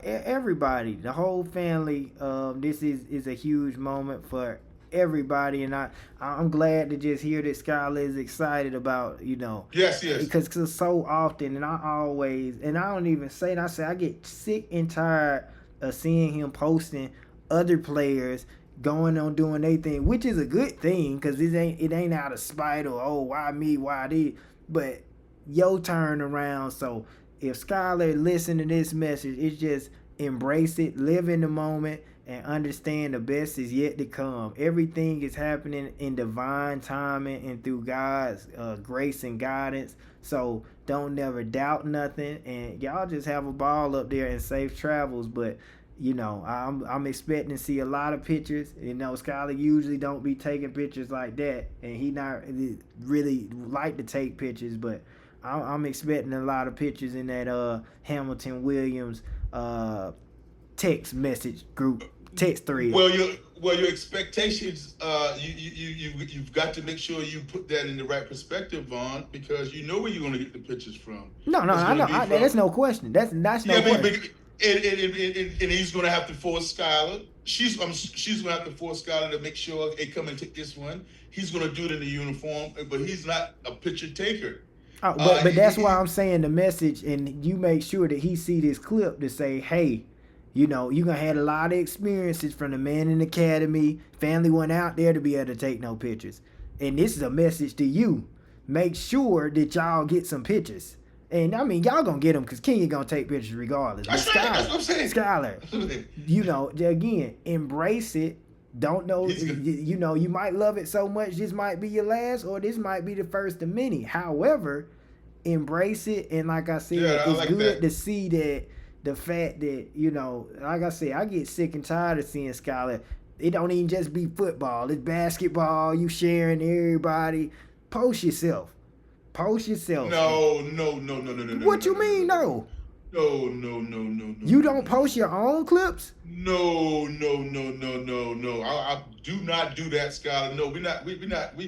everybody, the whole family. This is a huge moment for everybody, and I'm glad to just hear that Skylar is excited about, Yes. because so often, and I don't even say it, I get sick and tired of seeing him posting other players going on doing their thing, which is a good thing, because it ain't out of spite or, oh, why me, why this, but your turn around. So if Skylar listen to this message, it's just embrace it, live in the moment, and understand the best is yet to come. Everything is happening in divine timing and through God's grace and guidance. So don't never doubt nothing, and y'all just have a ball up there and safe travels. But I'm expecting to see a lot of pictures. Skylar usually don't be taking pictures like that, and he not really like to take pictures, but I'm expecting a lot of pictures in that Hamilton Williams text message group, text thread. Well, your expectations, you've got to make sure you put that in the right perspective, Vaughn, because you know where you're going to get the pictures from. No, I know. That's no question. That's no question. And he's going to have to force Skylar. She's going to have to force Skylar to make sure, hey, come and take this one. He's going to do it in the uniform, but he's not a picture taker. Oh, but that's why I'm saying the message, and you make sure that he see this clip to say, hey, you're going to have a lot of experiences from the man in the academy. Family went out there to be able to take no pictures. And this is a message to you. Make sure that y'all get some pictures. And, I mean, y'all going to get them because Kenya going to take pictures regardless. That's what I'm saying. Skylar, again, embrace it. Don't know, you might love it so much this might be your last, or this might be the first of many. However, embrace it, and like I said, it's like good to see that the fact that, like I said, I get sick and tired of seeing Skylar. It don't even just be football. It's basketball. You sharing everybody. Post yourself. No. What you mean, no? No. You don't post your own clips? No. I do not do that, Skylar. No, we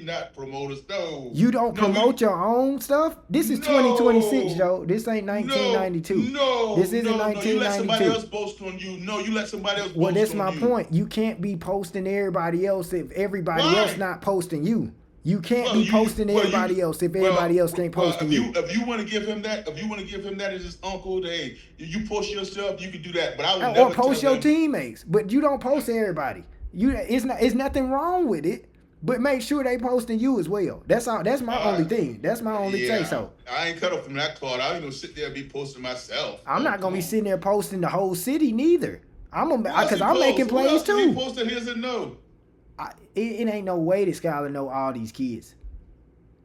not promoters. No. You don't promote your own stuff? This is 2026, Joe. This ain't 1992. No. This isn't 1992. You let somebody else post on you. No, you let somebody else post on you. Well, that's my point. You can't be posting everybody else if everybody else not posting you. You can't be posting everybody else if everybody else ain't posting you. If you want to give him that, as his uncle, hey, you post yourself, you can do that. But I would never or post your teammates. But you don't post everybody. It's nothing wrong with it. But make sure they posting you as well. That's all. That's my only thing. That's my only say so. I ain't cut off from that cloth. I ain't gonna sit there and be posting myself. I'm not gonna be sitting there posting the whole city neither. Because I'm making plays too. He posted his and no. It ain't no way that Skylar know all these kids.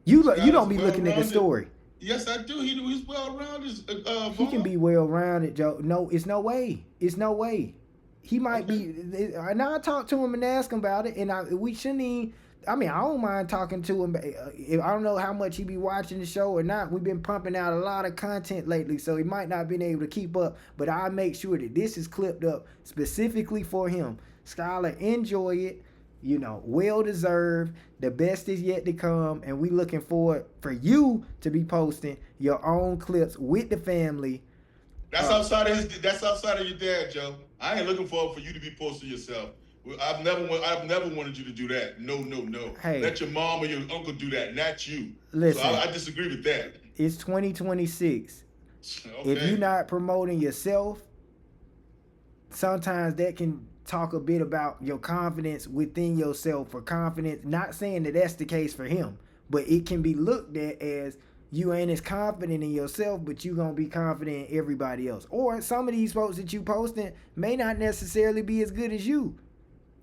You don't be looking at the story. Yes, I do. He's well-rounded. He can be well-rounded, Joe. No, it's no way. It's no way. He might be. And I talked to him and asked him about it, and we shouldn't even. I mean, I don't mind talking to him. I don't know how much he be watching the show or not. We've been pumping out a lot of content lately, so he might not been able to keep up. But I'll make sure that this is clipped up specifically for him. Skylar, enjoy it. Well deserved. The best is yet to come, and we looking forward for you to be posting your own clips with the family. That's outside of your dad, Joe. I ain't looking forward for you to be posting yourself. I've never wanted you to do that. No. Hey, let your mom or your uncle do that, not you. Listen, so I disagree with that. It's 2026. Okay. If you're not promoting yourself, sometimes that can talk a bit about your confidence within yourself, or confidence. Not saying that that's the case for him, but it can be looked at as you ain't as confident in yourself, but you gonna be confident in everybody else. Or some of these folks that you posting may not necessarily be as good as you,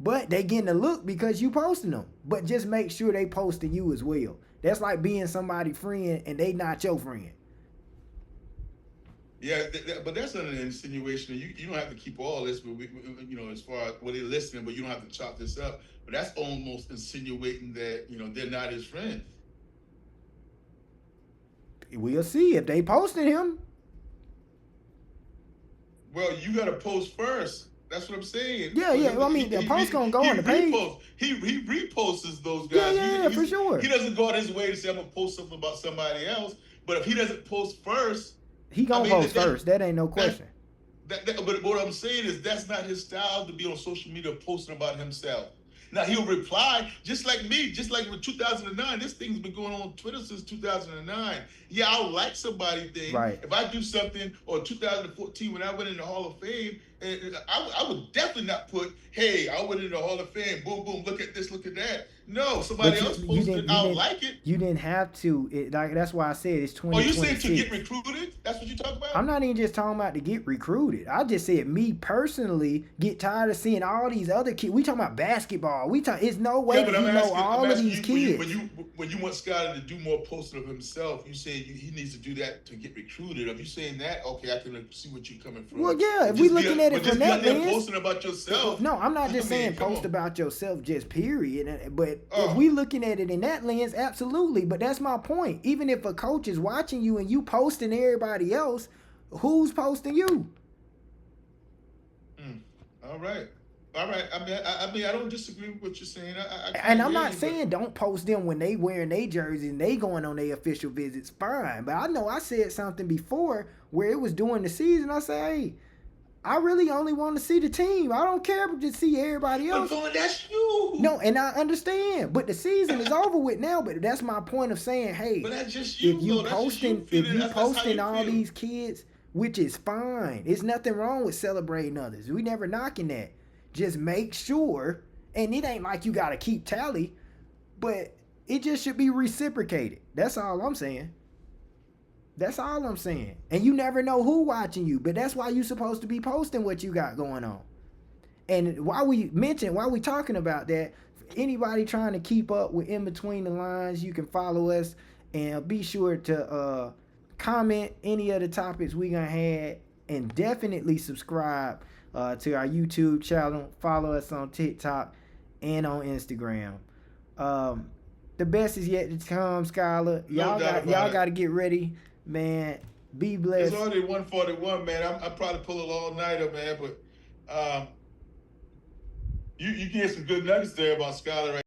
but they getting a look because you posting them. But just make sure they posting you as well. That's like being somebody's friend and they not your friend. Yeah, but that's an insinuation. You don't have to keep all this, but as far as they're listening, but you don't have to chop this up. But that's almost insinuating that they're not his friends. We'll see if they posted him. Well, you got to post first. That's what I'm saying. Yeah. Well, I mean, the post gonna go on the page. He reposts those guys. Yeah, for sure. He doesn't go out his way to say, I'm gonna post something about somebody else. But if he doesn't post first, He gonna post first. That ain't no question. But what I'm saying is that's not his style to be on social media posting about himself. Now he'll reply just like me, just like with 2009. This thing's been going on Twitter since 2009. Yeah, I'll like somebody thing. Right. If I do something, or 2014 when I went in the Hall of Fame, I would definitely not put, "Hey, I went in the Hall of Fame. Boom, boom. Look at this. Look at that." No, somebody else posted. I'll like it. You didn't have to. That's why I said it's 2026. Oh, you saying to get recruited? That's what you talk about? I'm not even just talking about to get recruited. I just said me personally get tired of seeing all these other kids. We talking about basketball. It's no way that you know all of these kids. When you want Skyler to do more posting of himself, you say he needs to do that to get recruited. If you saying that, okay, I can see what you're coming from. Well, yeah, if we looking at it from that lens, posting about yourself. No, I'm not just saying post about yourself, just period. But if we looking at it in that lens, absolutely. But that's my point. Even if a coach is watching you and you posting everybody else, who's posting you? All right. I mean, I don't disagree with what you're saying. And I'm not saying don't post them when they wearing their jerseys and they going on their official visits. Fine, but I know I said something before where it was during the season. I say, hey, I really only want to see the team. I don't care to see everybody else. But that's you. No, and I understand, but the season is over with now. But that's my point of saying, hey, but that's just you, if you posting all these kids, which is fine. There's nothing wrong with celebrating others. We never knocking that. Just make sure, and it ain't like you got to keep tally, but it just should be reciprocated. That's all I'm saying. That's all I'm saying. And you never know who watching you, but that's why you supposed to be posting what you got going on. And while we talking about that, anybody trying to keep up with In Between the Lines, you can follow us and be sure to comment any of the topics we gonna have, and definitely subscribe to our YouTube channel. Follow us on TikTok and on Instagram. The best is yet to come, Skyler. Y'all got to get ready, man. Be blessed. It's already 1:41, man. I probably pull it all nighter, man. But you get some good nuggets there about Skyler.